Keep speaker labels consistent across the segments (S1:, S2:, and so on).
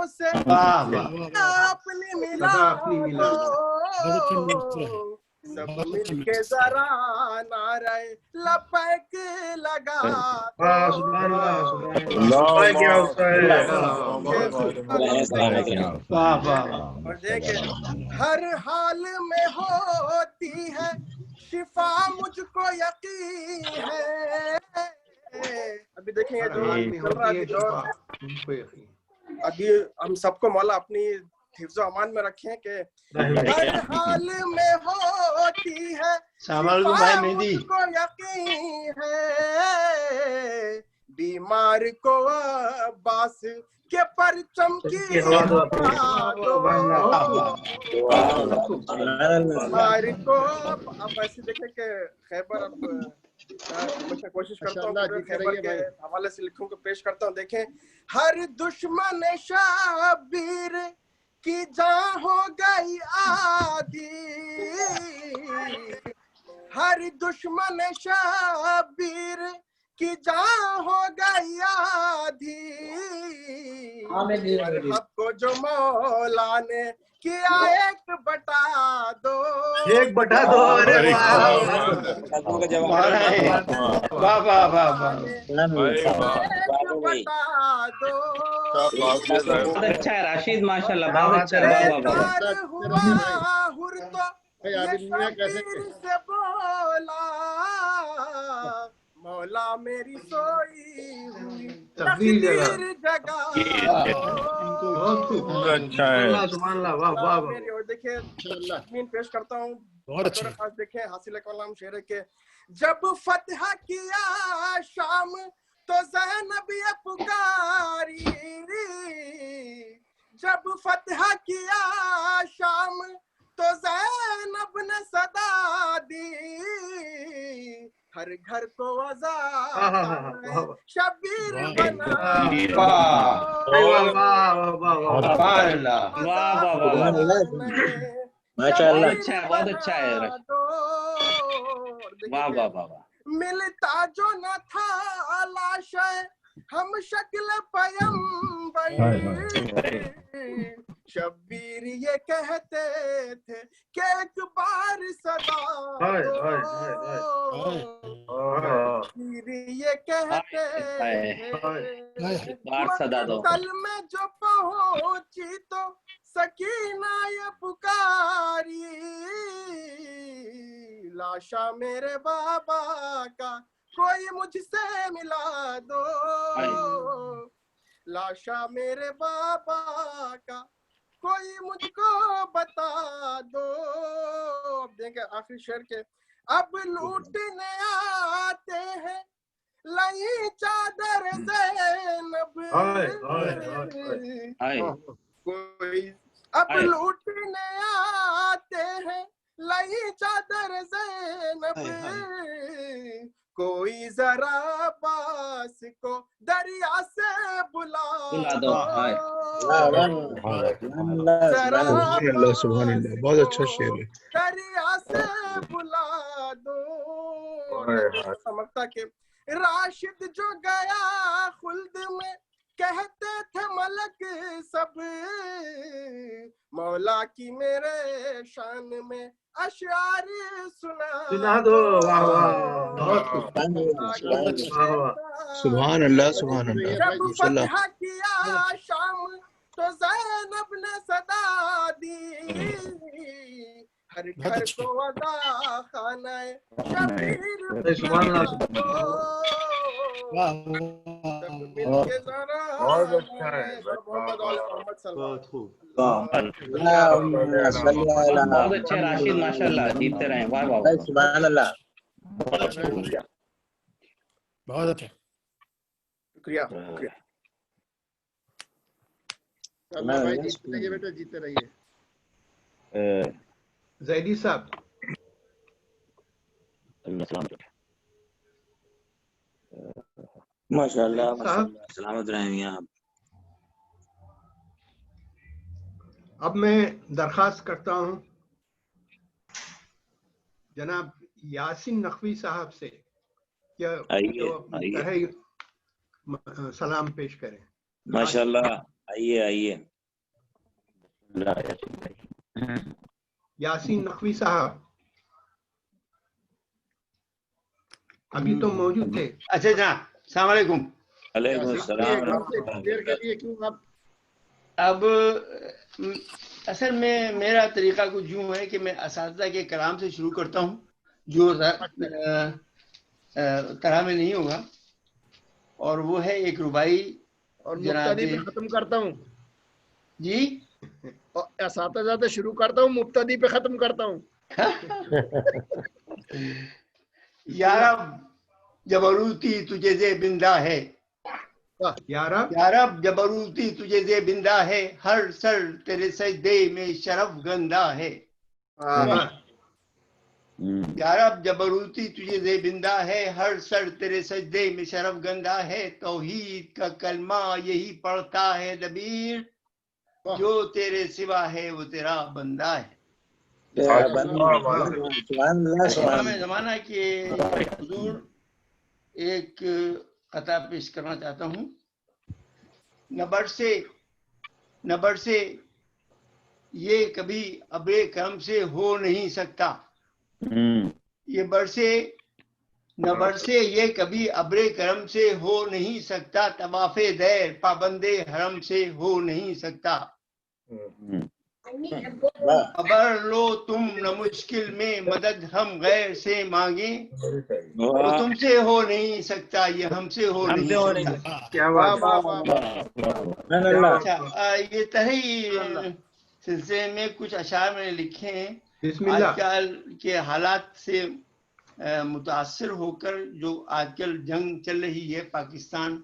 S1: से अपनी मिला दो, सब मिलके जरा नारे लपैक लगा और देखे हर हाल में होती है शिफा, मुझको यकीन है। अभी देखें ये जो चल रहा है दौर, अभी हम सबको मौला अपनी हिफ्ज़ व अमान में रखें कि हर हाल में होती है शिफा, मुझको यकीन है। बीमार को अब्बास के परचम की बीमार को अब ऐसे देखें कि खैबर, अब हमेशा कोशिश करता हूँ खैबर के हवाले से लिखूं को पेश करता हूँ। देखें हर दुश्मन शबीर की जान हो गई आधी, हर दुश्मन शबीर की जान हो गई आधी, हक को जो मौला ने किया 1/2,
S2: 1/2 अरे
S3: बहुत अच्छा है राशिद, माशाल्लाह बहुत अच्छा है।
S1: से बोला मौला मेरी सोई हुई तकदीर जगा
S2: अच्छा है।
S1: मेरी। और देखिए तस्मीन पेश करता हूँ बहुत अच्छा। खास देखें हासिल कलाम शेर के जब फतह किया शाम तो ज़ैनब ये पुकारी, जब फतह किया शाम तो ज़ैनब ने सदा दी, हर घर को वज़ा शबीर बना।
S3: माशाल्लाह अच्छा है, बहुत अच्छा है। वाह वाह वाह वाह।
S1: मिलता जो न था लाशे हम शक्ल पैगंबर, शब्बीर ये कहते थे कि एक बार सदा दो, शब्बीर ये कहते थे मक्तल में जो पहुंची तो सकीना ये पुकारी, लाशा मेरे बाबा का कोई मुझसे मिला दो, लाशा मेरे बाबा का कोई मुझको बता दो। अब देखें आखिरी शेर के अब लूटने आते हैं लई चादर ज़ैनब, कोई अब लूटने आते हैं लई चादर ज़ैनब, कोई जरा पास को दरिया से बुला दो,
S2: सुभान अल्लाह, बहुत अच्छा शेर है।
S1: दरिया से बुला दो। समझता के राशिद जो गया खुल्द में कहते थे मलक सब, मौला की मेरे शान में अशआरी सुना दो।
S2: सुभान अल्लाह सुभान अल्लाह।
S1: जब फतह किया शाम तो ज़ैनब ने सदा दी, हर घर को वदा खाना शबीर
S2: बहुत अच्छा है।
S3: बहुत अच्छे राशिद, माशाल्लाह जीतते रहे। वाह वाह
S4: सुभान अल्लाह,
S5: बहुत अच्छा।
S1: शुक्रिया।
S4: भाई जीतते रहिए बेटा, जीतते रहिए।
S2: जैदी साहब
S4: माशाल्लाह माशाल्लाह, सलामत रहें आप।
S2: अब मैं दरख्वास्त करता हूं जनाब यासिन नकवी साहब से क्या तो अपनी तरह सलाम पेश करें।
S4: माशाल्लाह, आइए आइए।
S2: यासीन नकवी साहब अभी तो मौजूद थे।
S5: अच्छा जनाब, अस्सलाम वालेकुम।
S3: वालेकुम सलाम।
S4: क्लियर के लिए क्यों आप
S5: अब असल में मेरा तरीका कुछ यूँ है कि मैं असातिज़ा के कलाम से शुरू करता हूँ, जो तरह में नहीं होगा, और वो है एक रुबाई
S4: और मुब्तदी पे खत्म करता हूँ
S5: जी।
S4: और असातिज़ा से शुरू करता हूँ, मुब्तदी पे खत्म करता हूँ।
S5: यारब जबरूती तुझे जे बिंदा है, यारब जबरूती तुझे जे बिंदा है, हर सर तेरे सजदे में शरफ गंदा है। यारब जबरूती तुझे जे बिंदा है, हर सर तेरे सजदे में शरफ गंदा है। तौहीद का कलमा यही पढ़ता है दबीर, जो तेरे सिवा है वो तेरा बंदा है। जमाना के हुजूर एक कथा पेश करना चाहता हूँ। नबर से ये कभी अबे करम से हो नहीं सकता, ये बरसे न बरसे ये कभी अबरे करम से हो नहीं सकता, तवाफे दैर पाबंदे हरम से हो नहीं सकता। खबर लो तुम न मुश्किल में मदद हम गैर से मांगे, तो तुमसे हो नहीं सकता, ये हमसे हो नहीं सकता।
S1: क्या बात है।
S5: अच्छा, ये तरह सिलसिले में कुछ अशार मैंने लिखे हैं आजकल के हालात से मुतासिर होकर। जो आजकल जंग चल रही है पाकिस्तान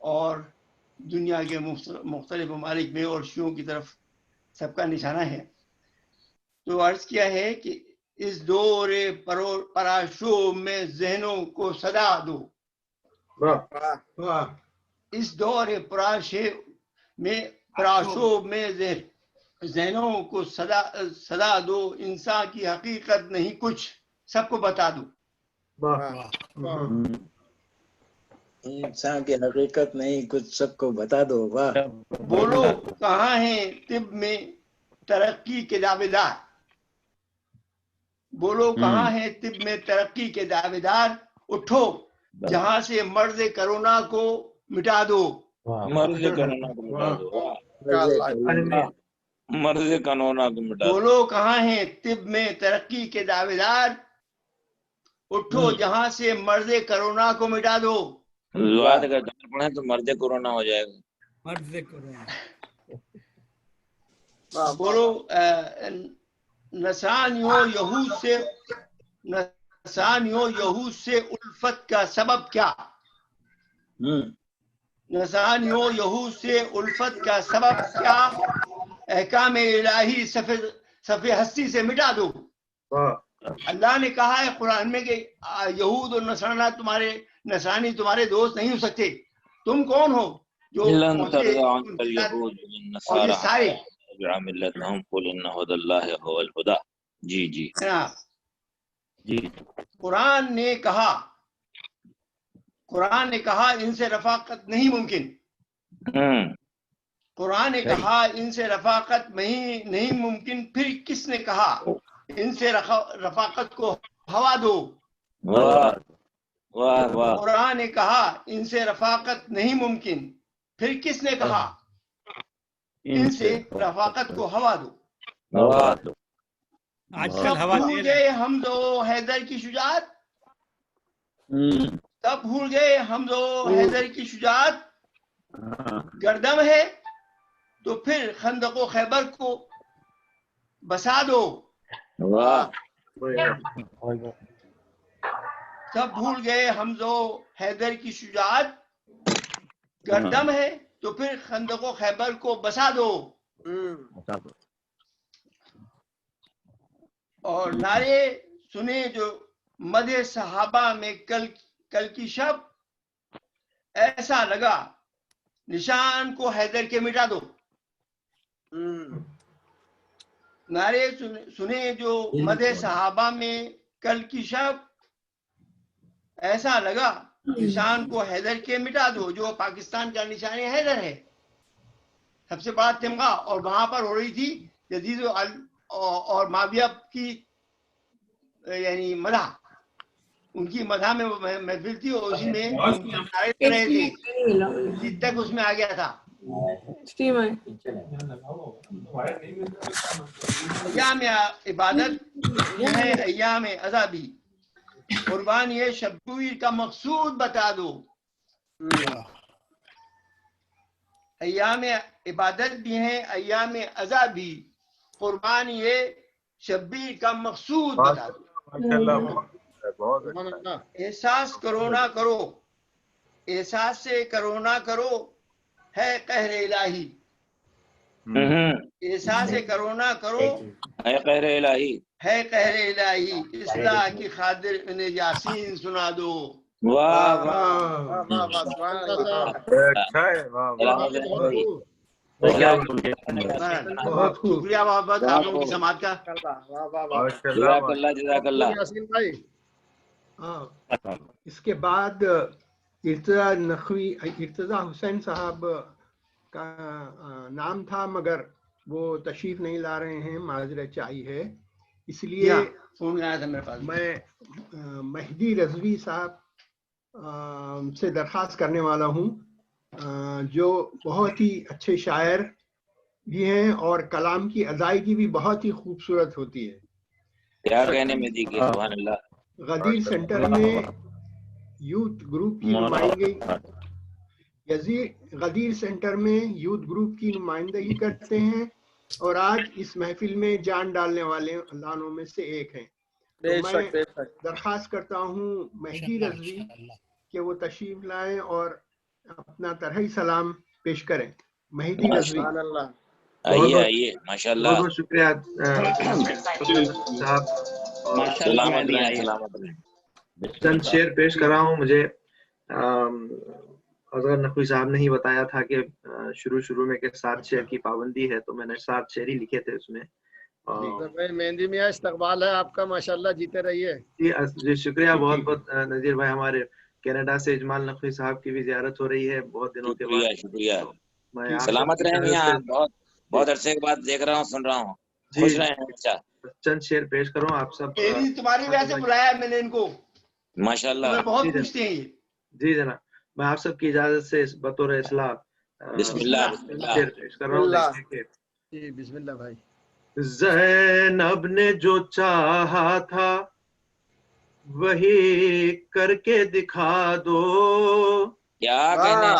S5: और दुनिया के मुख्तलिफ ममालिक में, और शियों की तरफ सबका निशाना है। तो अर्ज किया है कि इस दौरे पराशो में जहनों को सदा दो, इस दौरे पराशो में जहनों को सदा दो, इंसान की हकीकत नहीं कुछ सबको बता दो।
S6: इंसान की हकीकत नहीं कुछ सबको बता दो। वाह।
S5: बोलो कहाँ हैं तिब में तरक्की के दावेदार, बोलो कहाँ हैं तिब में तरक्की के दावेदार, उठो जहां से मर्ज कोरोना को मिटा दो,
S3: मर्ज कोरोना को मिटा दो, मर्ज कोरोना को मिटा दो।
S5: बोलो कहाँ हैं तिब में तरक्की के दावेदार, उठो जहां से मर्ज कोरोना को मिटा दो।
S3: दुआत अगर पढ़े तो मर्ज कोरोना हो जाएगा।
S7: मर्ज कोरोना।
S5: बोलो नसानियों यहूद से उल्फत का सबब क्या, नसानियों यहूद से उल्फत का सबब क्या, अहकाम इलाही सफ़े हस्ती से मिटा दो। अल्लाह ने कहा है कुरान में कि यहूद और नसरानी तुम्हारे दोस्त नहीं हो सकते। तुम कौन हो जो सारे
S3: जी जी
S5: जी। कुरान ने कहा इनसे रफाकत नहीं मुमकिन, कुरान ने कहा इनसे रफाकत नहीं मुमकिन, फिर किसने कहा इनसे रफाकत को हवा दो। कुरान ने कहा इनसे रफाकत नहीं मुमकिन, फिर किसने कहा इनसे रफाकत को हवा दो।
S7: आजकल हवा
S5: भूल गए हम दो हैदर की शुजात, तब भूल गए हम दो हैदर की शुजात, गर्दम है तो फिर खंदको खैबर को बसा दो। तब भूल गए हम दो हैदर की शुजात, गर्दम है तो फिर खंदको खैबर को बसा दो। और नारे सुने जो मदे सहाबा में कल की शब, ऐसा लगा निशान को हैदर के मिटा दो। नारे सुने जो मदे सहाबा में कल की शब, ऐसा लगा निशान को हैदर के मिटा दो। जो पाकिस्तान का निशान हैदर है, سب سے بڑا تمغہ، اور وہاں پر ہو رہی تھی یزید اور معاویہ کی یعنی مدح، ان کی مدح میں محفل تھی، اور اسی میں نعرے دے رہے تھے، یزید تک اس میں آ گیا تھا۔ ایام عبادت ہے ایام عذابی، قربان یہ شبیر کا مقصود بتا دو۔ ایام عبادت بھی ہیں ایام عذابی، قربان یہ شبیر کا مقصود بتا دو۔ احساس کرو نہ کرو، احساس سے کرو نہ کرو، ہے قہر الہی، احساس سے کرو نہ کرو،
S6: ہے قہر الہی،
S5: ہے قہر الہی، اصلاح کی خاطر انہیں یاسین سنا دو۔
S6: واہ
S4: واہ واہ واہ، سبحان اللہ
S2: بہت خوب،
S5: شکریہ محبت آپ لوگوں کی سماعت کا۔
S6: جزاک اللہ جزاک اللہ۔
S4: یاسین بھائی،
S2: ہاں، اس کے بعد ارتضیٰ حسین صاحب کا نام تھا مگر وہ تشریف نہیں لا رہے ہیں، معذرت چاہیے ہے، اس لیے
S5: فون آیا تھا میرے پاس،
S2: میں مہدی رضوی صاحب سے درخواست کرنے والا ہوں، جو بہت ہی اچھے شاعر بھی ہیں اور کلام کی ادائیگی بھی بہت ہی خوبصورت ہوتی ہے۔
S6: کیا کہنے میں دی کہ سبحان اللہ۔
S2: غدیر سینٹر میں یوتھ گروپ کی نمائندگی غدیر سینٹر میں یوتھ گروپ کی نمائندگی کرتے ہیں اور آج اس محفل میں جان ڈالنے والے لانوں میں سے ایک ہیں۔ تو میں درخواست کرتا ہوں مہدی رضوی کہ وہ تشریف لائیں اور اپنا طرحی سلام پیش کریں۔ مہدی رضوی،
S6: آئیے آئیے، ماشاء اللہ،
S8: بہت شکریہ صاحب،
S6: سلامت رہیں سلامت رہیں۔
S8: چند شعر پیش کر رہا ہوں۔ مجھے اصغر نقوی صاحب نے ہی بتایا تھا کہ شروع میں کہ 7 شعر کی پابندی ہے، تو میں نے 7 شعر ہی لکھے تھے اس میں۔
S4: مہندی میاں استقبال ہے آپ کا، ماشاءاللہ، جیتے رہیے۔
S8: جی شکریہ بہت بہت نذیر بھائی، ہمارے کینیڈا سے اجمال نقوی صاحب کی بھی زیارت ہو رہی ہے بہت دنوں کے بعد۔
S6: شکریہ، سلامت رہیں میاں، بہت عرصے کے بعد دیکھ رہا ہوں، سن رہا ہوں، خوش رہیں۔ اچھا
S8: چند شعر پیش کروں آپ سب۔
S5: تمہاری وجہ سے بلایا میں نے ان کو،
S6: ماشاء اللہ،
S5: بہت پوچھتے ہیں۔
S8: جی جناب، میں آپ سب کی اجازت سے بطور اصلاح
S6: بسم اللہ
S8: شعر پیش کر رہا ہوں۔
S4: جی بسم اللہ بھائی۔
S8: زینب نے جو چاہا تھا وہی کر کے دکھا دو،
S6: کیا کہنے،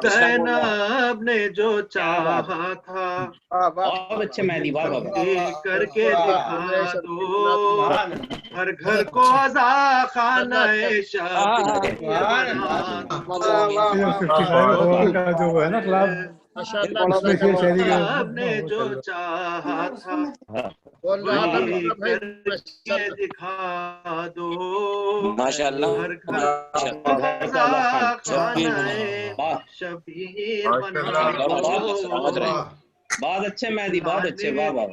S8: زینب نے جو چاہا تھا
S3: بہت اچھے مہدی، واہ واہ،
S8: وہی کر کے دکھا دو، ہر گھر کو عزا خانہ شبیر بنا دو، زینب نے جو چاہا تھا وہی کر کے دکھا دو،
S6: ماشاء اللہ،
S8: ہر گھر کو عزا خانہ شبیر بنا دو۔
S3: بہت اچھے مہدی، بہت اچھے، واہ واہ۔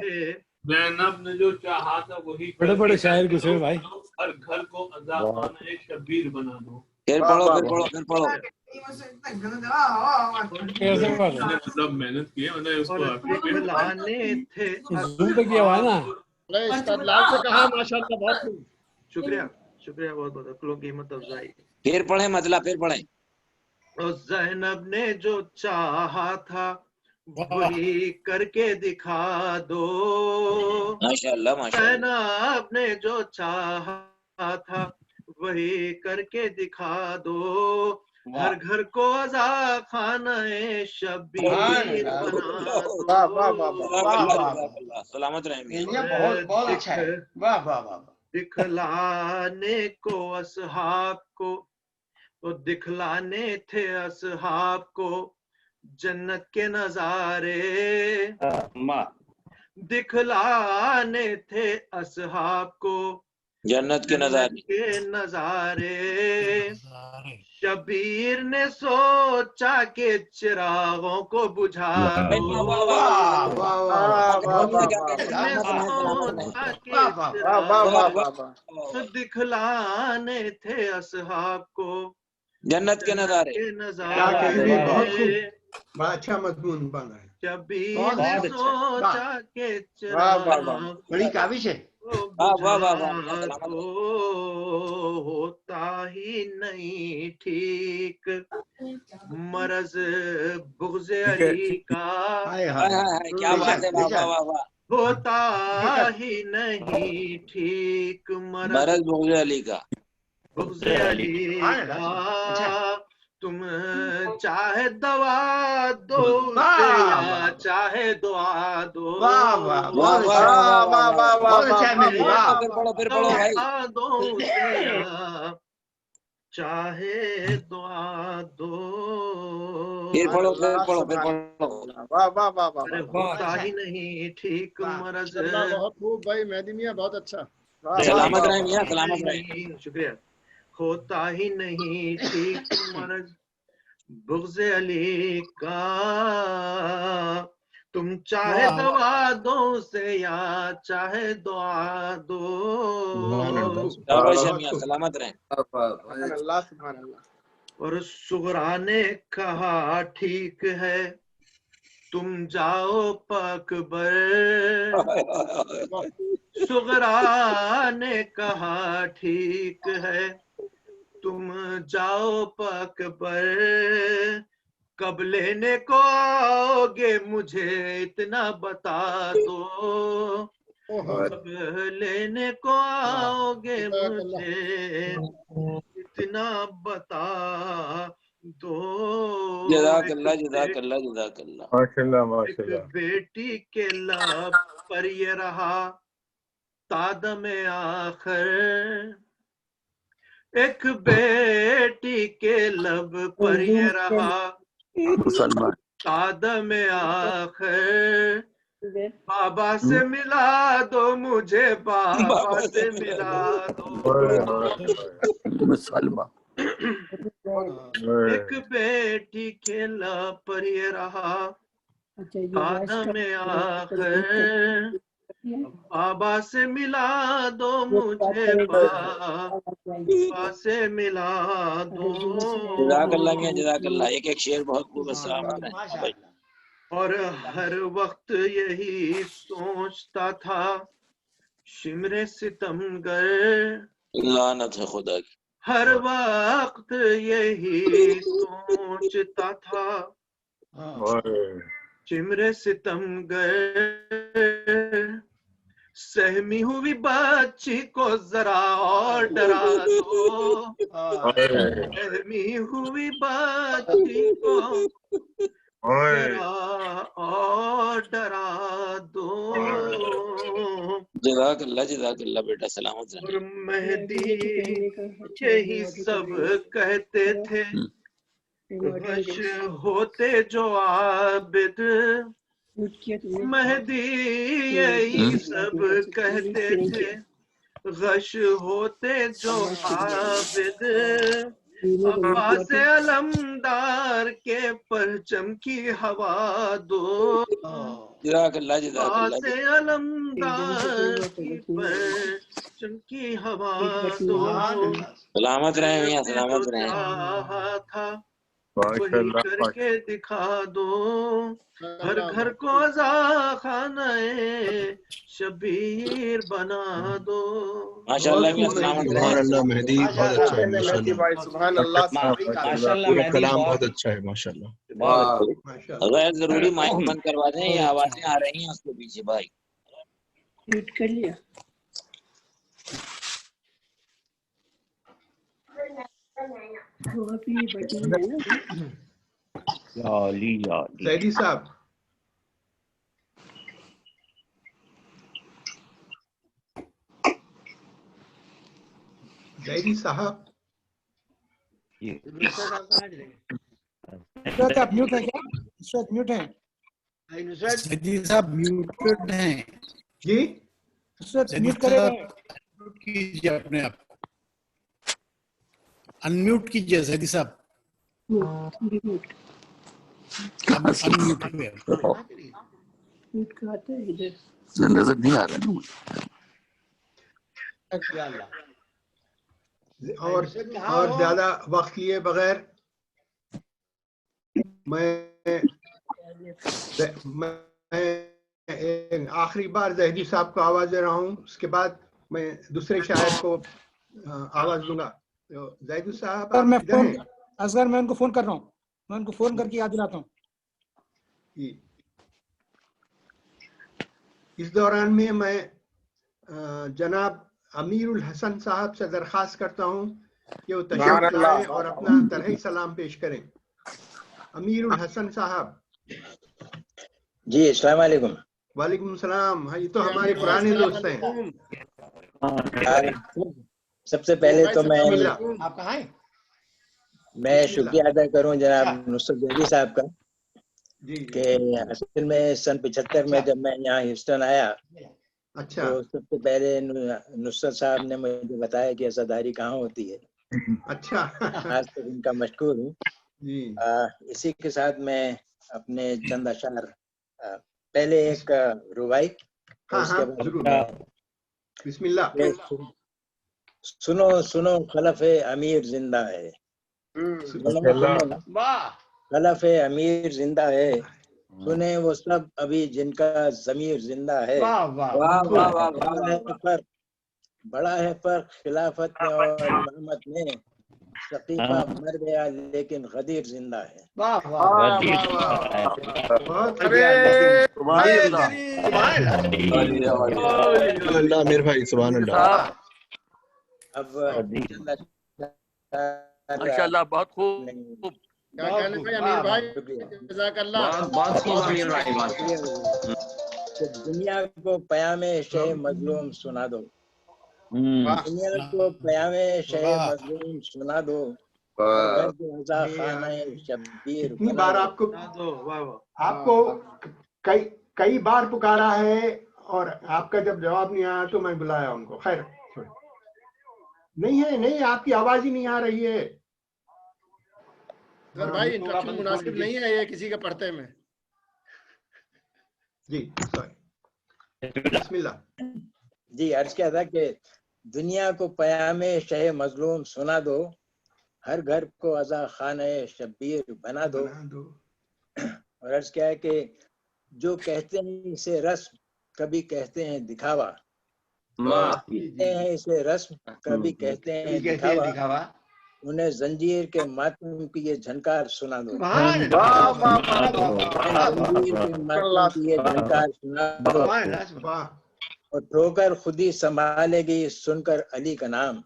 S9: زینب نے جو چاہا تھا وہی
S7: بڑے بڑے شاعر کسے بھائی،
S9: ہر گھر کو عزا خانہ شبیر بنا دو۔
S6: پھر پڑھو پھر پڑھو پھر پڑھو۔
S9: مطلب محنت کی ہے، اس کو
S8: دکھلانے تھے
S7: زوم پہ کیا ہوا ہے نا۔
S4: استدلال سے کہا، ماشاءاللہ، بہت خوب۔
S8: شکریہ شکریہ بہت بہت، عقل و قیمت افزائی۔
S6: پھر پڑھیں مطلب، پھر پڑھیں۔
S8: اور زینب نے جو چاہا تھا وہی کر کے دکھا دو،
S6: ماشاء اللہ ماشاء اللہ،
S8: زینب نے جو چاہا تھا وہی کر کے دکھا دو، ہر گھر کو عزا خانہ شبیر بنا دو۔
S6: سلامت رہیں گے۔
S5: بہت اچھا ہے، واہ واہ واہ۔
S8: دکھلانے کو اصحاب کو، وہ دکھلانے تھے اصحاب کو جنت کے نظارے، دکھلانے تھے اصحاب کو
S6: جنت کے
S8: نظارے، شبیر نے سوچا کہ چراغوں کو بجھا دو، دکھلانے تھے اصحاب کو
S6: جنت کے نظارے،
S8: نظارے،
S2: بڑا اچھا مضمون بنا ہے.
S8: شبیر نے سوچا کہ
S5: بڑی کاوش ہے.
S8: ہوتا ہی نہیں ٹھیک مرض بغض علی کا.
S6: کیا بات ہے، واہ واہ واہ.
S8: ہوتا ہی نہیں ٹھیک مرض
S6: بغض علی کا.
S8: بغض علی کا. تم چاہے دوا دو یا چاہے دعا دو. دو یا چاہے دعا دو. ہوتا ہی نہیں ٹھیک مرض.
S4: بہت خوب بھائی مہدی میاں، بہت اچھا.
S6: سلامت رہیں میاں، سلامت رہیں.
S8: شکریہ. ہوتا ہی نہیں ٹھیک مرض بغض علی کا. تم چاہے دوا دو سے یا چاہے دعا دو.
S6: سلامت رہیں.
S8: اور صغرا نے کہا ٹھیک ہے تم جاؤ پاکبر. صغرا نے کہا ٹھیک ہے تم جاؤ پاکبر. کب لینے کو آؤ گے مجھے اتنا بتا دو. کب لینے کو آؤ گے مجھے اتنا بتا دو.
S6: جزاک اللہ جزاک اللہ جزاک اللہ.
S8: ایک بیٹی کے لب پر یہ رہا تادم آخر. ایک بیٹی کے لب پر یہ رہا تادم آخر. بابا سے ملا دو مجھے بابا سے ملا دو. ایک بیٹی کے لب پر یہ رہا تادم آخر. بابا سے ملا دو مجھے بابا سے ملا دو.
S6: جزاک اللہ میاں جزاک اللہ. ایک شعر بہت خوب. السلام علیکم.
S8: اور ہر وقت یہی سوچتا تھا شمر ستمگر.
S6: لعنت ہے خدا کی.
S8: ہر وقت یہی سوچتا تھا شمر ستمگر. سہمی ہوئی بچی کو ذرا اور ڈرا دو. سہمی ہوئی بچی کو ذرا اور ڈرا دو.
S6: جزاک اللہ جزاک اللہ بیٹا. سلامت رہیں.
S8: اور مہدی یہی سب کہتے تھے غش ہوتے جو عابد. مہدی یہی سب کہتے تھے غش ہوتے جو عابد. عباس علمدار کے پرچم کی ہوا دو.
S6: جزاک اللہ جزاک اللہ.
S8: عباس علمدار کے پرچم کی ہوا دو.
S6: سلامت رہیں میاں سلامت رہیں.
S8: تھا وہی کر کے دکھا دو. ہر گھر کو عزا خانہ شبیر بنا دو.
S6: ماشاء اللہ میاں سلامت رہیں.
S10: سبحان اللہ مہدی بہت اچھا ہے
S1: سبحان اللہ.
S10: پورا کلام بہت اچھا ہے ماشاء اللہ.
S6: غیر ضروری مائک بند کروا دیں. یہ آوازیں آ رہی ہیں اس کے پیچھے بھائی.
S11: میوٹ کر لیا.
S2: سیدی صاحب سیدی صاحب
S7: آپ میوٹ ہے کیا؟ میوٹ ہے سیدی صاحب میوٹڈ ہیں
S2: جی.
S7: میوٹ کرے کیجیے اپنے آپ کو. انمیوٹ کیجیے سیدی صاحب.
S10: نظر نہیں آ رہا
S2: اور زیادہ وقت لیے بغیر मैं आखिरी बार जहदी साहब को आवाज दे रहा हूँ, उसके बाद मैं दूसरे शायर को आवाज दूंगा। तो जहदी साहब आप इधर हैं?
S7: असगर मैं उनको फोन कर रहा हूँ, मैं उनको फोन करके याद दिलाता हूँ।
S2: इस दौरान में मैं जनाब अमीरुल हसन साहब से दरखास्त करता हूँ कि वो तशरीफ लाएं और अपना तरह सलाम पेश करें। अमीरुल हसन साहब।
S12: जी अस्सलाम वालेकुम।
S2: वालेकुम सलाम। हाँ, ये तो हमारे पुराने दोस्त हैं।
S12: सबसे पहले तो
S5: आप कहाँ हैं?
S12: मैं शुक्रिया अदा करूं जनाब नुसरत जहदी साहब का कि असल में सन 75 में जब मैं यहाँ ह्यूस्टन आया तो सबसे पहले नुसरत साहब ने मुझे बताया कि अज़ादारी कहाँ होती है।
S2: अच्छा।
S12: आज तक उनका मशकूर हूँ। इसी के साथ मैं अपने चंद अशार, पहले एक रुबाई, उसके बाद
S2: बिस्मिल्लाह।
S12: सुनो सुनो खलफ अमीर जिंदा है, खलफ अमीर जिंदा है, सुने वो सब अभी जिनका जमीर जिंदा है। बड़ा है फर्क खिलाफत में और इमामत में, सकीफा मर गया लेकिन गदीर जिंदा है।
S10: आमिर भाई सुभान अल्लाह।
S12: अब
S13: माशाल्लाह बहुत खूब।
S4: क्या कहने भाई अमीर भाई, जज़ाकल्लाह।
S13: बहुत खूब अमीर भाई।
S12: दुनिया को पयामे शह मजलूम सुना दो, दुनिया को पयामे शह मजलूम सुना दो, शब्बीर।
S2: कितनी बार आपको कई बार पुकारा है और आपका जब जवाब नहीं आया तो मैं बुलाया उनको। खैर नहीं, आपकी आवाज ही नहीं आ रही है।
S4: सर भाई इंटरप्शन मुनासिब नहीं है ये किसी के पढ़ते में।
S2: जी सॉरी, बिस्मिल्लाह।
S12: जी अर्ज किया था कि दुनिया को पयामे शह मजलूम सुना दो, हर घर को अज़ा खाने शब्बीर बना दो। और अर्ज क्या है कि जो कहते हैं इसे रस्म, कभी कहते हैं दिखावा, कहते हैं इसे रस्म, कभी कहते हैं दिखावा, उन्हें जंजीर के मातम की ये झनकार सुना दो, जंजीर के मातम की ये झनकार सुना दो, और ठोकर खुद ही संभालेगी सुनकर अली का नाम,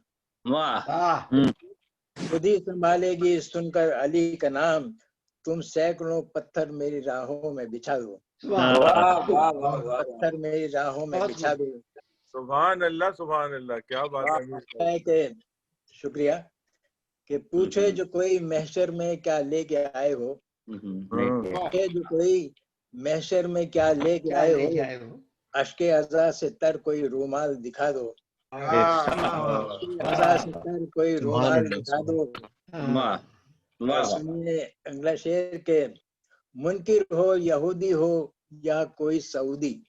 S12: खुद ही संभालेगी सुनकर अली का नाम, तुम सैकड़ों पत्थर मेरी राहों में बिछा दो, पत्थर मेरी राहों में बिछा दो।
S14: सुभान अल्लाह, क्या बात है।
S12: कि शुक्रिया कि पूछे जो कोई महशर में क्या लेके आए हो, पूछे जो कोई महशर में क्या लेके आए हो, अश्के अज़ा से तर कोई रूमाल दिखा दो, अज़ा से तर कोई रूमाल दिखा दो। अगला शेर के मुनकिर हो यहूदी हो या कोई सऊदी,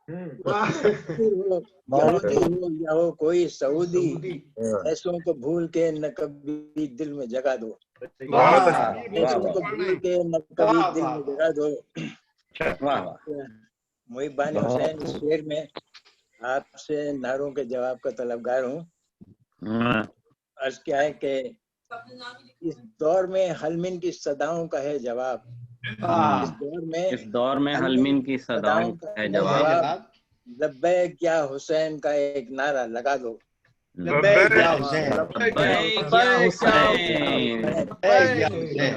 S12: यहूदी हो या हो कोई सऊदी, ऐसों को भूल के न कभी दिल में जगा दो, ऐसों को भूल के न कभी दिल में जगा दो। मुहिबानी हुसैन, इस शेर में आपसे नारों के जवाब का तलबगार हूँ। अर्ज क्या है कि इस दौर में हलमिन की सदाओं का है जवाब, इस दौर में हलमिन की सदाओं का है जवाब, लब्बैक या हुसैन का एक नारा लगा दो, लब्बैक या हुसैन, लब्बैक या हुसैन,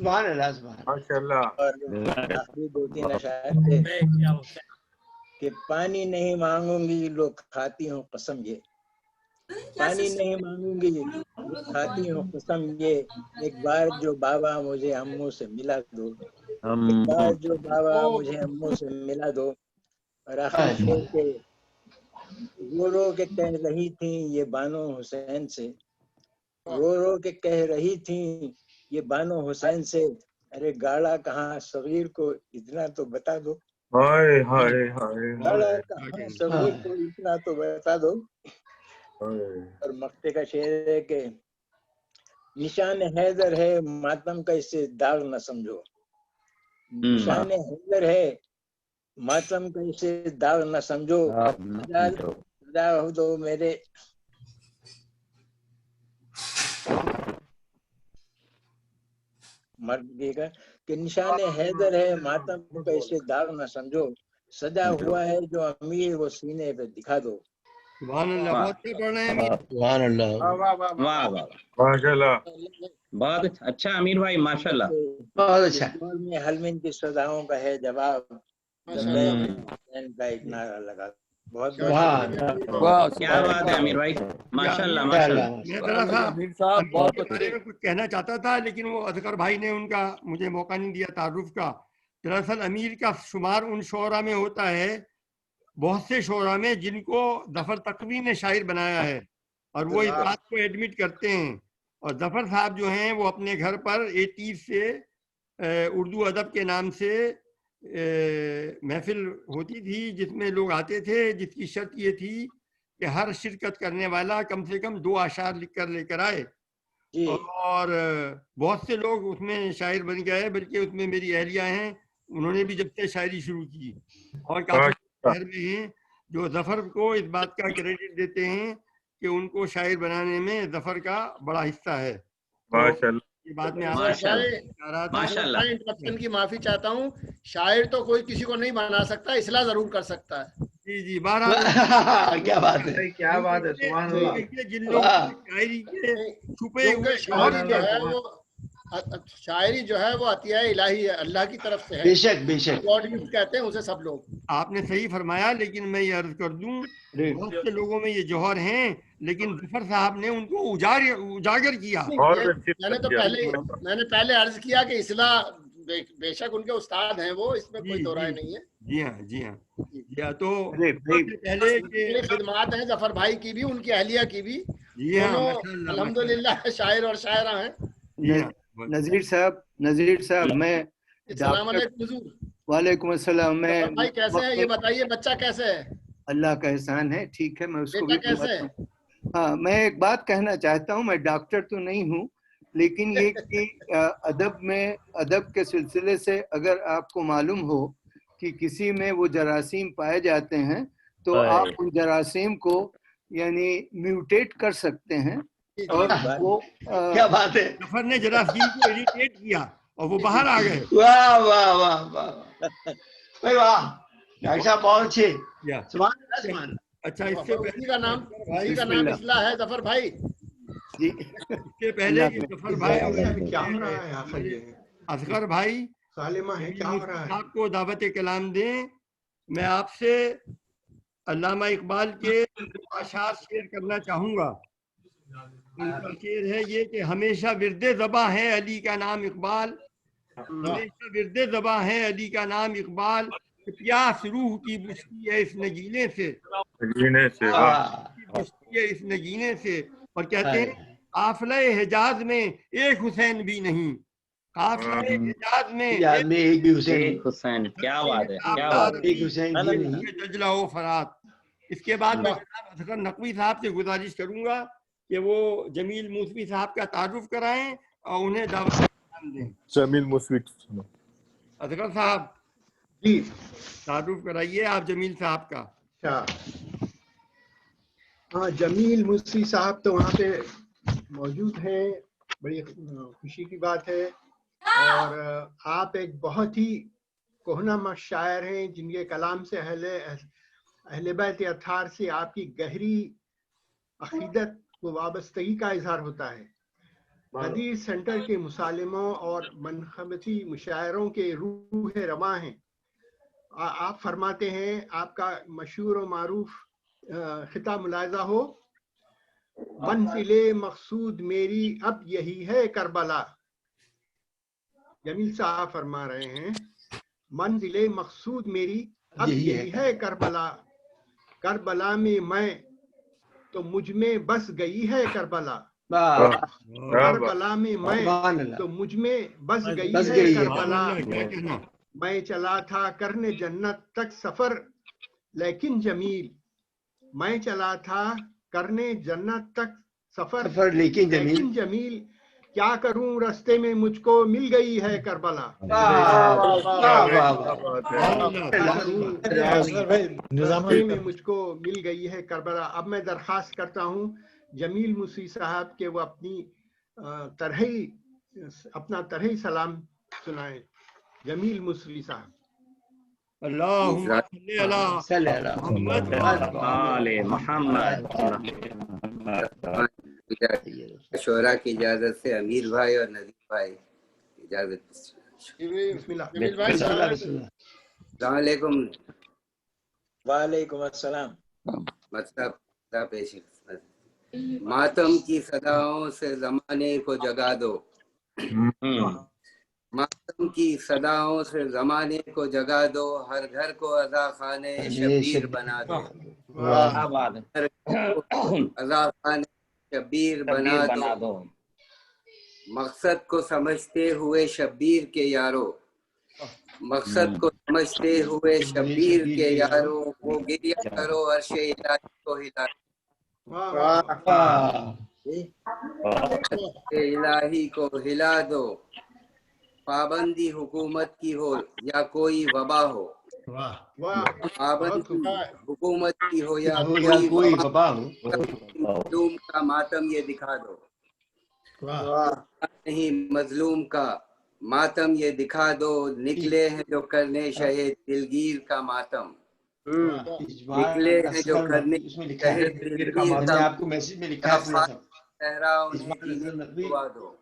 S14: माशाल्लाह।
S12: और आखिरी दो तीन अशार थे कि पानी नहीं मांगूंगी लोग खाती हूँ कसम ये, पानी नहीं मांगूंगी खाती हूँ कसम ये, एक बार जो बाबा मुझे अम्मू से मिला दो, एक बार जो बाबा मुझे अम्मू से मिला दो। और आखिर शेर के रो रो के कह रही थी ये बानो हुसैन से, रो रो के कह रही थी ये बानो हुसैन से, अरे गाड़ा कहाँ सगीर को इतना तो बता दो,
S14: हाय हाय हाय,
S12: गाड़ा कहाँ सगीर को इतना तो बता दो। और मक्ते का शेर है कि निशान हैदर है मातम का इसे दाग न समझो, निशान हैदर है मातम का इसे दाग न समझो, सदा हो तो मेरे मर्द देगा कि निशान हैदर है मातम का इसे दाग न समझो, सजा हुआ है जो अमीर वो सीने पे दिखा दो।
S7: सुभान अल्लाह, बहुत अच्छे पढ़ रहे हैं।
S10: सुभान अल्लाह,
S3: वाह वाह,
S14: माशाल्लाह,
S3: बहुत अच्छा अमीर भाई, माशाल्लाह,
S5: बहुत अच्छा।
S12: दौर में हलमिन की सदाओं का है जवाब, का एक नारा लगा। बहुत
S3: क्या बात है अमीर भाई, माशाल्लाह माशाल्लाह।
S7: मैं जरा सा
S13: अमीर साहब बहुत
S7: के बारे में कुछ कहना चाहता था, लेकिन वो अजगर भाई ने उनका मुझे मौका नहीं दिया तारुफ का। दरअसल अमीर का शुमार उन शोरा में होता है, बहुत से शोरा में, जिनको जफर तकवी ने शायर बनाया है, और वो इस बात को एडमिट करते हैं। और जफर साहब जो हैं वो अपने घर पर 80 से उर्दू अदब के नाम से महफिल होती थी, जिसमें लोग आते थे, जिसकी शर्त ये थी कि हर शिरकत करने वाला कम से कम 2 अशार लिख कर लेकर आए। और बहुत से लोग उसमें शायर बन गए, बल्कि उसमें मेरी अहलिया हैं, उन्होंने भी जब से शायरी शुरू की। और काफी शहर में हैं जो जफर को इस बात का क्रेडिट देते हैं कि उनको शायर बनाने में जफर का बड़ा हिस्सा है।
S14: माशाल्लाह,
S7: ये बात में
S4: माशाल्लाह इंटरप्शन की माफी चाहता हूँ, शायर तो कोई किसी को नहीं बना सकता, इसलाह जरूर कर सकता है।
S7: जी जी, बहरहाल
S5: क्या बात है,
S8: क्या बात है, सुभान अल्लाह।
S7: जिन लोगों की शायरी के छुपे हुए
S4: शायरी जो है वो अतिया इलाही है, अल्लाह की तरफ से है।
S5: बेशक बेशक,
S4: गॉड गिफ्ट कहते हैं उसे सब लोग।
S7: आपने सही फरमाया, लेकिन मैं ये अर्ज कर दूं, बहुत से लोगों में ये जौहर हैं, लेकिन जफर साहब ने उनको उजागर किया।
S4: मैंने पहले अर्ज किया कि इस्लाह बेशक उनके उस्ताद हैं वो, इसमें कोई दो राय नहीं है।
S7: जी हाँ जी हाँ जी हाँ। तो
S4: पहले खिदमात हैं जफर भाई की भी, उनकी अहलिया की भी, दोनों अल्हम्दुलिल्लाह शायर और शायरा हैं।
S2: नजीर साहब मैं वालेकुम अस्सलाम। मैं
S4: भाई कैसे हैं ये बताइए, बच्चा कैसे है?
S2: अल्लाह का एहसान है, ठीक है। मैं उसको भी
S4: कैसे है?
S2: हाँ, मैं एक बात कहना चाहता हूँ, मैं डॉक्टर तो नहीं हूँ, लेकिन ये कि अदब के सिलसिले से अगर आपको मालूम हो कि किसी में वो जरासीम पाए जाते हैं, तो आप उन जरासीम को यानी म्यूटेट कर सकते हैं। और वो
S5: क्या बात है,
S7: जफर ने जरासीम को इरिटेट किया और वो बाहर आ गए।
S5: वाह वाह वाह वाह भाई, वाह डॉक्टर साहब, बहुत अच्छे, सुभान।
S7: अच्छा, इससे
S4: उसी का नाम इस्लाह है जफर भाई
S2: जी।
S7: इससे पहले जफर भाई
S2: क्या हो रहा है,
S7: असगर भाई
S2: सालिमा है, क्या हो रहा है?
S7: आपको दावत कलाम दें, मैं आपसे अल्लामा इकबाल के अशार शेयर करना चाहूंगा। उनका शेर है ये कि हमेशा विरदे ज़बा है अली का नाम इकबाल, हमेशा विरदे ज़बा है अली का नाम इकबाल, प्यास रूह की बुझती है इस नगीने से, बुझती है इस नगीने से। और कहते हैं काफिले हिजाज में एक हुसैन भी नहीं, काफिले हिजाज में
S5: एक भी हुसैन।
S3: क्या बात है, क्या बात है,
S5: एक हुसैन भी नहीं।
S7: दजला व फरात। इसके बाद मैं असगर नकवी साहब से गुजारिश करूंगा कि वो जमील मूसवी साहब का तारुफ कराएं और उन्हें दावत दें।
S14: जमील मूसवी,
S7: असगर साहब
S2: जी
S7: तारुफ कराइए आप जमील साहब का।
S2: हाँ, जमील मूसवी साहब तो वहाँ पे मौजूद हैं, बड़ी खुशी की बात है। और आप एक बहुत ही कोहनामा शायर हैं, जिनके कलाम से अहले बैत अत्हार से आपकी गहरी अकीदत व वाबस्तगी का इजहार होता है। हदीस सेंटर के मुसालिमों और मनखबती मुशायरों के रूह रवा हैं। आप फरमाते हैं, आपका मशहूर और मारूफ खिताब मुलाहिजा हो, मंजिले मकसूद मेरी अब यही है करबला। जमील साहब फरमा रहे हैं, मंजिले मकसूद मेरी अब यही है करबला, करबला में मैं तो मुझ में बस गई है करबला, करबला में मैं तो मुझ में बस गई है करबला। मैं चला था करने जन्नत तक सफर लेकिन जमील, मैं चला था करने जन्नत तक सफर लेकिन जमील, क्या करूं रास्ते में मुझको मिल गई है करबला। रास्ते में मुझको मिल गई है करबला। अब मैं दरखास्त करता हूं जमील मुसी साहब के वो अपना तरही सलाम सुनाए। जमील मुसी साहब।
S7: अल्लाहुम्मा सल्ली अला
S15: मोहम्मद। शोरा की इजाजत से अमीर भाई और नदीम भाई इजाजत। अस्सलामुअलैकुम।
S12: वालेकुम अस्सलाम।
S15: मतलब पेश। मातम की सदाओं से जमाने को जगा दो। मातम की सदाओं से जमाने को जगा दो, हर घर को अज़ा खाने शबीर बना दो। अज़ा खाने शबीर बना दो। मकसद को समझते हुए शब्बीर के यारो, मकसद को समझते हुए शब्बीर के यारो, वो गिरिया करो अर्शे इलाही को हिला दो। इलाही को हिला दो। पाबंदी हुकूमत की हो या कोई वबा हो, पाबंदी हुकूमत की हो या कोई वबा हो, मजलूम का मातम ये दिखा दो। नहीं मजलूम का मातम ये दिखा दो, निकले हैं जो करने शहीद दिलगीर का मातम। निकले हैं जो करने शहीद दिलगीर का मातम। आपको मैसेज में लिखा है सहरा उन्हें दुआ दो।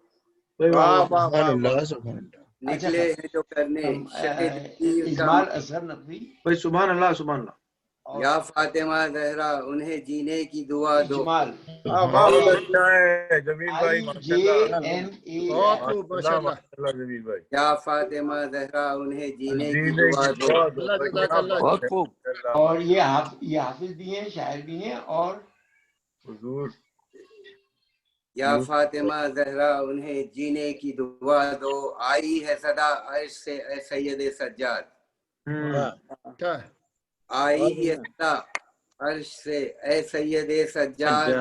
S15: निकले हैं जो करने शहीद दिलगीर का
S8: भाई सुभान अल्लाह सुभान अल्लाह।
S15: या फातिमा ज़हरा उन्हें जीने की दुआ दो।
S14: जमील भाई माशाल्लाह जमील भाई।
S15: या फातिमा ज़हरा उन्हें जीने की दुआ दो।
S5: और ये हाफिज भी हैं, शायर भी हैं और
S15: या फातिमा ज़हरा उन्हें जीने की दुआ दो। आई है सदा अर्श से ए सैयद सज्जाद। आई है सदा अर्श से ए सैयद सज्जाद,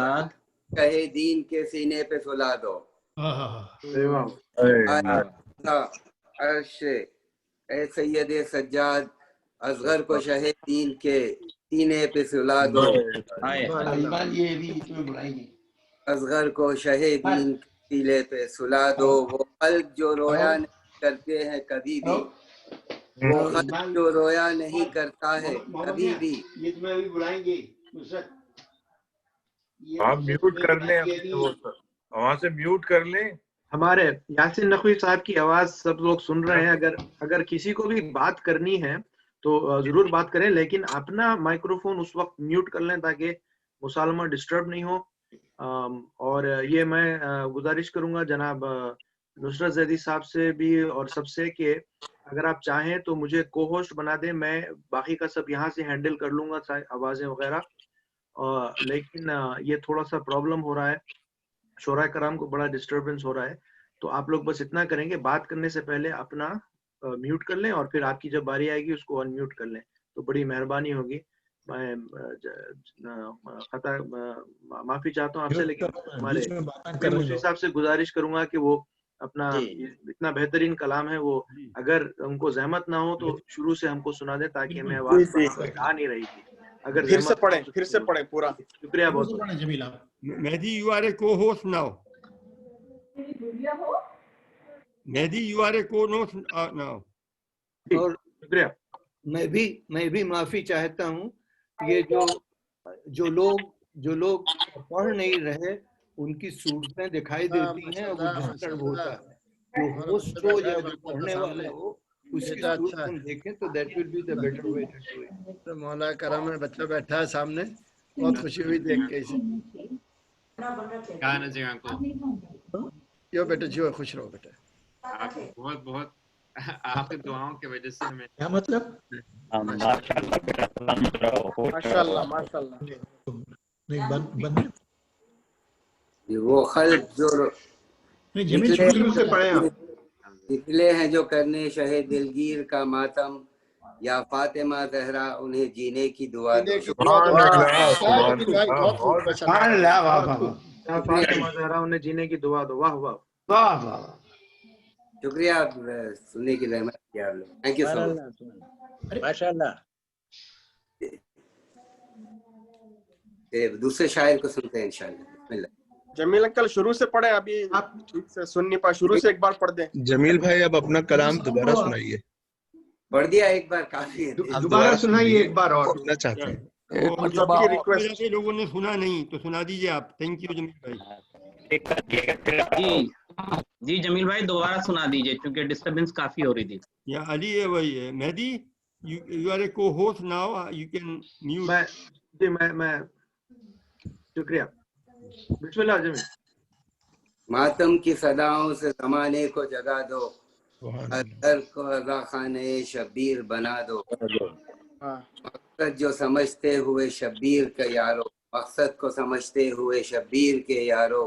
S15: कहे दीन के सीने पे सुला दो। अर्श से ए सैयद सज्जाद, असगर को शहे दीन के सीने पे सुला दो। असगर को शहे दीन के सीने पे सुला दो। वो कल्ब जो रोया नहीं करते हैं कभी भी, वो खत जो रोया नहीं करता है कभी भी।
S2: ये तुम्हें अभी बुलाएंगे।
S14: आप म्यूट कर लें, वहाँ से म्यूट कर लें।
S8: हमारे यासीन नकवी साहब की आवाज सब लोग सुन रहे हैं। अगर किसी को भी बात करनी है तो जरूर बात करें, लेकिन अपना माइक्रोफोन उस वक्त म्यूट कर लें ताकि मुसालमा डिस्टर्ब नहीं हो। और ये मैं गुजारिश करूंगा जनाब नुसरत जैदी साहब से भी और सबसे कि अगर आप चाहें तो मुझे को होस्ट बना दें, मैं बाकी का सब यहाँ से हैंडल कर लूंगा आवाजें वगैरह। लेकिन ये थोड़ा सा प्रॉब्लम हो रहा है, शोरा कराम को बड़ा डिस्टरबेंस हो रहा है। तो आप लोग बस इतना करेंगे, बात करने से पहले अपना म्यूट कर लें और फिर आपकी जब बारी आएगी उसको अनम्यूट कर लें, तो बड़ी मेहरबानी होगी। मैं माफी चाहता हूँ आपसे, लेकिन हमारे मुफ्ती साहब से गुजारिश करूंगा कि वो अपना इतना बेहतरीन कलाम है, वो अगर उनको जहमत ना हो तो शुरू से हमको सुना दे ताकि हमें आवाज आ नहीं रही थी। अगर
S1: फिर से पढ़े पूरा।
S8: शुक्रिया बहुत।
S7: Mehdi you are a cohost now. Mehdi you are a cohost now.
S8: और शुक्रिया।
S16: मैं भी माफी चाहता हूँ। ये जो लोग पढ़ नहीं रहे उनकी सूरतें दिखाई देती हैं और वो डिस्टर्ब होता है। जो होस्ट हो या जो पढ़ने वाला हो उसकी सूरत हम देखें तो that will be the better way to do it.
S4: तो मौला करम में बच्चा बैठा है सामने, बहुत खुशी हुई देख के इसे। यो बेटा जियो, खुश रहो बेटा।
S17: बहुत बहुत आपकी दुआओं की वजह से हमें
S16: क्या मतलब
S1: माशाल्लाह माशाल्लाह।
S15: वो खल्क जो निकले हैं जो करने शहे दिलगीर का मातम, या फातिमा ज़हरा उन्हें जीने की दुआ दो।
S8: फातिमा ज़हरा उन्हें जीने की दुआ दो। वाह वाह।
S16: वाह वाह,
S15: शुक्रिया सुनने की रहमत की आप लोग, थैंक यू सो मच।
S12: माशाल्लाह।
S15: दूसरे शायर को सुनते हैं इंशाल्लाह। बिस्मिल्लाह।
S1: जमील अंकल शुरू से पढ़े, अभी आप ठीक से सुन नहीं पाए, शुरू से एक बार पढ़ दें।
S10: जमील भाई अब अपना कलाम दोबारा सुनाइए।
S15: पढ़ दिया एक बार, काफी है।
S2: दोबारा सुनाइए एक बार और।
S10: सुनना चाहते हैं।
S7: आपकी रिक्वेस्ट लोगों ने सुना नहीं तो सुना दीजिए आप। थैंक यू जमील भाई।
S3: जी जमील भाई दोबारा सुना दीजिए क्योंकि डिस्टरबेंस काफी हो रही थी।
S7: या अली है वही है। Mehdi you are a cohost now, you can mute.
S8: जी मैं शुक्रिया। बिस्मिल्लाह जमील।
S15: मातम की सदाओं से जमाने को जगा दो, हर को अज़ा खाने शब्बीर बना दो। मकसद जो समझते हुए शब्बीर के यारो, मकसद को समझते हुए शब्बीर के यारो,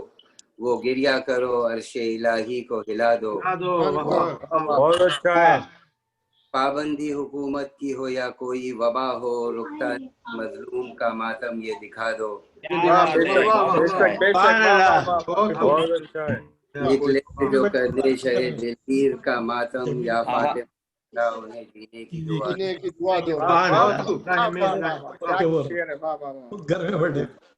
S15: वो गिरिया करो अर्शे इलाही को हिला दो।
S14: बहुत अच्छा है।
S15: पाबंदी हुकूमत की हो या कोई वबा हो, रुकता मजलूम का मातम ये दिखा दो। निकले जो करने शहे दिलगीर का मातम, या फातिमा उन्हें जीने की दुआ दो।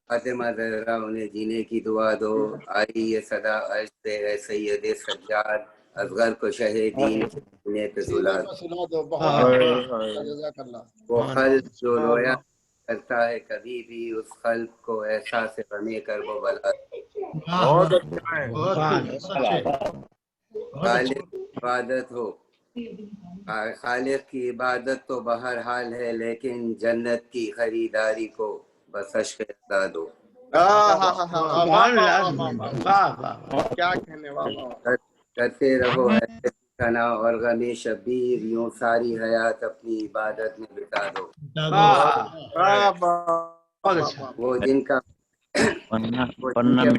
S15: फातिमा ज़हरा उन्हें जीने की दुआ दो। आई ये सदा अर्श से है सैयद सज्जाद, असगर को शहीदीन सीने पे सुला दो। वो खल्क जो रोया करता है कभी भी, उस खल्क को एहसास गमे कर वो बला दो। खालिक इबादत हो, खालिक की इबादत तो बहरहाल है, लेकिन जन्नत की खरीदारी को बस अश्क अदा दो।
S1: क्या कहने वाला।
S15: करते रहो सना और गमे शब्बीर, यूं सारी हयात अपनी इबादत में बिता दो। वो जिनका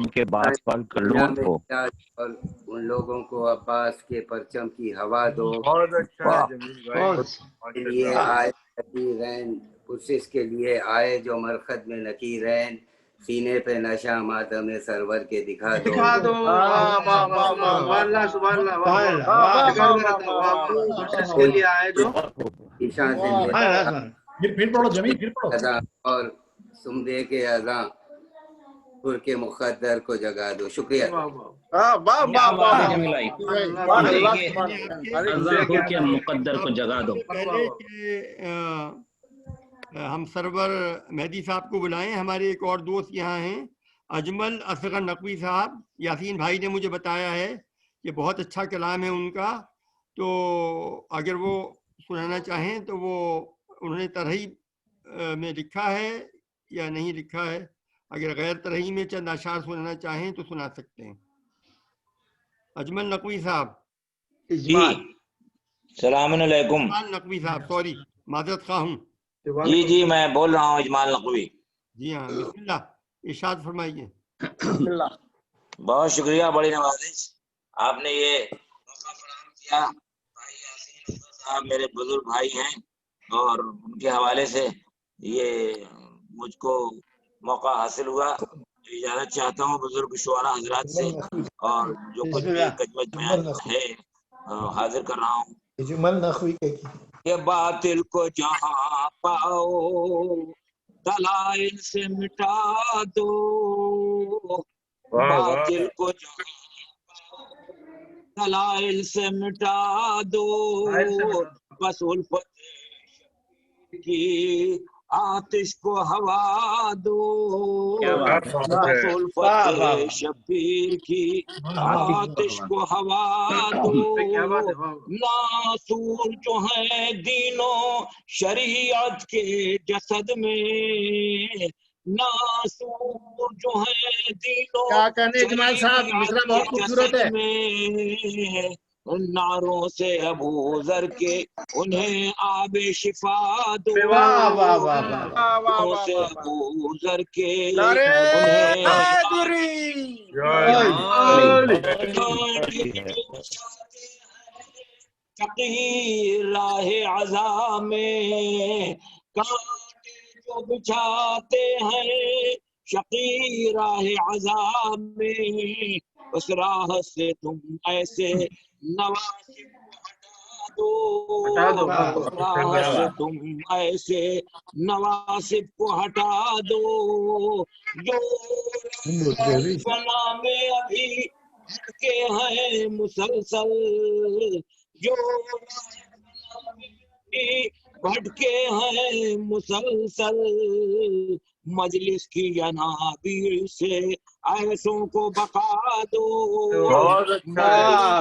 S13: के बाद पल कलून हो,
S15: और उन लोगों को अब्बास के परचम की हवा दो। लिए आए नकीरैन, पुरसिस के लिए आए जो मरखद में नकीरैन, सीने पे नशा मातम सरवर के दिखा दो। और सुमदे के अज़ा पुर के मुक़द्दर को जगा दो। शुक्रिया।
S3: मुक़द्दर को जगा दो।
S7: हम सरवर मेहदी साहब को बुलाएं। हमारे एक और दोस्त यहाँ हैं, अजमल असगर नकवी साहब। यासीन भाई ने मुझे बताया है कि बहुत अच्छा कलाम है उनका, तो अगर वो सुनाना चाहें तो वो उन्होंने तरही में लिखा है या नहीं लिखा है, अगर गैर तरही में चंद अशार सुनाना चाहें तो सुना सकते हैं। अजमल नकवी साहब।
S6: जी सलाम अलैकुम।
S7: नकवी साहब, सॉरी माजरत खा हूँ।
S6: जी मैं बोल रहा हूँ इजमाल नकवी।
S7: जी हाँ, बिस्मिल्लाह, इरशाद फरमाइए।
S6: बहुत शुक्रिया, बड़ी नवाजिश आपने ये मौका फराहम किया। भाई यासीन साहब मेरे बुजुर्ग भाई हैं और उनके हवाले से ये मुझको मौका हासिल हुआ। इजाजत चाहता हूँ बुजुर्ग शुआरा हजरात से, और जो कुछ भी कजमज बयान है हाजिर कर रहा हूँ। ये बातिल को जहाँ पाओ दलाइल से मिटा दो, बातिल को जहाँ दलाइल से मिटा दो, बस उल्फत की आतिश को हवा दो, बस उल्फत शब्बीर की आतिश को हवा दो। नासूर जो है दीनों शरीयत के जसद में, नासूर जो है दीनों
S4: क्या कहने इजमाल साहब, मिसरा बहुत खूबसूरत है।
S6: में उन नारों से अबू ज़र के उन्हें आबे शिफा दो, से अबू ज़र के उन्हें राह अज़ा में कांटे जो बिछाते हैं, शकी राह अज़ा में उस राह से तुम ऐसे नवासिब हटा दो, उस राह से तुम ऐसे नवासिब को हटा दो, जो बना में अभी के हैं मुसलसल, जो भटके हैं मुसलसल, मजलिस की अनाबीर से ऐसों को बका दो,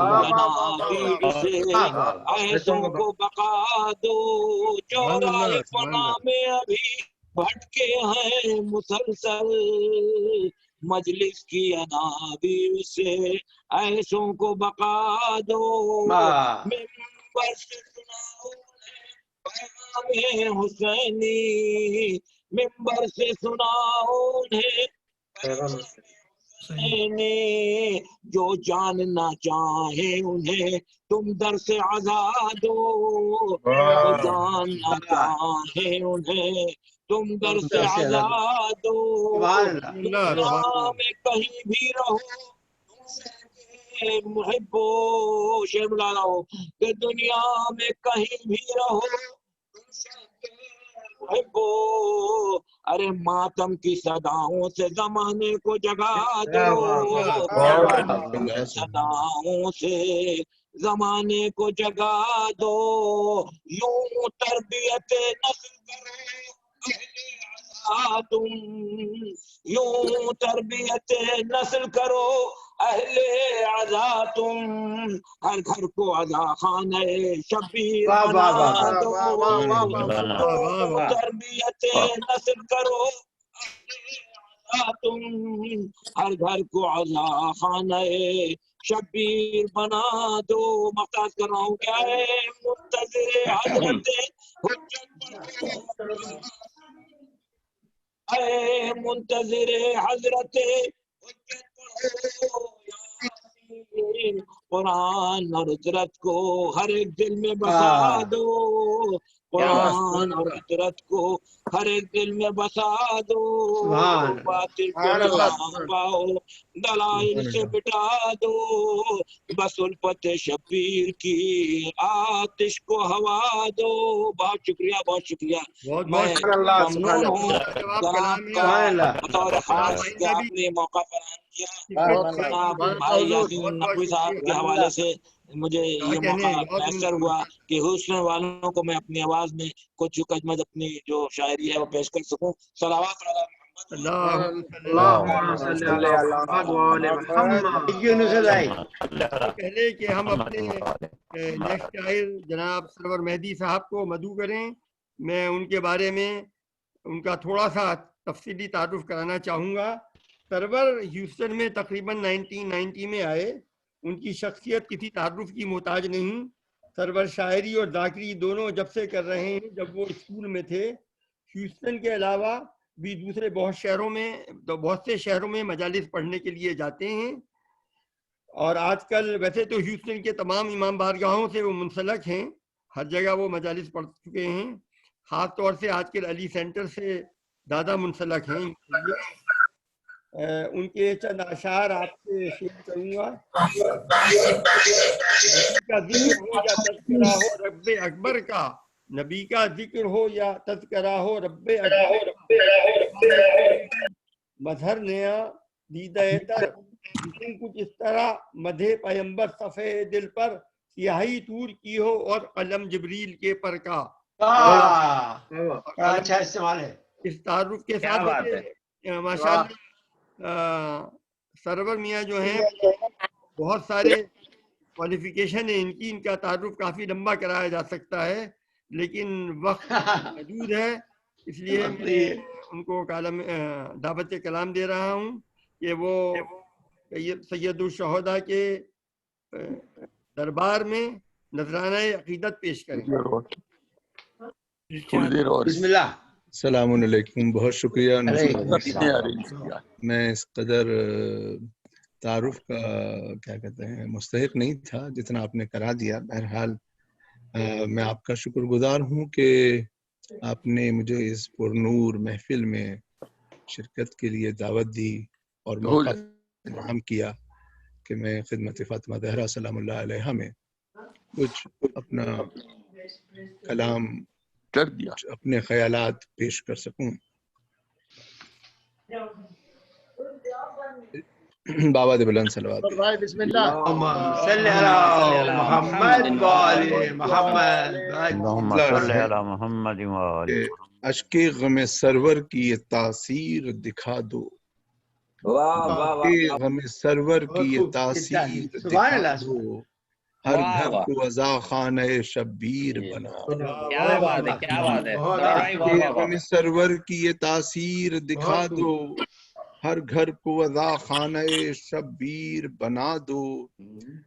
S6: अनाबीर से ऐसों को बका दो, चौराहे फना में अभी भटके हैं मुसलसल, मजलिस की अनाबीर से ऐसों को बका दो, मिंबर से सुनाओ पैगाम हुसैनी, मिंबर से सुनाओ उन्हें हुसैनी, जो जानना चाहे उन्हें तुम दर से आजाद दो, जो जानना चाहे उन्हें तुम दर से आजाद दो, दुनिया में कहीं भी रहो मुहिब्बो, शेर बुला रहा हो कि दुनिया में कहीं भी रहो मुहिब्बो, अरे मातम की सदाओं से जमाने को जगा दो, सदाओं से जमाने को जगा दो, यूं तरबियत नस्ल करो तुम, यूं तरबियत नस्ल करो अहले आजा तुम, हर घर को आजा खाने शबीर बना दो, तरबियत नस्ल करो तुम, हर घर को आजा खाने शबीर बना दो। मख्तार कर रहा हूँ क्या है मुंतज़िर हज़रत है, मुंतज़िर हज़रत कुरान और हजरत को हर एक दिल में बसा दो, कुरान और हजरत को हर एक दिल में बसा दो, बातिल को पाओ दलाइल से बिठा दो, बस उल्फत शबीर की आतिश को हवा दो। बहुत शुक्रिया, बहुत शुक्रिया, मैं ममनून हूँ बतौर खास कि आपने मौका फराहम किया। भाई यासीन नकवी साहब के हवाले से मुझे ये मौका मैसर हुआ कि ह्यूस्टन वालों को मैं अपनी आवाज में कुछ अपनी जो शायरी है वो पेश कर सकूं। सलावत
S7: पहले कि हम अपने नेक्स्ट शायर जनाब सरवर मेहदी साहब को मदऊ करें, मैं उनके बारे में उनका थोड़ा सा तफसीली तारुफ कराना चाहूँगा। सरवर ह्यूस्टन में तकरीबन 1990 में आए। उनकी शख्सियत किसी तारुफ की मोहताज नहीं। सरवर शायरी और जाकरी दोनों जब से कर रहे हैं जब वो स्कूल में थे। ह्यूस्टन के अलावा भी दूसरे बहुत से शहरों में मजालिस पढ़ने के लिए जाते हैं। और आजकल वैसे तो ह्यूस्टन के तमाम इमाम बारगाहों से वो मुंसलक हैं, हर जगह वो मजालिस पढ़ चुके हैं। ख़ास तौर से आजकल अली सेंटर से ज़्यादा मुंसलक हैं। उनके चंद अशार आपसे शेयर करूँगा। नबी का जिक्र हो या तज़किरा हो रब्बे अकबर का, नबी का जिक्र हो या तज़किरा हो रब्बे अकबर, मजहर नया दीदा तर कुछ इस तरह मधे पैगंबर सफ़े दिल पर, सियाही तूर की हो और कलम जिब्रील के पर का।
S5: अच्छा इस्तेमाल है।
S7: इस तारुफ के साथ माशाअल्लाह सरवर मियाँ जो हैं बहुत सारे क्वालिफिकेशन है इनकी, इनका तारुफ काफ़ी लंबा कराया जा सकता है लेकिन वक्त मौजूद है, इसलिए मैं उनको दावत कलाम दे रहा हूँ कि वो सैयदुल शहदा के दरबार में नजराना अकीदत पेश करें।
S10: बिस्मिल्लाह। अस्सलाम अलैकुम, बहुत शुक्रिया। मैं इस कदर तारुफ का क्या कहते हैं मुस्तहिक नहीं था जितना आपने करा दिया। बहरहाल मैं आपका शुक्रगुजार हूँ कि आपने मुझे इस पुरनूर महफिल में शिरकत के लिए दावत दी और मौका फराहम किया। کہ میں خدمت فاطمہ زہرا سلام اللہ علیہا میں کچھ اپنا کلام
S13: کر دیا،
S10: اپنے خیالات پیش کر سکوں۔ بابا دے بلند صلوات
S4: بسم اللہ
S5: صلی علی محمد وآل محمد،
S13: اللہم صلی علی محمد وآل
S10: اشک غم سرور کی یہ تاثیر دکھا دو، اشک غم سرور کی یہ تاثیر دکھا دو، ہر گھر کو عزا خانہ شبیر بنا دو،
S3: کیا بات ہے، کیا بات ہے،
S10: اشک غم سرور کی یہ تاثیر دکھا دو، ہر گھر کو عزا خانہ شبیر بنا دو،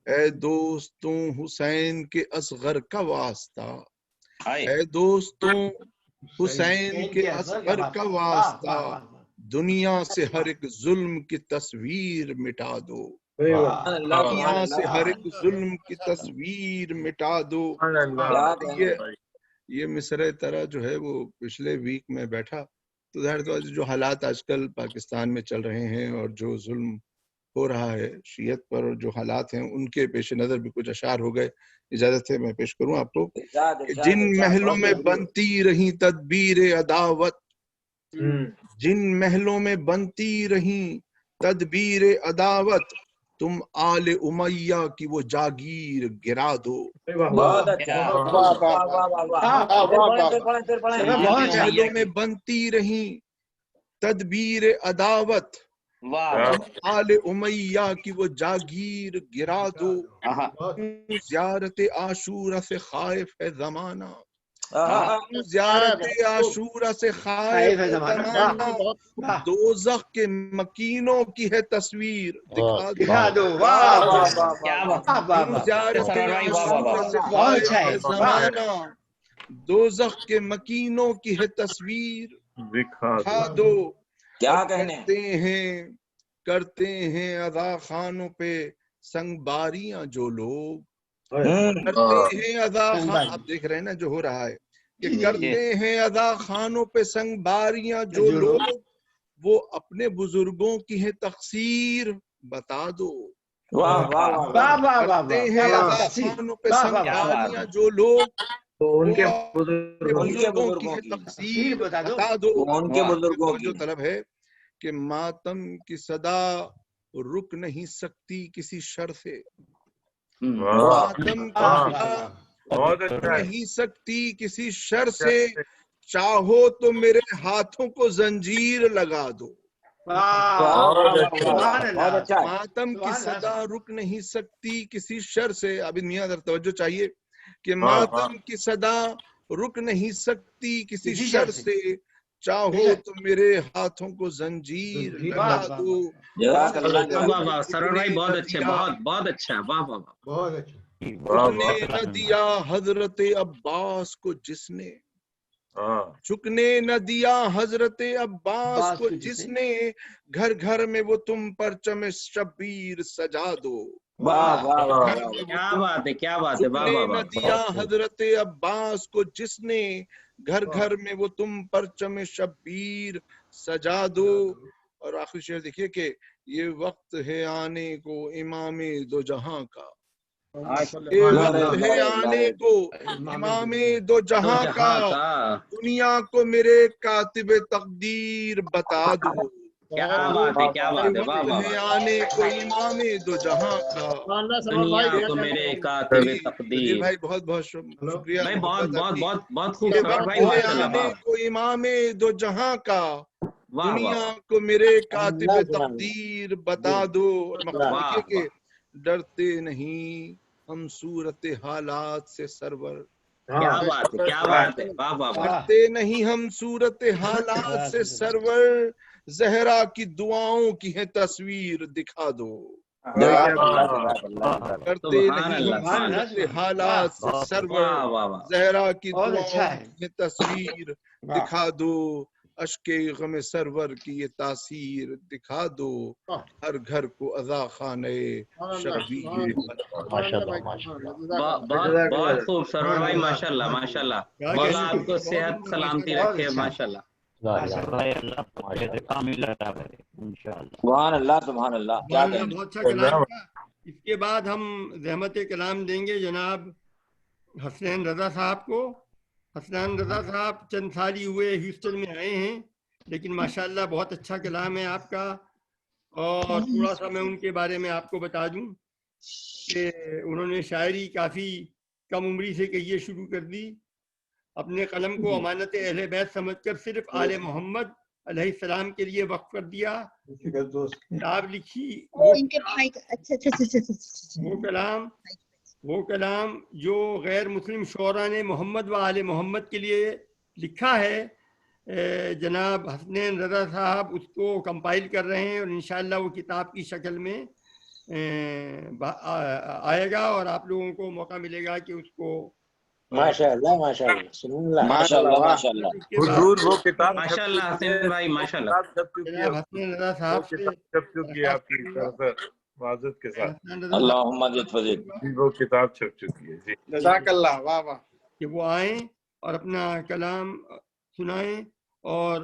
S10: اے دوستوں حسین کے اصغر کا واسطہ، اے دوستوں حسین کے اصغر کا واسطہ، دنیا سے ہر ایک ظلم کی تصویر مٹا دو، دنیا سے ہر ایک ظلم کی تصویر مٹا دو۔ یہ مصرع طرح جو ہے وہ پچھلے ویک میں بیٹھا تو ظاہر جو حالات آج کل پاکستان میں چل رہے ہیں اور جو ظلم ہو رہا ہے شیعت پر اور جو حالات ہیں ان کے پیش نظر بھی کچھ اشعار ہو گئے، اجازت ہے میں پیش کروں آپ کو۔ جن محلوں میں بنتی رہی تدبیر عداوت، جن محلوں میں بنتی رہی تدبیر عداوت، تم آل امیہ کی وہ جاگیر گرا دو۔ محلوں میں بنتی رہی تدبیر عداوت، تم آل امیہ کی وہ جاگیر گرا دو، زیارت عاشورہ سے خائف ہے زمانہ، زیارت عاشورہ سے خائف ہے زمانہ، دوزخ کے مکینوں کی ہے تصویر دکھا دو، زیارت عاشورہ سے خائف ہے زمانہ، دوزخ کے مکینوں کی ہے تصویر دکھا دو۔
S6: کیا کہنے
S10: کرتے ہیں عزا خانوں پہ سنگ باریاں جو لوگ، کرتے ہیں عزا خان، آپ دیکھ رہے ہیں نا جو ہو رہا ہے کہ کرتے ہیں عزا خانوں پہ سنگ باریاں جو لوگ، وہ اپنے بزرگوں کی ہے تقصیر بتا دو۔ کرتے ہیں عزا خانوں پہ سنگ باریاں جو لوگ، ان کے بزرگوں کی ہے تقصیر بتا دو۔
S6: ان کے بزرگوں کی
S10: جو طلب ہے کہ ماتم کی صدا رک نہیں سکتی کسی شر سے، ماتم کی صدا رک نہیں سکتی کسی شر سے، چاہو تو میرے ہاتھوں کو زنجیر لگا دو۔ ماتم کی صدا رک نہیں سکتی کسی شر سے، ابھی میاں ذرا توجہ چاہیے کہ ماتم کی صدا رک نہیں سکتی کسی شر سے، چاہو تو میرے ہاتھوں کو زنجیر لگا دو۔
S3: سرور بھائی بہت اچھے، بہت اچھا، واہ واہ
S2: بہت اچھا۔
S10: چکنے نہ دیا حضرت عباس کو جس نے، چکنے نہ دیا حضرت عباس کو جس نے، گھر گھر میں وہ تم پرچم شبیر سجا دو۔
S3: کیا بات ہے، کیا بات ہے، واہ واہ
S10: نہ دیا حضرت عباس کو جس نے، گھر گھر میں وہ تم پرچم شبیر سجا دو۔ اور آخری شعر دیکھیے کہ یہ وقت ہے آنے کو امام دو جہاں کا، یہ وقت ہے آنے کو امام دو جہاں کا، دنیا کو میرے کاتب تقدیر بتا دو۔
S3: کیا بات ہے، کیا بات ہے، واہ واہ،
S10: آنے کو امام دو جہاں کا،
S3: دنیا کو میرے کاتب تقدیر۔
S10: بھائی بہت بہت شکریہ،
S3: بھائی بہت بہت بہت بہت خوب سرور بھائی،
S10: آنے کو امام دو جہاں کا، دنیا کو میرے کاتب تقدیر بتا دو۔ اور کہ ڈرتے نہیں ہم صورت حالات سے سرور،
S3: کیا بات ہے، کیا بات ہے، واہ واہ،
S10: ڈرتے نہیں ہم صورت حالات سے سرور، زہرا کی دعاؤں کی ہے تصویر دکھا دو۔ کرتے نہیں ہم حالات سے سرور، زہرا کی دعاؤں کی ہے تصویر دکھا دو، اشک غم سرور کی یہ تاثیر دکھا دو، ہر گھر کو عزا خانہ شبیر۔
S3: بہت خوب سرور بھائی، ماشاء اللہ ماشاء اللہ، مولا آپ کو صحت سلامتی رکھے، ماشاء اللہ۔
S6: سبحان اللہ سبحان اللہ، کیا کہیں۔
S7: اس کے بعد ہم زحمت کلام دیں گے جناب حسنین رضا صاحب کو. حسنین رضا صاحب چند سال ہی ہوئے ہیوسٹن میں آئے ہیں، لیکن ماشاءاللہ بہت اچھا کلام ہے آپ کا. اور تھوڑا سا میں ان کے بارے میں آپ کو بتا دوں کہ انہوں نے شاعری کافی کم عمری سے کہیے شروع کر دی. اپنے قلم کو امانت اہل بیت سمجھ کر صرف آل محمد علیہ السلام کے لیے وقف کر دیا. کتاب لکھی، وہ کلام جو غیر مسلم شعراء نے محمد و آل محمد کے لیے لکھا ہے، جناب حسنین رضا صاحب اس کو کمپائل کر رہے ہیں، اور انشاءاللہ وہ کتاب کی شکل میں آئے گا اور آپ لوگوں کو موقع ملے گا کہ اس کو
S12: ماشاءاللہ ماشاءاللہ سبحان اللہ
S6: ماشاءاللہ ماشاءاللہ
S14: حضور وہ کتاب
S3: ماشاءاللہ حسین بھائی ماشاءاللہ
S14: چھپ چکی ہے،
S7: حسنین رضا صاحب سے
S14: چھپ چکی ہے آپ کی معذرت کے ساتھ.
S6: اللہم مجد فضل.
S14: وہ کتاب چھپ چکی ہے. جی
S4: جزاک اللہ، واہ واہ.
S7: کہ وہ آئیں اور اپنا کلام سنائیں اور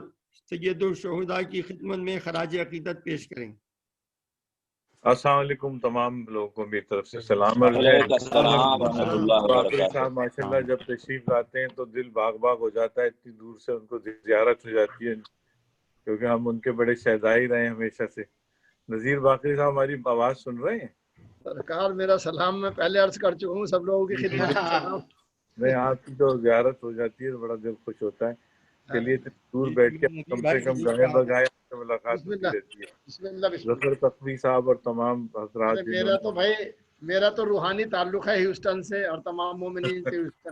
S7: سید الشہداء کی خدمت میں خراج عقیدت پیش کریں.
S14: السلام علیکم تمام لوگوں کو میری طرف سے سلام.
S6: وعلیکم السلام ورحمۃ اللہ
S14: باقری
S6: وبرکاتہ.
S14: صاحب ماشاءاللہ جب تشریف لاتے ہیں تو دل باغ باغ ہو جاتا ہے، اتنی دور سے ان کو زیارت ہو جاتی ہے، کیونکہ ہم ان کے بڑے شہدائی رہے ہیں ہمیشہ سے. نذیر باقری صاحب ہماری آواز سن رہے ہیں؟
S4: سرکار میرا سلام میں پہلے عرض کر چکا ہوں سب لوگوں کی خدمت میں سلام.
S14: نہیں، آپ کی تو زیارت ہو جاتی ہے تو بڑا دل خوش ہوتا ہے. چلیے دور بیٹھ کے کم سے کم گانے بجائے سے ملاقات ہوتی رہتی ہے.
S4: بسم اللہ.
S14: ظفر تقوی صاحب اور تمام حضرات
S4: میرا تو بھائی میرا تو روحانی تعلق ہے ہیوسٹن سے اور تمام مومنین سے ہیوسٹن.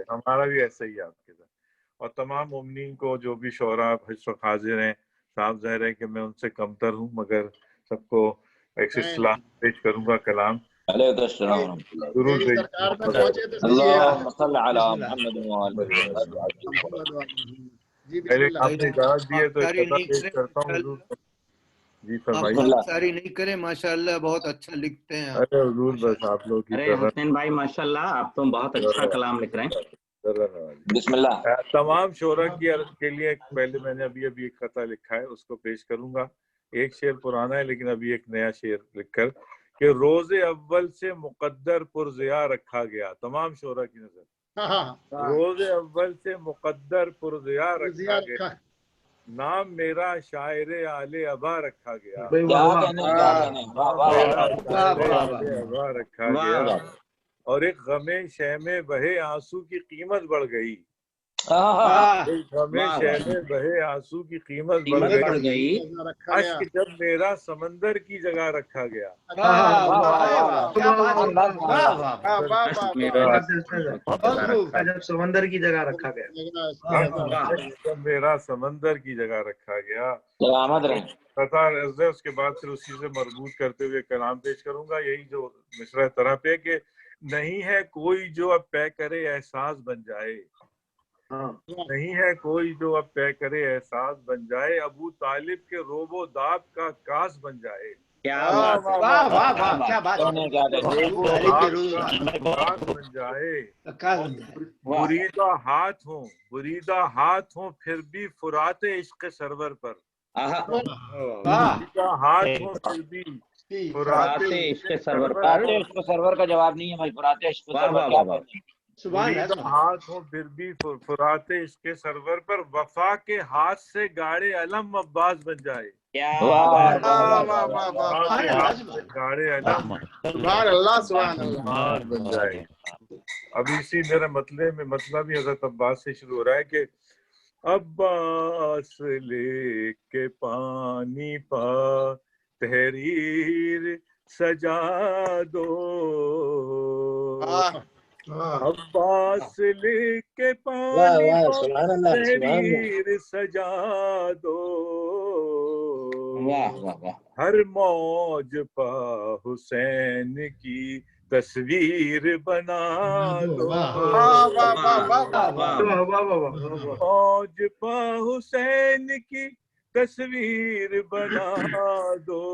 S14: ہمارا بھی ایسا ہی ہے آپ کے ساتھ. اور تمام مومنین کو جو بھی شعراء اس وقت حاضر ہیں، صاحب ظاہر ہے کہ میں ان سے کمتر ہوں، مگر سب کو ایک اصلاح پیش کروں گا کلام.
S6: علیکم السلام ورحمۃ اللہ.
S14: ضرور
S4: سرکار میں پہنچے تو
S6: اللہم صل علی محمد وآل
S4: جی بسم اللہ.
S14: آپ نے اجازت دی ہے تو پیش کرتا ہوں. حضور جی فرمائیے.
S16: ساری نہیں کرے ماشاءاللہ بہت اچھا لکھتے ہیں.
S14: ارے حضور بس آپ لوگ کی
S3: ارے حسین بھائی ماشاءاللہ آپ تو بہت اچھا کلام لکھ رہے ہیں.
S6: بسم اللہ.
S14: تمام شعراء کے لیے پہلے میں نے ابھی ایک خطہ لکھا ہے، اس کو پیش کروں گا. ایک شعر پرانا ہے لیکن ابھی ایک نیا شعر لکھ کر کہ روز اول سے مقدر پرضیاء رکھا گیا. تمام شعراء کی نظر روز اول سے مقدر پرضیاء رکھا گیا، نام میرا شاعر آل ابا رکھا گیا. ابا رکھا گیا. اور ایک غم شیم بہے آنسو کی قیمت بڑھ گئی. غم شیم بہے آنسو کی قیمت بڑھ گئی. اشک جب میرا سمندر کی جگہ رکھا گیا.
S8: جب سمندر کی جگہ رکھا گیا.
S14: جب میرا سمندر کی جگہ رکھا گیا. اس کے بعد پھر اسی سے مربوط کرتے ہوئے کلام پیش کروں گا. یہی جو مصرع طرح پہ کہ نہیں ہے کوئی جو اب طے کرے احساس بن جائے. نہیں ہے کوئی جو اب طے کرے احساس بن جائے. ابو طالب کے روب و داب کا کاس بن جائے. بن جائے. بریدہ ہاتھ ہوں پھر بھی فرات عشق سرور پر. بریدہ ہاتھ ہوں پھر بھی فرات عشق
S6: سرور کا جواب نہیں ہے بھائی. فرات عشق سرور
S14: ہاتھ ہوں پھر بھی فرات عشق سرور پر. وفا کے ہاتھ سے گاڑے علم عباس بن جائے. گاڑے علم بن جائے. اب اسی میرے مطلب ہی حضرت عباس سے شروع ہو رہا ہے کہ عباس لے کے پانی پا تحریر سجا دو. عباس لے کے پانی تحریر سجا دو. ہر موج پا حسین کی تصویر بنا دو. موج پا حسین کی تصویر بنا دو.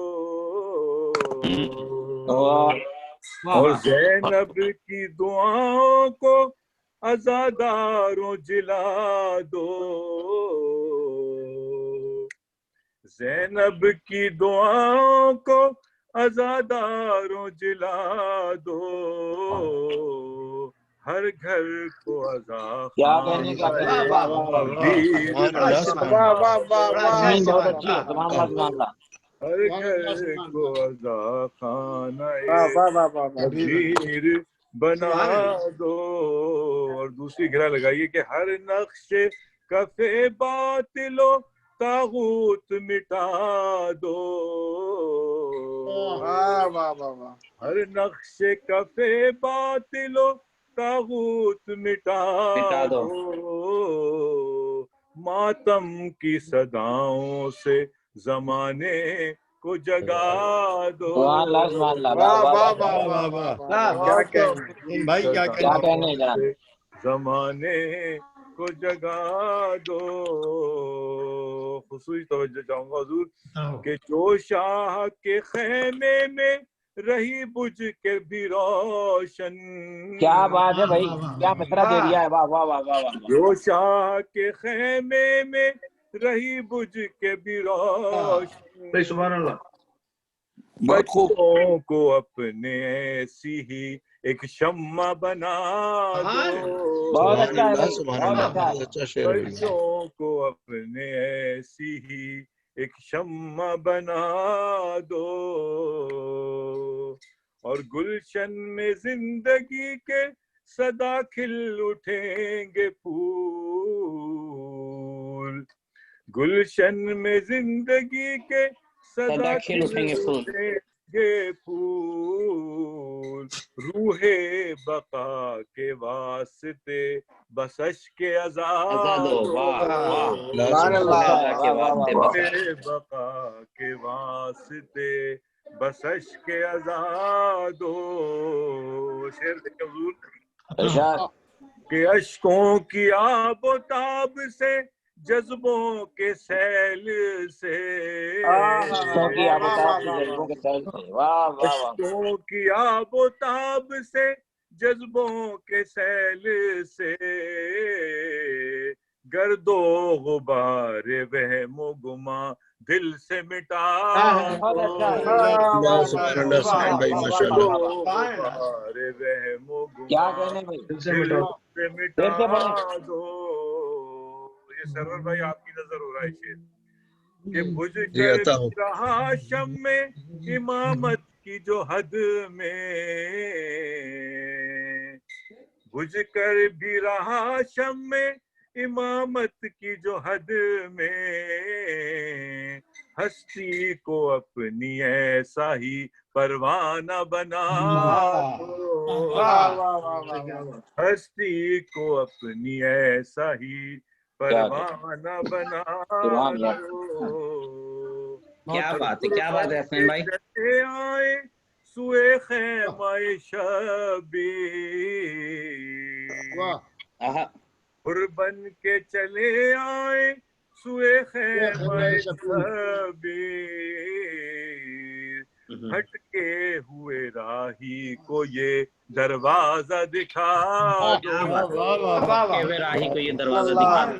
S14: اور زینب کی دعاؤں کو عزاداروں جلا دو. زینب کی دعاؤں کو عزاداروں جلا دو، ہر گھر کو عزا
S6: کیا کہنے کا
S14: ہر گھر کو عزا خانہ شبیر بنا دو. اور دوسری گرہ لگائیے کہ ہر نقش کفے باطل و طاغوت مٹا دو، ہر نقش کفے باطل و طاغوت مٹا دو، ماتم کی صداؤں سے زمانے کو جگا دو. زمانے کو جگا دو. خصوصی توجہ چاہوں گا حضور کہ جو شاہ کے خیمے میں رہی بجھ کے بھی روشن.
S6: کیا بات ہے بھائی، کیا مصرع دے دیا ہے. واہ واہ واہ واہ.
S14: جو شاہ کے خیمے میں رہی بجھ کے بھی روشن.
S9: سبحان اللہ.
S14: بچوں کو اپنے ایسی ہی ایک شمع بنا دو.
S6: بہت اچھا ہے،
S14: بچوں کو اپنے ایسی ہی ایک شمع بنا دو، اور گلشن میں زندگی کے صدا کھل اٹھیں گے پھول. گلشن میں زندگی کے صدا کھل اٹھیں گے پھول. روح بقا کے واسطے بس اشک عزا دو، بقا کے واسطے بس اشک عزا دو. شعر دیکھیں حضور کہ اشکوں کی آب و تاب سے، جذبوں کے سیل سے، اشکوں کی آب و تاب سے، جذبوں کے سیل سے، گرد و غبار وہم و گما دل سے مٹا دو. وہم و گما دل سے مٹا دو. یہ سرور بھائی آپ کی نظر ہو رہا ہے شعر کہ بجھ کر رہا شمع امامت کی جو حد میں، بجھ کر بھی رہا شمع امامت کی جو حد میں، ہستی کو اپنی ایسا ہی پروانہ بنا دو، ہستی کو اپنی ایسا ہی پروانہ بنا دو.
S3: کیا بات ہے، کیا بات ہے حسین بھائی.
S14: آئے سوئے خیمہ شبیر، قربن کے چلے آئے سوئے خیمہ شبیر، ہٹکے ہوئے راہی کو یہ دروازہ دکھا دو.
S3: راہی کو یہ دروازہ دکھا دو.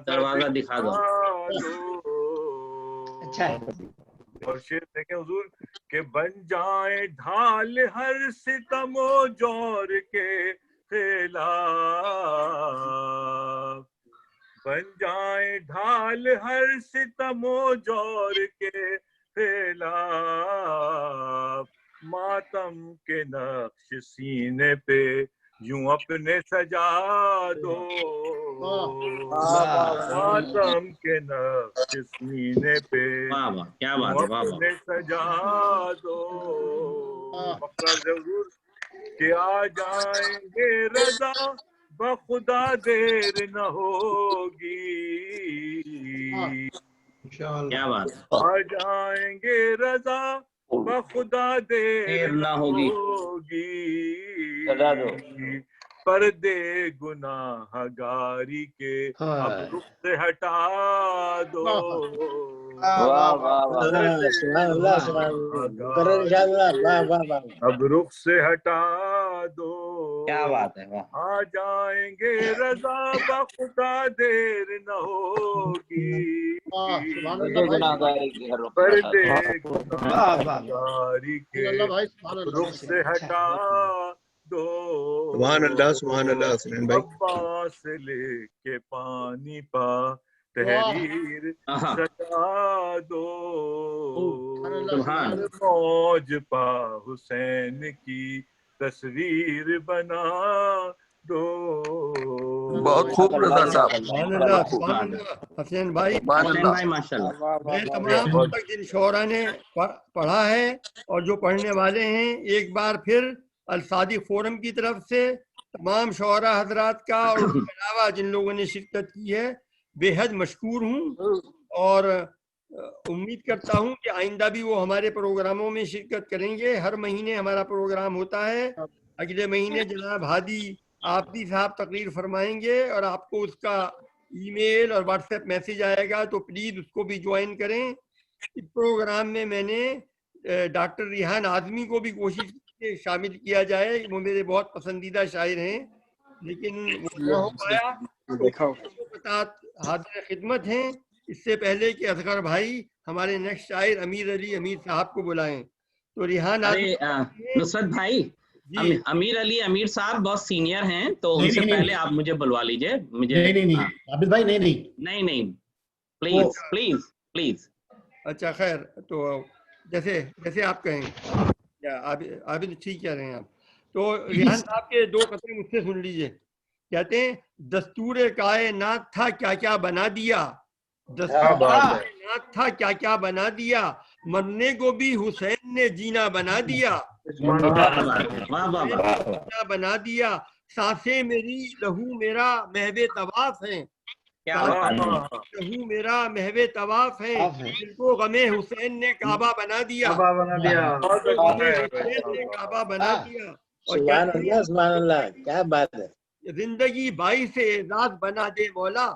S3: دروازہ دکھا دو.
S14: اور شعر دیکھیں حضور کہ بن جائیں ڈھال ہر ستم و جور کے خلاف، بن جائیں ڈھال ہر ستم و جور کے خلاف، ماتم کے نقش سینے پہ یوں اپنے سجا دو، ماتم کے نقش سینے پہ اپنے سجا دو. فقرہ ضرور کہ آ جائیں گے رضا بخدا دیر نہ ہوگی،
S3: کیا بات.
S14: آ جائیں گے رضا بخدا دیر نہ ہوگی، پردے گناہ گاری کے اب رخ سے ہٹا دو، اب رخ سے ہٹا दो,
S3: क्या बात है, वाह।
S14: आ जाएंगे रजा बखुदा देर न होगी, पर्दे गुनाहगारी के रुख से हटा दो,
S10: सुभान अल्लाह सुनैन भाई।
S14: अब्बास लेके पानी पा तहरीर सजा दो, मौज पा हुसैन की तस्वीर बना दो।
S10: बहुत खूब रजा साहब,
S7: हसनैन भाई
S3: माशाल्लाह।
S7: मैं तमाम तक जिन शोरा ने पढ़ा है और जो पढ़ने वाले हैं, एक बार फिर अल-सादिक फोरम की तरफ से तमाम शोरा हजरात का और उसके अलावा जिन लोगों ने शिरकत की है बेहद मशकूर हूँ, और उम्मीद करता हूँ कि आइंदा भी वो हमारे प्रोग्रामों में शिरकत करेंगे। हर महीने हमारा प्रोग्राम होता है, अगले महीने जनाब हादी आबदी साहब तकरीर फरमाएंगे और आपको उसका ईमेल और व्हाट्सएप मैसेज आएगा, तो प्लीज़ उसको भी ज्वाइन करें। इस प्रोग्राम में मैंने डॉक्टर रिहान आज़मी को भी कोशिश की शामिल किया जाए, वो मेरे बहुत पसंदीदा शायर हैं, लेकिन वो न हो पाया। हाजिर खिदमत हैं इससे पहले कि असगर भाई हमारे नेक्स्ट शायर अमीर अली अमीर साहब को बुलाएं, तो रिहान
S3: नुसरत भाई, अमीर अली अमीर साहब बहुत सीनियर हैं, तो उनसे पहले आप मुझे बुलवा लीजिए। मुझे
S4: नहीं आबिद भाई नहीं
S3: प्लीज प्लीज प्लीज।
S7: अच्छा खैर, तो जैसे आप कहें, आबिद ठीक कह रहे हैं आप। तो रिहान साहब के दो कतरे मुझसे सुन लीजिए। कहते हैं दस्तूर कायनात था क्या क्या बना दिया, दस्तूर कायनात था क्या क्या बना दिया, मरने को भी हुसैन ने जीना बना दिया, बना दिया। सांसें मेरी लहू मेरा महवे तवाफ है, लहू मेरा महवे तवाफ है, जिनको गमे हुसैन ने काबा बना दिया, काबा बना दिया। और
S12: क्या बात है,
S7: जिंदगी बाई से एजाज बना दे मौला,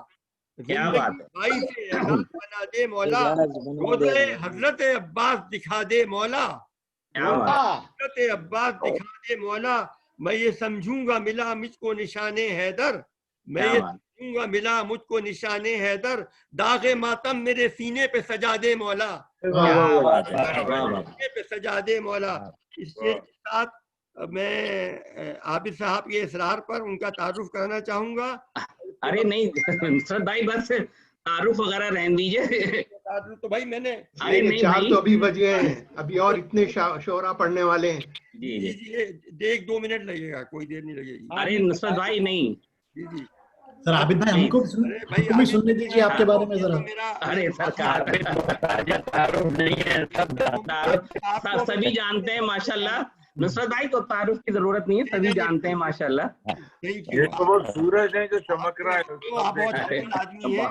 S7: जिंदगी बाई से एजाज बना दे मौला, रोज़े हजरत अब्बास दिखा दे मौला, हजरत अब्बास दिखा दे मौला। मैं ये समझूंगा मिला मुझको निशाने हैदर, मैं ये समझूंगा मिला मुझको निशाने हैदर, दागे मातम मेरे सीने पे सजा दे मौला, सीने पे सजा दे मौला। इसके साथ मैं आबिद साहब के इसरार पर उनका तारुफ करना चाहूंगा।
S3: अरे नहीं सर भाई, बस तारुफ वगैरह रहने दीजिए।
S7: तो भाई मैंने
S2: चार तो अभी बजे हैं, अभी और इतने शोरा पढ़ने वाले हैं।
S7: जी 1-2 मिनट लगेगा, कोई देर नहीं लगेगी।
S3: अरे नुसरत भाई नहीं
S7: जी
S4: सर आबिद भाई हमको भी सुनने दीजिए आपके बारे में जरा।
S3: अरे सरकार नहीं है, सभी जानते हैं माशाल्लाह। नुसरत भाई को तारुफ की जरूरत नहीं है, सभी जानते हैं माशाल्लाह।
S14: ये तो वो सूरज है जो चमक रहा है,
S7: आप बहुत आदमी है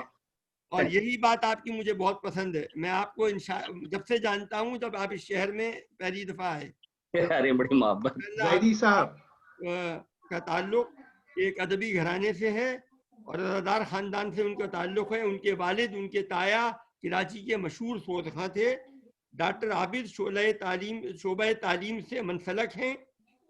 S7: और यही बात आपकी मुझे बहुत पसंद है। मैं आपको जब से जानता हूँ जब आप इस शहर में पहली दफा आए।
S3: अरे बड़ी मोहब्बत।
S2: ज़ैदी साहब
S7: का ताल्लुक एक अदबी घराने से है और रज़ादार खानदान से उनका ताल्लुक है। उनके वालिद, उनके ताया कराची के मशहूर सोदखां थे। डॉक्टर आबिद शोबा तालीम से मनसलक हैं।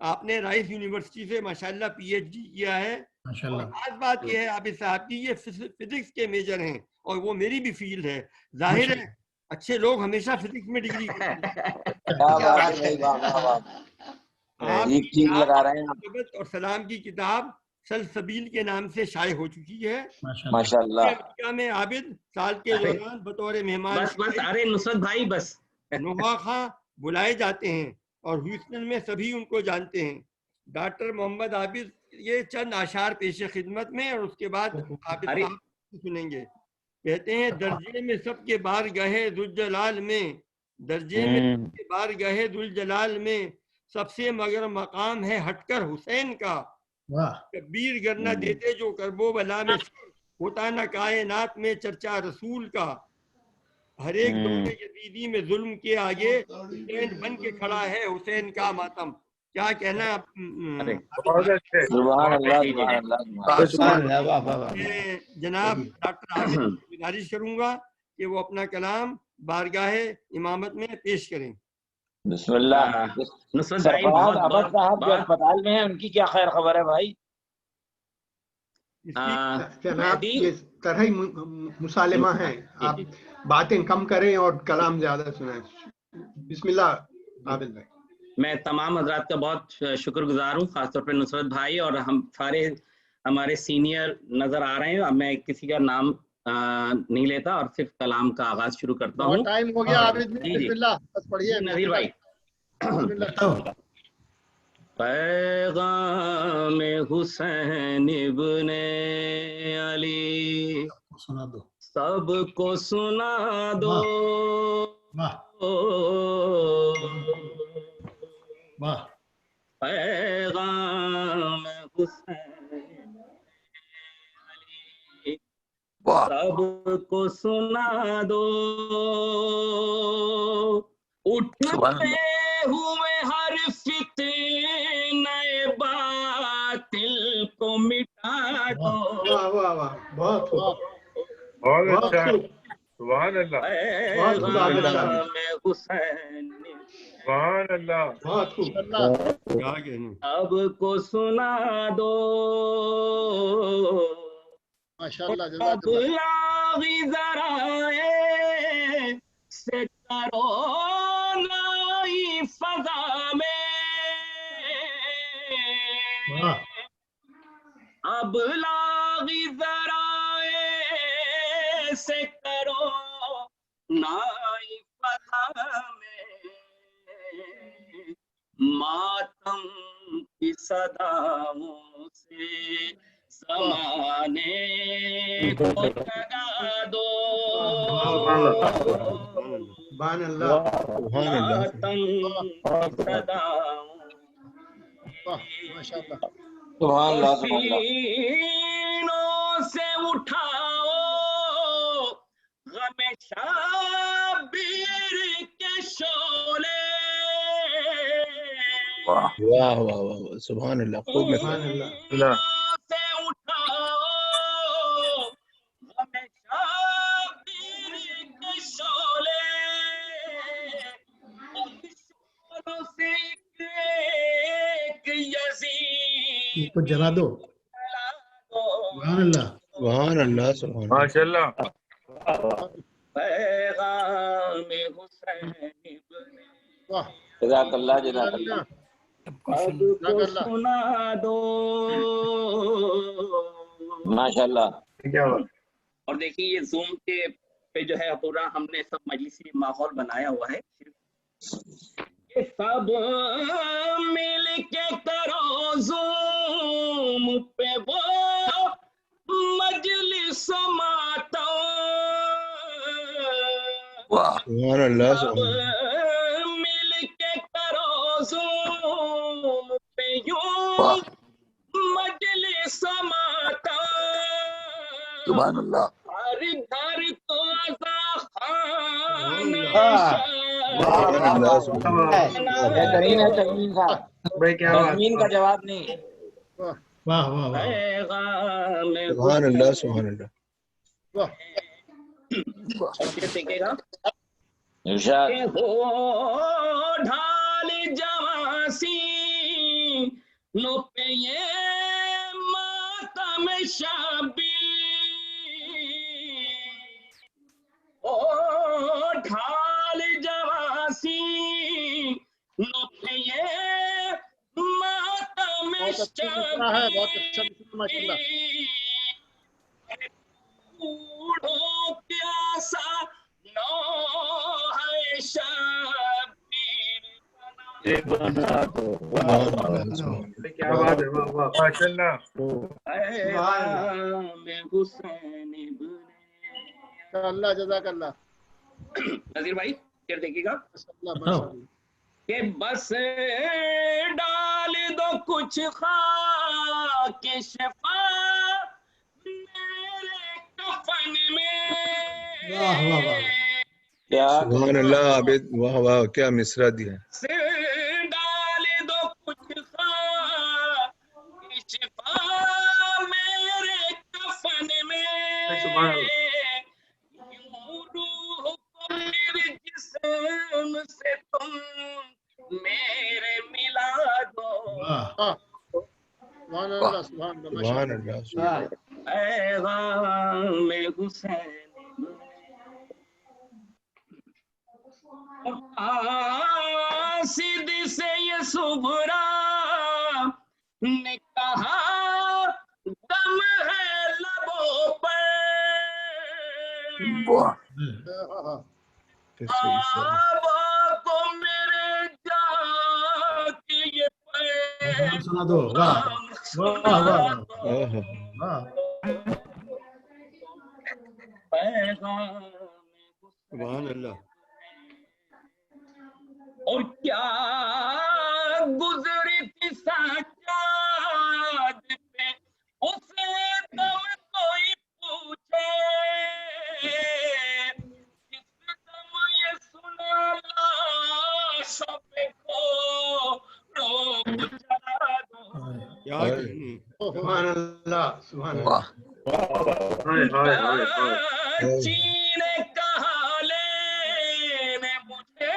S7: आपने राइस यूनिवर्सिटी से माशाल्लाह PhD किया है। खास बात यह है आबिद साहब की ये फिजिक्स के मेजर हैं और वो मेरी भी फील्ड है। जाहिर है अच्छे लोग हमेशा फिजिक्स में डिग्री और सलाम की किताब सलसबील के नाम से शाये हो चुकी है
S6: माशाल्लाह।
S7: अमेरिका में आबिद साल के दौरान बतौर मेहमान
S3: बस अरे नुसरत भाई बस
S7: नुहा बुलाए जाते हैं और ह्यूस्टन में सभी उनको जानते हैं। डॉक्टर मोहम्मद आबिद ये चंद आशार पेश खिदमत में और उसके बाद आबिद साहब सुनेंगे। कहते हैं दर्जे में सबके बार गहे दुलजलाल में, दर्जे में सबके बार गहे दुलजलाल में, सबसे मगर मकाम है हटकर हुसैन का। कबीर गरना देते जो करबो बला में, होता न कायनात में चर्चा रसूल का। हर एक दौरे यजीदी में जुल्म के आगे हुसैन बन के खड़ा है हुसैन का मातम। क्या कहना जनाब डॉक्टर आबिद गुजारिश करूंगा कि वो अपना कलाम बारगाह इमामत में पेश करें।
S6: बिस्मिल्लाह।
S3: नुसरत भाई
S6: सरफराज
S3: बहुत
S6: अहमद साहब जो अस्पताल में हैं, उनकी क्या खैर खबर है भाई?
S2: जनाब ये तरह ही मुसालिमा है, आप बातें कम करें और कलाम ज्यादा सुनाएं। बिस्मिल्लाह आबिद भाई।
S3: मैं तमाम हजरात का बहुत शुक्रगुजार हूँ, खासतौर पे नुसरत भाई, और हम सारे हमारे सीनियर नजर आ रहे हैं। अब मैं किसी का नाम नहीं लेता और सिर्फ कलाम का आगाज शुरू करता हूँ।
S4: टाइम हो गया आबिद भाई, बिस्मिल्लाह, बस पढ़िए
S3: नज़ीर भाई। पैगाम हुसैन इब्ने अली
S18: सुना दो,
S3: सबको सुना दो।
S18: वाह।
S3: पैगाम हुसैन अली सबको सुना दो। उठते हुए हर फितने बातिल को मिटा दो।
S2: वाह वाह वाह, बहुत
S14: बहुत अच्छा, सुभान अल्लाह,
S2: बहुत खूब आबिद साहब,
S3: हुसैन
S14: सुभान अल्लाह,
S2: बहुत खूब।
S3: सबको सुना दो।
S4: माशाअल्लाह,
S3: जराए से करो नई फजा में, अब लागी जराए से करो नई फजा में, मातम की सदाओं से समाने को जगा दो। मातम की सदाओं सीनों से उठाओ गमे शाबीर के शोले।
S10: वाह वाह वाह वाह, सुभान अल्लाह, खूब में
S2: सुभान अल्लाह।
S3: से उठाओ गमे शाबीर के शोले, शोलों से एक यजीद
S18: इसको जला दो। सुभान अल्लाह,
S10: सुभान अल्लाह, सुभान अल्लाह,
S14: माशाअल्लाह।
S3: पैगाम हुसैन इब्ने
S6: जज़ाकल्लाह जज़ाकल्लाह।
S3: सबको सुना दो।
S6: माशाअल्लाह,
S14: क्या बात।
S3: और देखिए ये जूम के पे जो है पूरा हमने सब मजलिसी माहौल बनाया हुआ है। ये सब मिल के करो जूम पे वो मजलिस माता।
S10: सुभान अल्लाह, सुभान अल्लाह,
S3: मिल के करो जूम पे यूं मजलिस माता।
S13: सुभान अल्लाह,
S3: हर घर को
S6: बेहतरीन है तमीन साहब, तमीन का जवाब नहीं।
S18: वाह वाह वाह,
S10: सुभान अल्लाह, सुभान अल्लाह।
S3: देखेगा
S6: इरशाद।
S3: हो ढाल जवासी नो पे ये मातम शाबी। ओ ढाल जवासी नो पे ये मातम शाबी।
S4: बहुत अच्छा माशाअल्लाह।
S3: बूढ़ों प्यासा नो है शबीर बना दो।
S14: क्या बात है, वाह वाह, माशाअल्लाह।
S3: में हुसैन इब्ने
S4: अल्लाह जज़ाकल्लाह।
S3: नज़ीर भाई फिर देखिएगा कि बस डाल दो कुछ खाक शफा मेरे कफन में।
S18: वाह वाह वाह,
S10: सुभान अल्लाह आबिद, वाह वाह, क्या मिसरा दिया।
S3: डाल दो कुछ खाक शफा मेरे कफन में। यूं रूह को फिर जिस्म से तुम
S10: سبحان اللہ
S3: پیغام حسین سیدھی سے یہ صبرا نے کہا دم ہے لبوں پر کو میرے جا کے یہ
S18: سنا دو واہ واہ واہ
S7: سبحان اللہ
S3: اور کیا گزری تھی سجاد پہ اسے دم کوئی پوچھے کس دم یہ سنا لاشوں پہ کو روب چلا دو
S2: سبحان اللہ سبحان اللہ
S3: چینے کہا لینے مجھے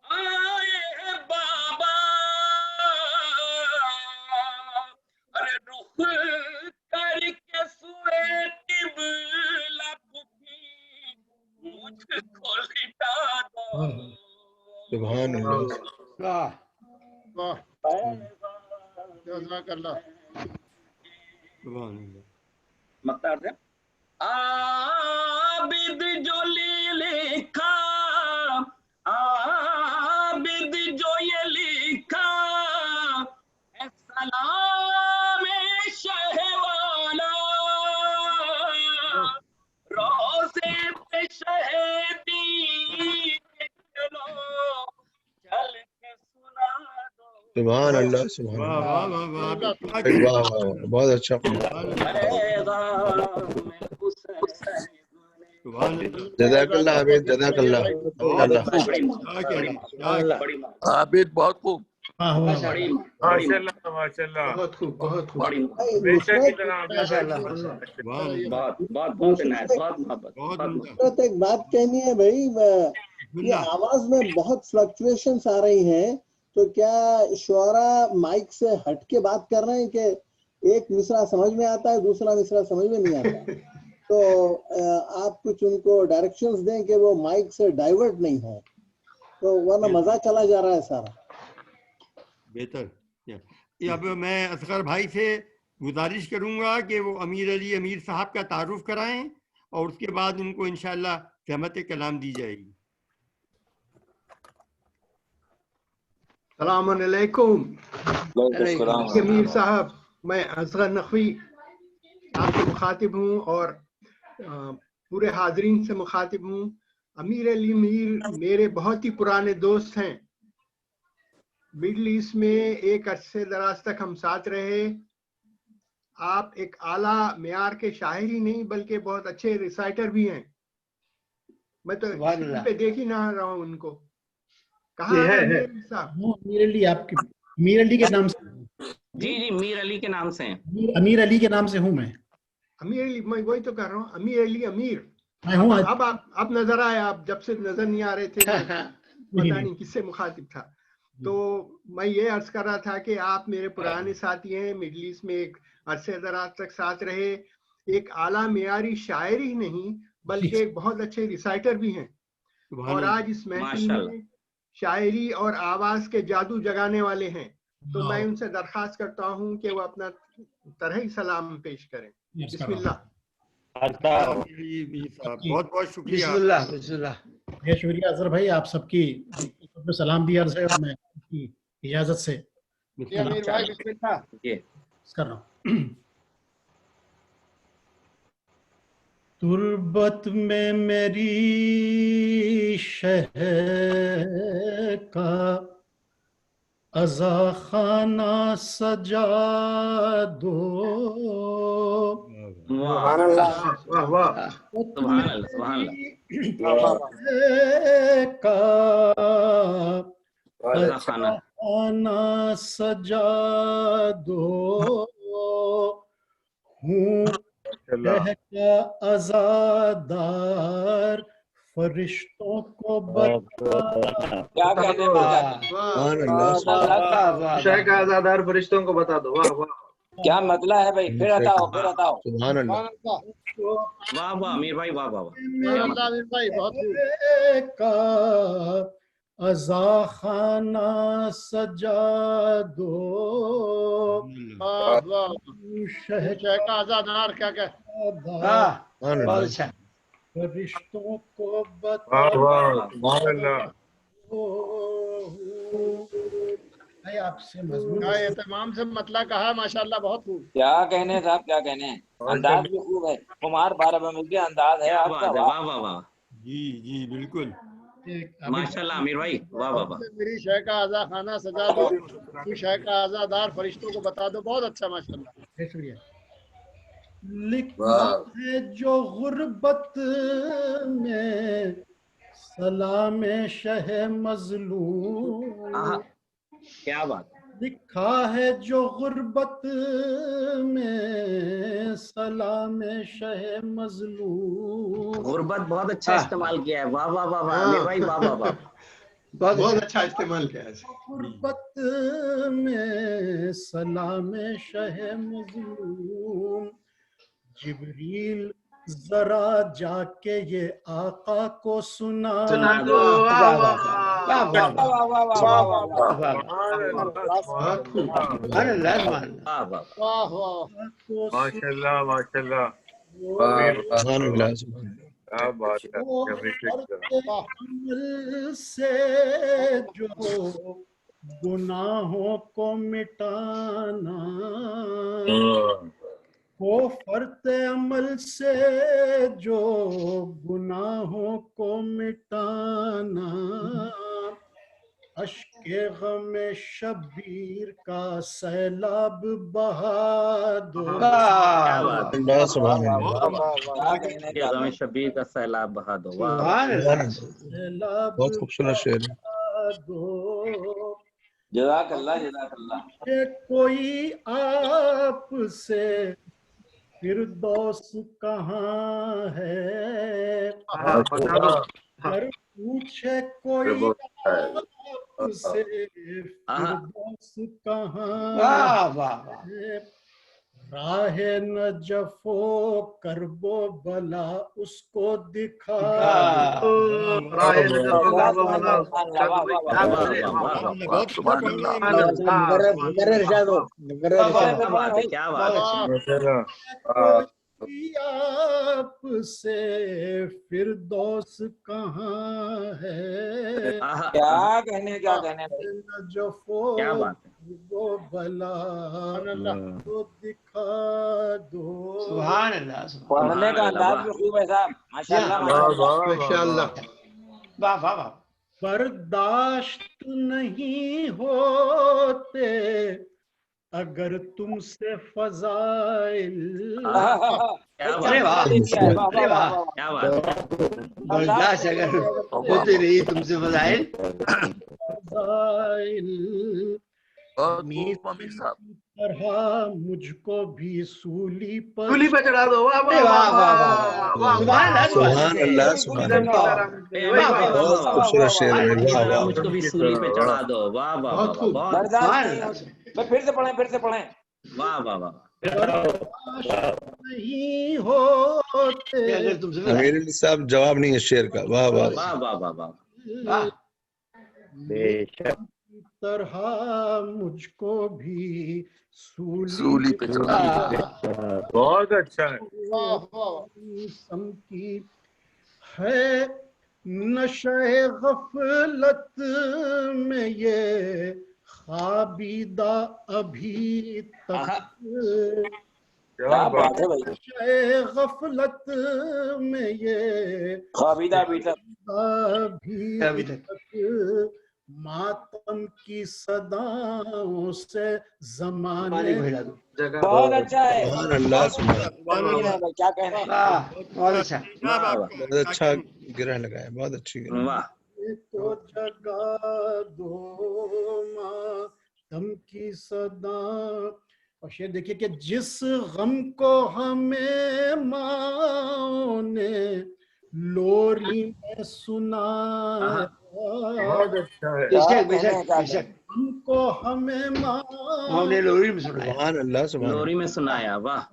S3: آئے بابا ارے رخ کر کے سوئے قبلہ بھی مجھ کو لٹا دو
S10: سبحان اللہ
S4: واہ واہ جزاک اللہ
S7: سبحان اللہ
S3: مقدار سے عابد جو لکھا عابد جو یہ لکھا اے سلام شہ والا روزے پہ شہدی کے چلو چل کے سنا دو
S10: سبحان اللہ سبحان اللہ بہت اچھا جزاک اللہ عابد جزاک اللہ
S13: عابد بہت خوب
S14: ماشاء اللہ ماشاء اللہ
S2: بہت خوب بہت خوب
S19: ایک بات کہنی ہے بھائی یہ آواز میں بہت فلکچویشنز آ رہی ہیں تو کیا شعرا مائک سے ہٹ کے بات کر رہے ہیں کہ ایک مصرع سمجھ میں آتا ہے دوسرا مصرع سمجھ میں نہیں آتا تو آپ کچھ ان کو ڈائریکشنز دیں کہ وہ مائک سے ڈائیورٹ نہیں ہو تو ورنہ مزہ چلا جا رہا ہے سارا
S7: بہتر اب میں اصغر بھائی سے گزارش کروں گا کہ وہ امیر علی امیر صاحب کا تعارف کرائیں اور اس کے بعد ان کو انشاءاللہ رحمت کلام دی جائے گی
S2: السلام علیکم امیر صاحب میں اصغر نقوی آپ سے مخاطب ہوں اور پورے حاضرین سے مخاطب ہوں امیر علی میر میرے بہت ہی پرانے دوست ہیں مڈل ایسٹ میں ایک عرصے دراز تک ہم ساتھ رہے آپ ایک اعلیٰ معیار کے شاعر ہی نہیں بلکہ بہت اچھے ریسائٹر بھی ہیں میں تو پہ دیکھ ہی نہ رہا ہوں ان کو کہاں ہے
S18: امیر علی آپ کی امیر علی کے نام سے
S3: جی جی میر علی کے نام سے ہیں
S18: امیر علی کے نام سے ہوں میں
S2: امیر علی میں وہی تو کر رہا ہوں امیر علی امیر
S18: میں ہوں
S2: اب آپ نظر آئے آپ جب سے نظر نہیں آ رہے تھے پتہ نہیں کس سے مخاطب تھا تو میں یہ عرض کر رہا تھا کہ آپ میرے پرانے ساتھی ہیں مڈل ایسٹ میں ایک عرصے دراز تک ساتھ رہے ایک اعلیٰ معیاری شاعر ہی نہیں بلکہ ایک بہت اچھے ریسائٹر بھی ہیں اور آج اس محفل میں شاعری اور آواز کے جادو جگانے والے ہیں تو میں ان سے درخواست کرتا ہوں کہ وہ اپنا طرح سلام پیش کریں بسم اللہ
S7: بہت بہت شکریہ
S18: بسم اللہ یہ شکریہ اظہر بھائی آپ سب کی سلام بھی عرض ہے اور میں کی اجازت سے کر رہا ہوں تربت میں میری شہر کا عزا خانہ سجا دو
S3: سبحان اللہ سبحان اللہ سبحان اللہ
S18: خانہ سجا دو ہوں کا عزادار فرشتوں کو بتا
S6: کیا کہنے
S8: شیخ آزادار فرشتوں کو بتا دو. واہ واہ
S6: کیا مطلب ہے بھائی؟ پھر ہٹاؤ پھر ہٹاؤ.
S10: سبحان اللہ.
S3: واہ واہ امیر بھائی واہ واہ
S4: امیر بھائی بہت
S18: کا ازا خانہ سجا دو.
S4: شیخ آزادار کیا کہ
S5: بہت اچھا.
S18: فرشتوں کو بتا آپ سے مضمون
S4: اہتمام سے مطلع کہا ماشاءاللہ بہت خوب.
S6: کیا کہنے صاحب کیا کہنے. انداز بھی خوب ہے. کمار 12 بمل کے انداز ہے آپ کا.
S3: واہ واہ واہ.
S7: جی جی بالکل
S3: ماشاءاللہ امیر بھائی واہ واہ واہ.
S4: میری شیخ آزا خانہ سجا دو تو شیخ آزادار فرشتوں کو بتا دو. بہت اچھا ماشاءاللہ.
S18: شکریہ. لکھا ہے جو غربت میں سلام شہ مظلوم.
S3: کیا بات.
S18: لکھا ہے جو غربت میں سلام شہ مظلوم.
S3: غربت بہت اچھا استعمال کیا ہے. واہ واہ واہ واہ امیر بھائی واہ واہ واہ.
S2: بہت اچھا استعمال کیا ہے.
S18: غربت میں سلام شہ مظلوم. جبریل ذرا جا کے یہ آقا کو سنا
S5: دو.
S14: ماشاءاللہ ماشاءاللہ.
S18: عمل سے جو گناہوں کو مٹانا وہ فرت عمل سے جو گناہوں کو مٹانا. اشک غم شبیر کا سیلاب بہا دو.
S3: غم شبیر کا سیلاب بہا دو.
S10: بہت خوبصورت شعر ہے.
S6: جزاک اللہ جزاک اللہ.
S18: کوئی آپ سے فردوس کہاں ہے. اگر پوچھے کوئی آپ سے فردوس کہاں ہے. راہ نجف و کرب و بلا اس کو دکھا. آپ سے فردوس کہاں ہے.
S6: کیا کہنے کیا کہنے.
S18: نجف و بلا کو دکھا دو.
S5: سبحان اللہ.
S6: پڑھنے کا انداز بھی خوب ہے صاحب ماشاءاللہ
S2: ماشاءاللہ.
S5: واہ واہ واہ.
S18: برداشت نہیں ہوتے اگر تم سے فضائل.
S5: برداشت اگر ہوتے نہیں تم سے فضائل.
S18: طرح مجھ کو بھی سولی پر
S8: چڑھا دو.
S10: سبحان اللہ سبحان اللہ. بہت خوبصورت شعر ہے.
S3: مجھ کو بھی سولی پہ چڑھا دو. واہ واہ واہ.
S6: پھر سے پڑھیں پھر سے پڑھیں.
S3: واہ واہ واہ.
S18: نہیں ہوتے.
S10: امیر علی صاحب جواب نہیں ہے شعر کا. واہ واہ
S3: واہ واہ واہ واہ.
S18: بے شک طرح مجھ کو بھی سولی پہ چڑھا.
S14: بہت اچھا ہے.
S18: کی ہے نشہ غفلت میں یہ خوابیدہ ابھی تک. نشہ غفلت میں یہ
S6: خوابیدہ ابھی تک
S18: ماتم کی صداؤں سے زمانے.
S6: بہت اچھا ہے.
S10: سبحان اللہ سبحان
S6: اللہ. کیا کہنا.
S10: بہت اچھا گرہ لگایا. بہت اچھی گرہ.
S18: تو جگا دو ماتم کی صدا. اور شعر دیکھیے کہ جس غم کو ہمیں ماں نے लोरी में सुनाया, हमको हमें
S5: हमने लोरी में सुनाया,
S3: लोरी में सुनाया। वाह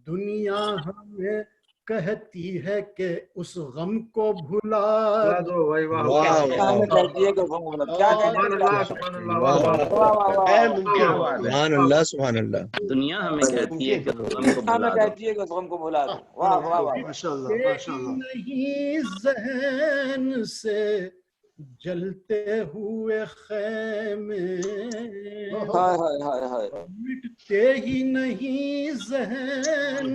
S18: दुनिया हमें कहती है कि उस गम को भुला दो।
S3: दुनिया हमें कहती है कि
S6: गम को भुला दो। वाह वाह वाह,
S18: नहीं ज़हन से जलते हुए खैमे, मिटते ही नहीं ज़हन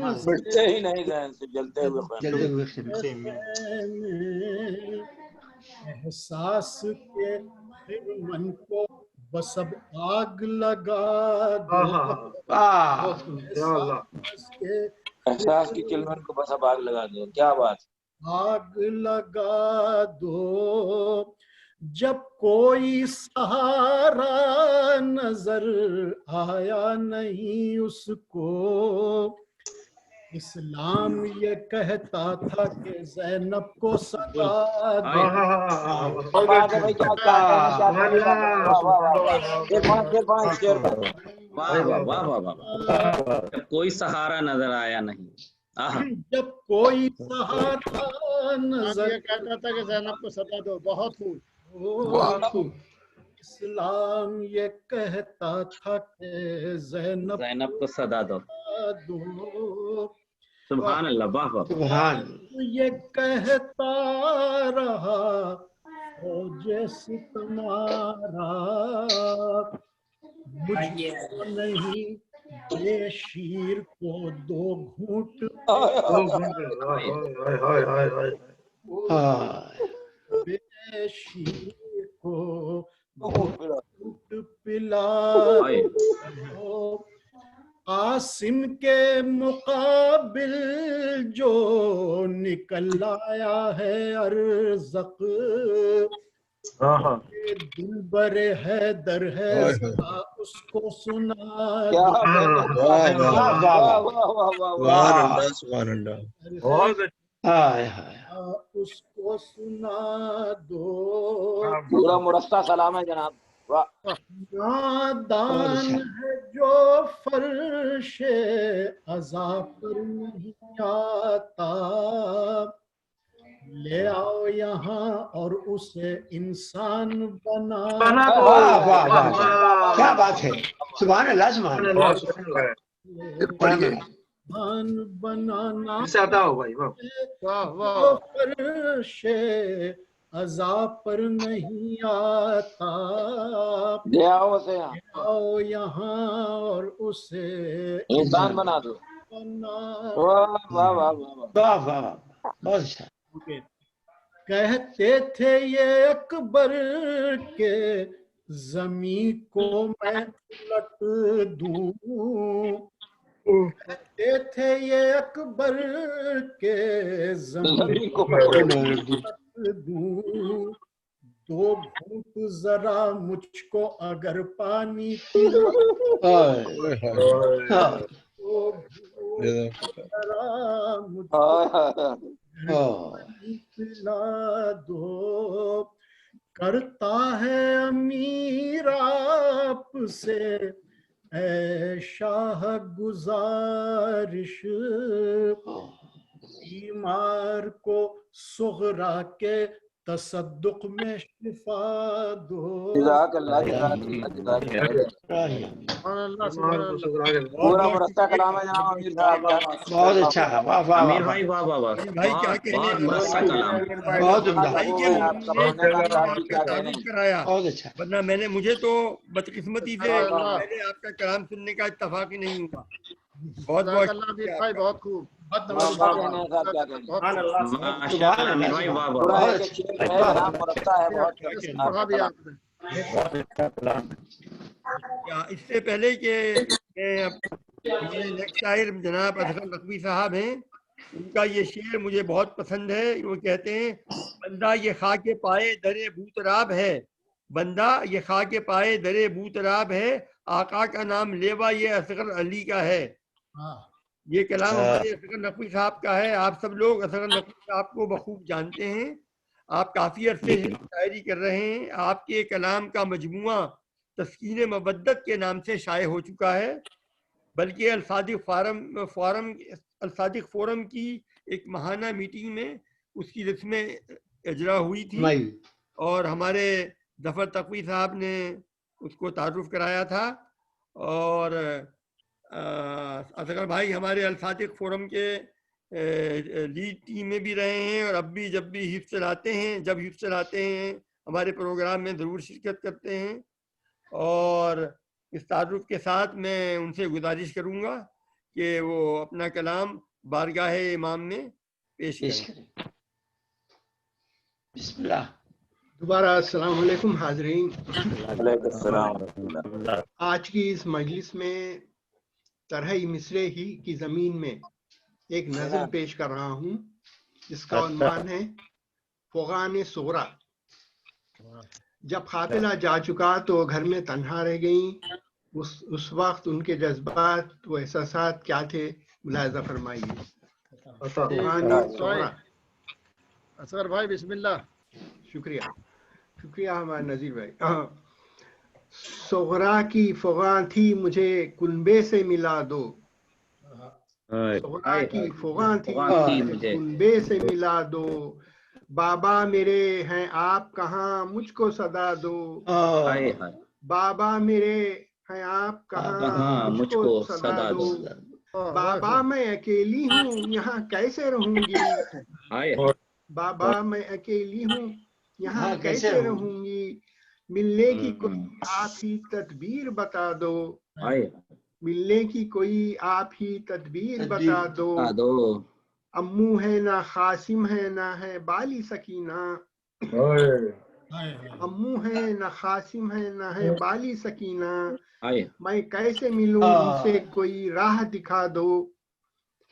S6: से जलते हुए खैमे,
S18: एहसास के मन को बस अब आग लगा दो।
S6: एहसास की चिलमन को बस अब आग लगा दो। क्या बात,
S18: आग लगा दो। जब कोई सहारा नजर आया नहीं उसको, इस्लाम ये कहता था कि ज़ैनब को सजा दो।
S3: कोई सहारा नजर आया नहीं।
S18: जब कोई सहारा नजर,
S4: ये कहता था कि ज़ैनब को सजा दो। बहुत खूब।
S18: इस्लाम ये कहता था कि
S3: ज़ैनब को सजा दो। सुभान अल्लाह, वाह वाह।
S18: ये कहता रहा जैसे तुम्हारा, मुझको नहीं ये शीर को दो घूंट, शीर को घूंट पिला दो। आसिम के मुकाबिल जो निकल आया है अरज़क, दिल बरे है दर है उसको सुना दो। उसको सुना दो।
S6: पूरा मुरस्सा सलाम है जनाब।
S18: नादान है जो फर्शे अज़ा पर नहीं आता, ले आओ यहाँ और उसे इंसान बना।
S5: क्या बात है, सुभान अल्लाह, सुभान अल्लाह।
S18: बनाना
S4: भाई, वाह
S18: फर्शे अज़ा पर नहीं आता,
S6: ले आओ
S18: यहाँ और उसे
S6: इंसान बना दो। वाह वाह वाह वाह,
S5: बहुत अच्छा।
S18: कहते थे ये अकबर के ज़मीं को मैं उलट दूं, कहते थे ये अकबर के ज़मीं को दूं। दो घूंट जरा मुझको अगर पानी पिला दो। करता है अमीर आपसे ऐ शाह गुजारिश, बीमार को सुगरा के तसद्दुक में शिफा दो।
S6: पूरा मुरस्सा कलाम है जनाब अमीर साहब।
S5: बहुत अच्छा, वाह वाह
S3: अमीर भाई, वाह वाह वाह,
S7: भाई क्या कहने,
S3: मुरस्सा कलाम,
S5: बहुत उम्दा,
S7: बहुत अच्छा। वरना मैंने, मुझे तो बदकिस्मती से मैंने आपका कलाम सुनने का इत्तफाक ही नहीं हुआ। बहुत बहुत
S4: भाई, बहुत खूब।
S7: इससे पहले के नेक्स्ट शायर जनाब असगर नकवी साहब हैं, उनका ये शेर मुझे बहुत पसंद है। वो कहते हैं, बंदा ये खाके पाए दरे बूतराब है, बंदा ये खाके पाए दरे बूतराब है, आका का नाम लेवा ये असगर अली का है। یہ کلام ہمارے اصغر نقوی صاحب کا ہے. آپ سب لوگ اصغر نقوی صاحب کو بخوب جانتے ہیں. آپ کافی عرصے سے شاعری کر رہے ہیں. آپ کے کلام کا مجموعہ تسکین مودت کے نام سے شائع ہو چکا ہے، بلکہ الصادق فورم کی ایک ماہانہ میٹنگ میں اس کی رسمیں اجرا ہوئی تھی اور ہمارے ظفر تقوی صاحب نے اس کو تعارف کرایا تھا. اور اصغر بھائی ہمارے الصادق فورم کے لیڈ ٹیم میں بھی رہے ہیں، اور اب بھی جب حفظ چلاتے ہیں ہمارے پروگرام میں ضرور شرکت کرتے ہیں. اور اس تعارف کے ساتھ میں ان سے گزارش کروں گا کہ وہ اپنا کلام بارگاہ امام میں پیش کریں.
S5: بسم اللہ.
S2: دوبارہ السلام علیکم حاضرین.
S6: وعلیکم السلام.
S2: آج کی اس مجلس میں طرح مصرے ہی کی زمین میں ایک نظم پیش کر رہا ہوں جس کا عنوان ہے فغان صغرا. جب قافلہ جا چکا تو گھر میں تنہا رہ گئیں. اس وقت ان کے جذبات و احساسات کیا تھے ملاحظہ فرمائیے. فغان صغرا.
S18: اصغر بھائی بسم اللہ.
S2: شکریہ ہمارے نذیر بھائی. صغرا کی فغاں تھی مجھے کنبے سے ملا دو. صغرا کی فغاں تھی مجھے کنبے سے ملا دو. بابا میرے ہیں آپ کہاں مجھ کو صدا دو. بابا میرے ہیں آپ کہاں مجھ کو صدا دو. بابا میں اکیلی ہوں یہاں کیسے رہوں گی. بابا میں اکیلی ہوں یہاں کیسے رہوں گی. ملنے کی کوئی آپ ہی تدبیر بتا دو. ملنے کی کوئی آپ ہی تدبیر بتا دو. امو ہے نہ قاسم ہے نہ ہے بالی سکینہ. امو ہے نہ قاسم ہے نہ ہے بالی سکینہ. میں کیسے ملوں ان سے کوئی راہ دکھا دو.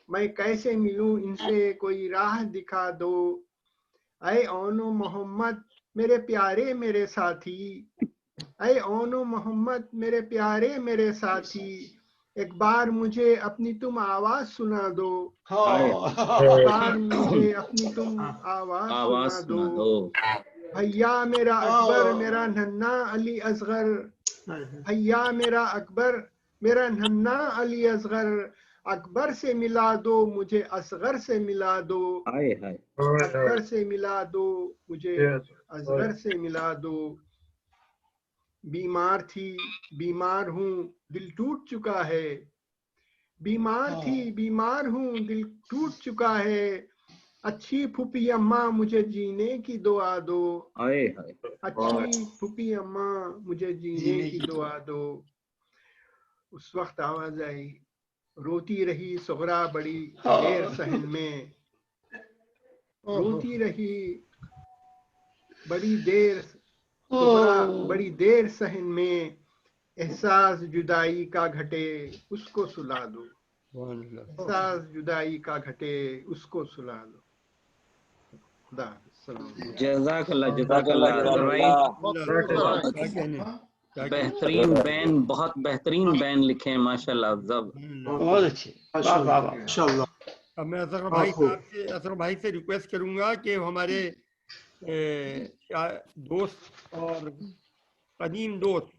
S2: میں کیسے ملوں ان سے کوئی راہ دکھا دو. اے اونو محمد میرے پیارے میرے ساتھی. اے اونو محمد میرے پیارے میرے ساتھی. ایک بار مجھے اپنی تم آواز سنا دو. ایک بار مجھے اپنی تم آواز سنا دو. بھیا میرا اکبر میرا ننھا علی اصغر. بھیا میرا اکبر میرا ننھا علی اصغر. اکبر سے ملا دو مجھے اصغر سے ملا دو. اکبر سے ملا دو مجھے اصغر سے ملا دو. بیمار تھی بیمار ہوں دل ٹوٹ چکا ہے. بیمار تھی بیمار ہوں دل ٹوٹ چکا ہے. اچھی پھوپھی اماں مجھے جینے کی دعا دو. اچھی پھوپھی اماں مجھے جینے کی دعا دو. اس وقت آواز آئی روتی رہی صغرا بڑی دیر صحن میں. روتی رہی بڑی دیر صغرا بڑی دیر صحن میں. احساس جدائی کا گھٹے اس کو سلا دو. احساس جدائی کا گھٹے اس کو سلا دو. خدا
S3: جزاک اللہ. بہترین بین بہت بہترین بین لکھے ہیں ماشاء اللہ.
S5: بہت اچھے.
S7: اب میں اصغر بھائی سے ریکویسٹ کروں گا کہ ہمارے دوست اور قدیم دوست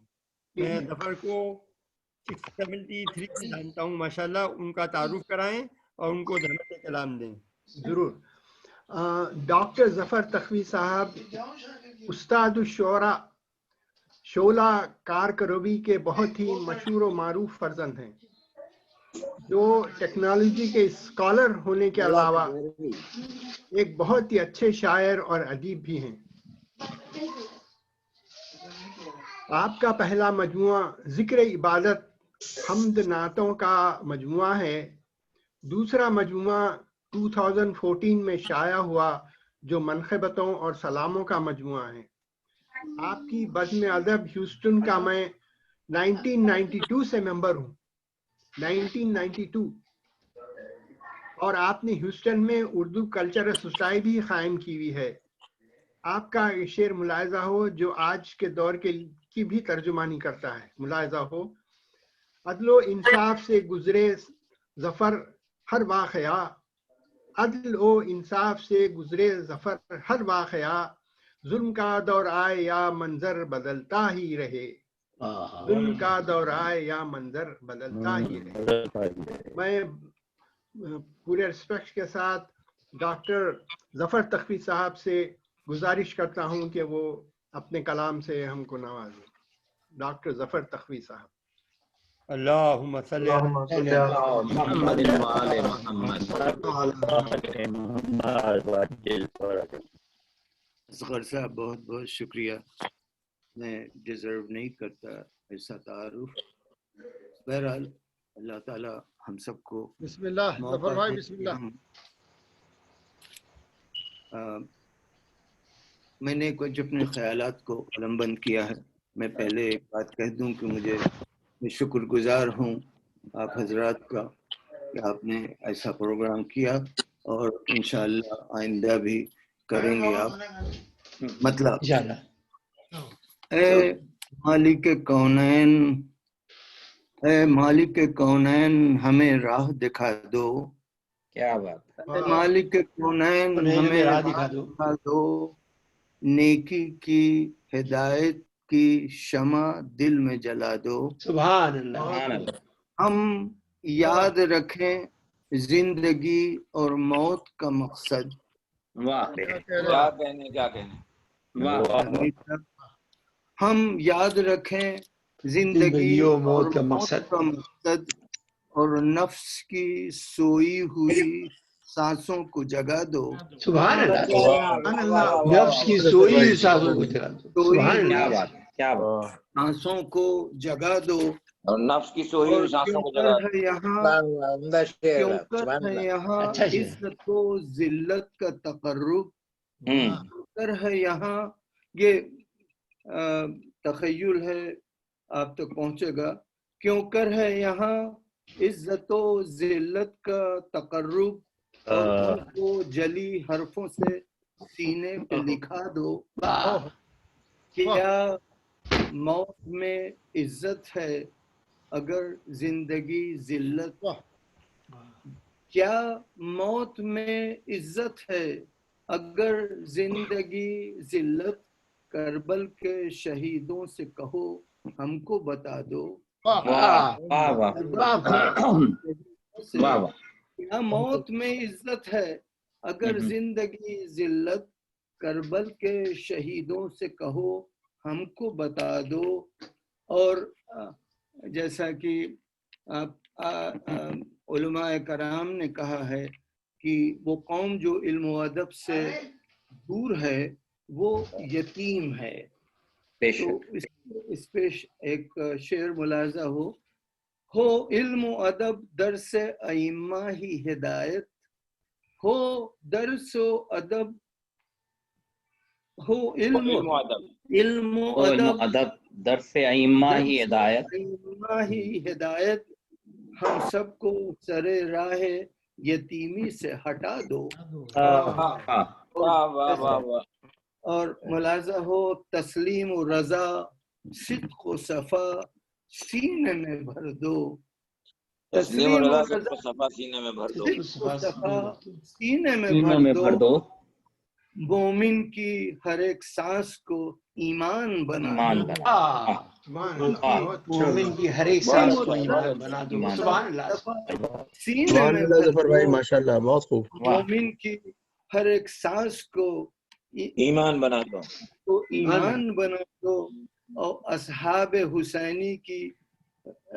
S7: میں ظفر کو 673 سے جانتا ہوں ماشاءاللہ، ان کا تعارف کرائیں اور ان کو دھرمت کلام دیں.
S2: ضرور. ڈاکٹر ظفر تقوی صاحب استاد الشعراء شعلہ کارکروبی کے بہت ہی مشہور و معروف فرزند ہیں، جو ٹیکنالوجی کے اسکالر ہونے کے علاوہ ایک بہت ہی اچھے شاعر اور ادیب بھی ہیں. آپ کا پہلا مجموعہ ذکر عبادت حمد نعتوں کا مجموعہ ہے. دوسرا مجموعہ 2014 میں شائع ہوا جو منقبتوں اور سلاموں کا مجموعہ ہے. آپ کی بزم ادب ہیوسٹن کا میں 1992 سے ممبر ہوں. 1992. اور آپ نے ہیوسٹن میں اردو کلچرل سوسائٹی بھی قائم کی ہوئی ہے. آپ کا شعر ملاحظہ ہو جو آج کے دور کی بھی ترجمانی کرتا ہے. ملاحظہ ہو عدل و انصاف سے گزرے ظفر ہر واقعہ، عدل و انصاف سے گزرے ظفر ہر واقعہ، ظلم کا دور آئے یا منظر بدلتا ہی رہے، ظلم کا دور آئے یا منظر بدلتا ہی رہے۔ میں پورے ریسپیکٹ کے ساتھ ڈاکٹر ظفر تخفی صاحب سے گزارش کرتا ہوں کہ وہ اپنے کلام سے ہم کو نوازیں۔ ڈاکٹر ظفر تخفی صاحب۔
S7: اللہم صلی علی
S12: محمد وآل محمد۔
S16: اصغر صاحب بہت بہت شکریہ، میں ڈیزرو نہیں کرتا ایسا تعارف۔ بہرحال اللہ تعالی ہم سب کو
S4: بسم اللہ ظفر بھائی، بسم اللہ۔
S16: میں نے کچھ اپنے خیالات کو قلم بند کیا ہے۔ میں پہلے ایک بات کہہ دوں کہ میں شکر گزار ہوں آپ حضرات کا کہ آپ نے ایسا پروگرام کیا، اور انشاءاللہ آئندہ بھی کریں گے آپ۔ مطلب اے مالک کونین، اے مالک کونین ہمیں راہ دکھا دو،
S12: کیا بات ہے،
S16: اے مالک کونین ہمیں راہ دکھا دو، نیکی کی ہدایت کی شمع دل میں جلا دو،
S12: سبحان اللہ۔
S16: ہم یاد رکھیں زندگی اور موت کا مقصد۔
S12: واہ
S6: کیا کہنے
S16: ہم یاد رکھیں زندگی اور موت کا مقصد، اور نفس کی سوئی ہوئی سانسوں کو جگا دو۔
S12: سبحان اللہ، نفس کی سوئی ہوئی سانسوں کو جگا دو، سبحان اللہ، کیا بات،
S16: سانسوں کو جگا دو،
S6: اور نفس کی سوئی ہوئی سانسوں کو جگا دو۔
S16: یہاں عزت و ذلت کا تقرب، ہے یہاں، یہ تخیل ہے آپ تک پہنچے گا، کیوں کر ہے یہاں عزت و ذلت کا تقرب، اور ان کو جلی حرفوں سے سینے پہ لکھا دو۔ کیا موت میں عزت ہے اگر زندگی ذلت؟ کیا موت میں عزت ہے اگر زندگی ذلت؟ کربل کے شہیدوں سے کہو ہم کو بتا دو۔ کیا موت میں عزت ہے اگر زندگی ذلت؟ کربل کے شہیدوں سے کہو ہم کو بتا دو۔ اور جیسا کہ علماء کرام نے کہا ہے کہ وہ قوم جو علم و ادب سے دور ہے وہ یتیم ہے۔ تو اس پہ ایک شعر ملاحظہ ہو علم و ادب درس ائمہ ہی ہدایت، ہو درس و ادب، ہو علم و ادب
S12: درس ائمہ ہی ہدایت،
S16: ائمہ ہی ہدایت، ہم سب کو سر راہ یتیمی سے ہٹا دو۔ اور ملاحظہ ہو تسلیم و رضا، صدق و صفا سینے میں بھر دو،
S6: تسلیم و رضا صدق و صفا سینے میں بھر دو،
S16: سینے میں بھر دو، مومن کی ہر ایک سانس کو ایمان بنا دو،
S12: مومن کی ہر ایک سانس کو ایمان بنا دو، سبحان اللہ،
S16: سینے میں بھر دو،
S10: ماشاءاللہ بہت خوب،
S16: مومن کی ہر ایک سانس کو
S6: ایمان بنا دو،
S16: تو ایمان بنا دو۔ اور اصحاب حسینی کی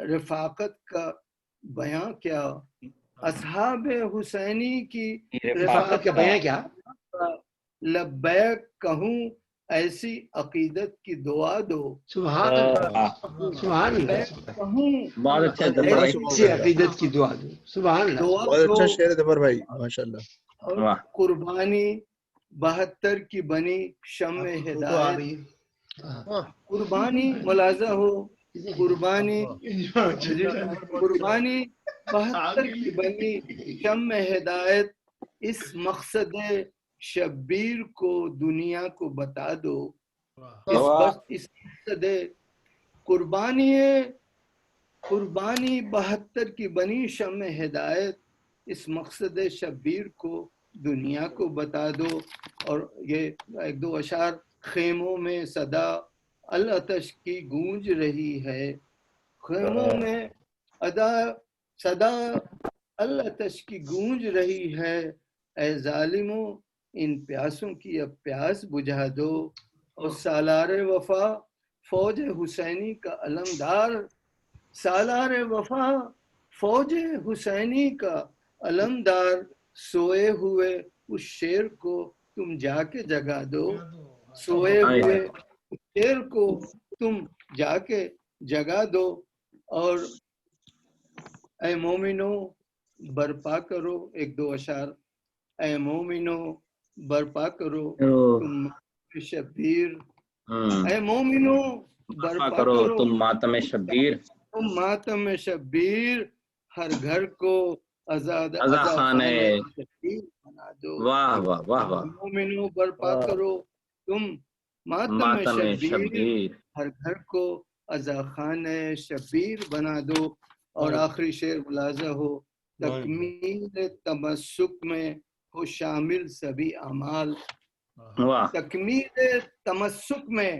S16: رفاقت کا بیان کیا، اصحاب حسینی کی
S12: رفاقت کا بیان کیا،
S16: لبیک کہوں ایسی عقیدت کی دعا دو،
S12: سبحان اللہ، بہت اچھا، ایسی عقیدت کی دعا دو، سبحان اللہ،
S10: بہت اچھا شعر ہے ظفر بھائی، ماشاءاللہ۔
S16: اور قربانی 72 کی بنی شمع ہدایت، قربانی ملاحظہ ہو، قربانی 72 کی بنی شمع ہدایت، اس مقصد شبیر کو دنیا کو بتا دو، اس مقصد قربانی 72 کی بنی شمع ہدایت، اس مقصد شبیر کو دنیا کو بتا دو. اور یہ ایک دو اشعار. خیموں میں صدا العطش کی گونج رہی ہے، خیموں میں صدا العطش کی گونج رہی ہے، اے ظالموں ان پیاسوں کی اب پیاس بجھا دو. اور سالار وفا فوج حسینی کا علمدار، سالار وفا فوج حسینی کا علمدار، سوئے ہوئے اس شیر کو تم جا کے جگا دو. سوئے ہوئے اس شیر کو تم جا کے جگا دو. اور اے مومنو برپا کرو، ایک دو اشعار. اے مومنو برپا کرو تم شبیر، اے مومنو برپا کرو
S3: تم ماتم شبیر،
S16: تم ماتم شبیر، ہر گھر کو آزاد
S3: خانہ
S16: شبیر بنا دو.
S3: واہ واہ واہ واہ.
S16: مومنو برپا کرو تم ماتم شبیر، ہر گھر کو ازا خان شبیر بنا دو. اور آخری شعر ملاحظہ ہو، تکمیل تمسک میں ہو شامل سبھی اعمال. تکمیل تمسک میں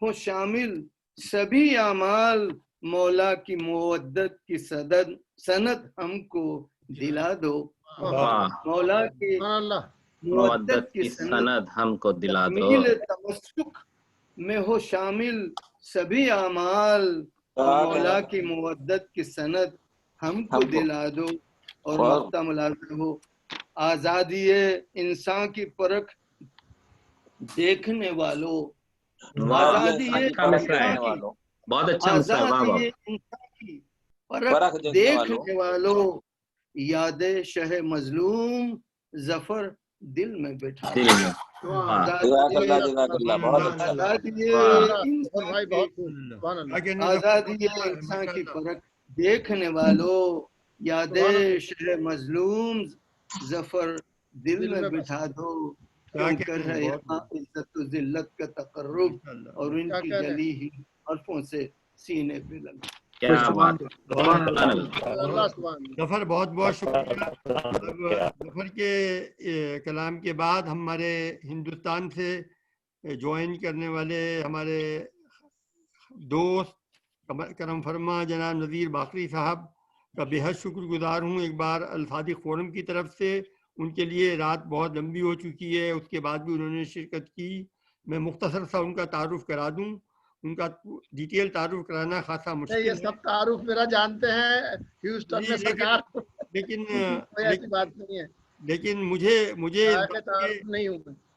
S16: ہو شامل سبھی اعمال، مولا کی مودت کی سند ہم کو دلا دو. مولا کی مودت کی سند
S3: ہم کو دلا دو.
S16: تکمیل تمسک میں ہو شامل سبھی اعمال، مولا کی مودت کی سند ہم کو دلا دو. اور مقطع ملازم ہو، آزادی انسان کی پرکھ دیکھنے والوں، آزادی
S3: بہت اچھا
S16: آزادی انسان کی پرکھ دیکھنے والوں، یاد شہ مظلوم ظفر دل میں بٹھا دو. آزادی انسان کی پرکھ دیکھنے والوں، یاد شہ مظلوم ظفر دل میں بٹھا دو. کر ہے یہاں عزت و ذلت کا تقرب، اور ان کی جلی ہی حرفوں سے سینے پہ لگا.
S7: ظفر بہت بہت شکریہ. ظفر کے کلام کے بعد ہمارے ہندوستان سے جوائن کرنے والے ہمارے دوست کرم فرما جناب نذیر باقری صاحب کا بے حد شکر گزار ہوں ایک بار الصادق فورم کی طرف سے. ان کے لیے رات بہت لمبی ہو چکی ہے، اس کے بعد بھی انہوں نے شرکت کی. میں مختصر سا ان کا تعارف کرا دوں. ان کا ڈیٹیل تعارف کرانا خاصا مشکل.
S4: یہ سب تعارف میرا جانتے ہیں ہیوسٹن میں سرکار،
S7: لیکن
S4: کوئی ایسی بات نہیں ہے.
S7: لیکن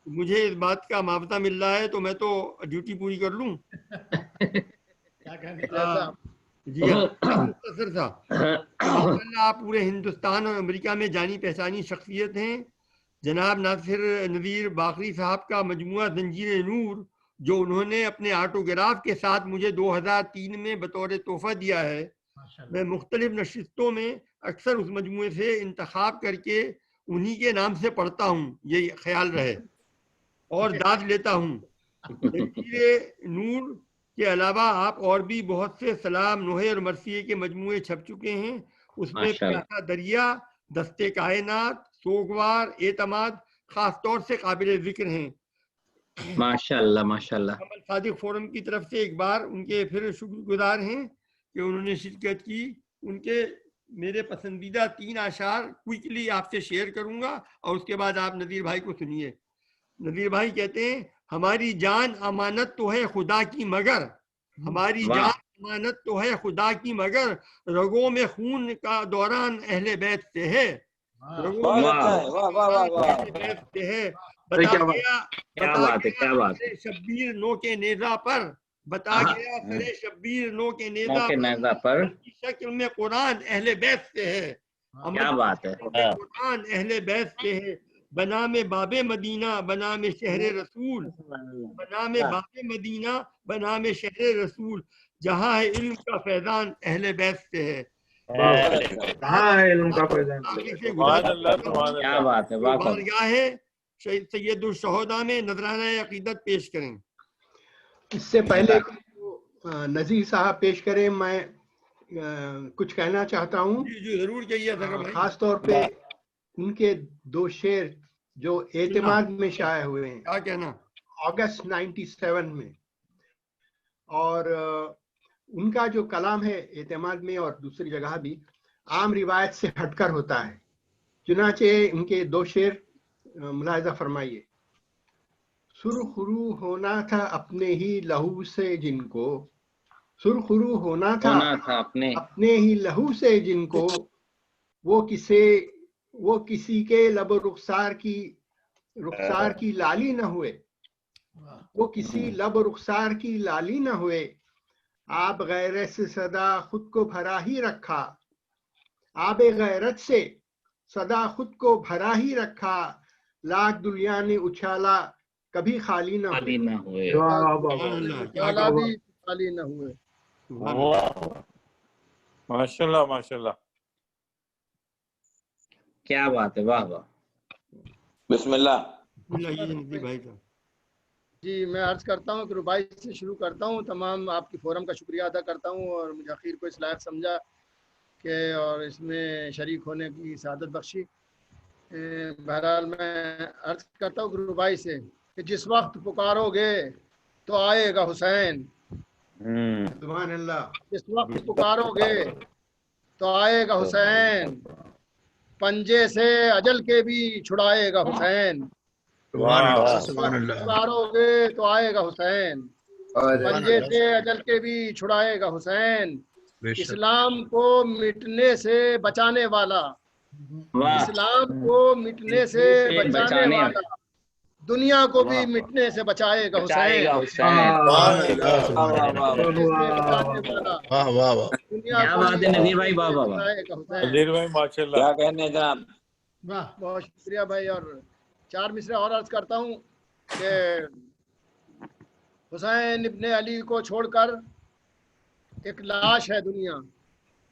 S7: مجھے اس بات کا معاوضہ مل رہا ہے تو میں تو ڈیوٹی پوری کر لوں. جی مختصر تھا. آپ پورے ہندوستان اور امریکہ میں جانی پہچانی شخصیت ہیں. جناب ناصر نذیر باقری صاحب کا مجموعہ زنجیر نور جو انہوں نے اپنے آٹوگراف کے ساتھ مجھے 2003 میں بطور تحفہ دیا ہے، میں مختلف نشستوں میں اکثر اس مجموعے سے انتخاب کر کے انہی کے نام سے پڑھتا ہوں، یہ خیال رہے، اور داد لیتا ہوں. زنجیر نور کے علاوہ آپ اور بھی بہت سے سلام، نوحے اور مرثیے کے مجموعے چھپ چکے ہیں. اس میں پیاسا دریا، دستے کائنات، سوگوار، اعتماد خاص طور سے قابل ذکر ہیں.
S3: ماشاءاللہ ماشاءاللہ.
S7: ہم الصادق فورم کی طرف سے ایک بار ان کے پھر شکر گزار ہیں کہ انہوں نے شرکت کی. ان کے میرے پسندیدہ 3 اشعار کوئکلی آپ سے شیئر کروں گا اور اس کے بعد آپ نذیر بھائی کو سنیے. نذیر بھائی کہتے ہیں، ہماری جان امانت تو ہے خدا کی مگر، ہماری جان امانت تو ہے خدا کی مگر، رگوں میں خون کا دوران اہل بیت سے ہے. رگوں میں اہل بیت سے ہے. بتا گیا شبیر نو کے نیزہ پر، بتا گیا سرے شبیر نو کے نیزہ پر، شکل میں قرآن اہل بیت سے ہے.
S3: کیا بات ہے.
S7: قرآن اہل بیت سے ہے. بنام باب مدینہ بنام شہر رسول، بنام باب مدینہ بنام شہر رسول، جہاں ہے علم کا فیضان اہل بیت سے ہے.
S3: کیا بات ہے.
S7: بارگاہ ہے سید الشہداء میں نذرانہ عقیدت پیش کریں.
S2: اس سے پہلے نذیر صاحب پیش کریں، میں کچھ کہنا چاہتا ہوں.
S7: جی ضرور کہیے.
S2: خاص طور پہ उनके 2 शेर जो एतमाद में शाये हुए हैं,
S7: क्या कहना,
S2: अगस्त 97 में। और उनका जो कलाम है एतमाद में और दूसरी जगह भी आम रिवायत से हटकर होता है। चुनाचे उनके 2 शेर मुलाहिजा फरमाइए। सुरखरू होना था अपने ही लहू से जिनको, सुरखरू होना था अपने ही लहू से जिनको, वो किसी के लब रुखसार की लाली न हुए, वो किसी लब रुखसार की लाली न हुए। आप गैरत से सदा खुद को भरा ही रखा, आप गैरत से सदा खुद को भरा ही रखा। लाख दुनिया ने उछाला कभी खाली ना हुए,
S4: खाली न हुए।
S14: माशाल्लाह माशाल्लाह,
S3: क्या बात है, वाह वाह।
S6: बिस्मिल्लाह।
S7: भाई का
S4: जी, मैं अर्ज करता हूँ कि रुबाई से शुरू करता हूँ। तमाम आपकी फोरम का शुक्रिया अदा करता हूँ और मुझे आखिर को इस लायक समझा कि और इसमें शरीक होने की सआदत बख्शी। बहरहाल मैं अर्ज करता हूँ रुबाई से कि जिस वक्त पुकारोगे तो आएगा हुसैन,
S2: सुभान अल्लाह।
S4: जिस वक्त पुकारोगे तो आएगा हुसैन, पंजे से अजल के भी छुड़ाएगा हुसैन। पुकारोगे तो आएगा हुसैन, पंजे से अजल के भी छुड़ाएगा हुसैन। इस्लाम को मिटने से बचाने वाला, इस्लाम को मिटने से बचाने वाला, दुनिया को भी मिटने से बचाएगा हुसैन।
S3: नजीर भाई, वाह वाह।
S14: नजीर भाई माशाल्लाह,
S6: क्या कहने जनाब।
S4: वाह, बहुत शुक्रिया भाई। और 4 मिसरे और अर्ज करता हूँ कि हुसैन इब्ने अली को छोड़कर एक लाश है दुनिया।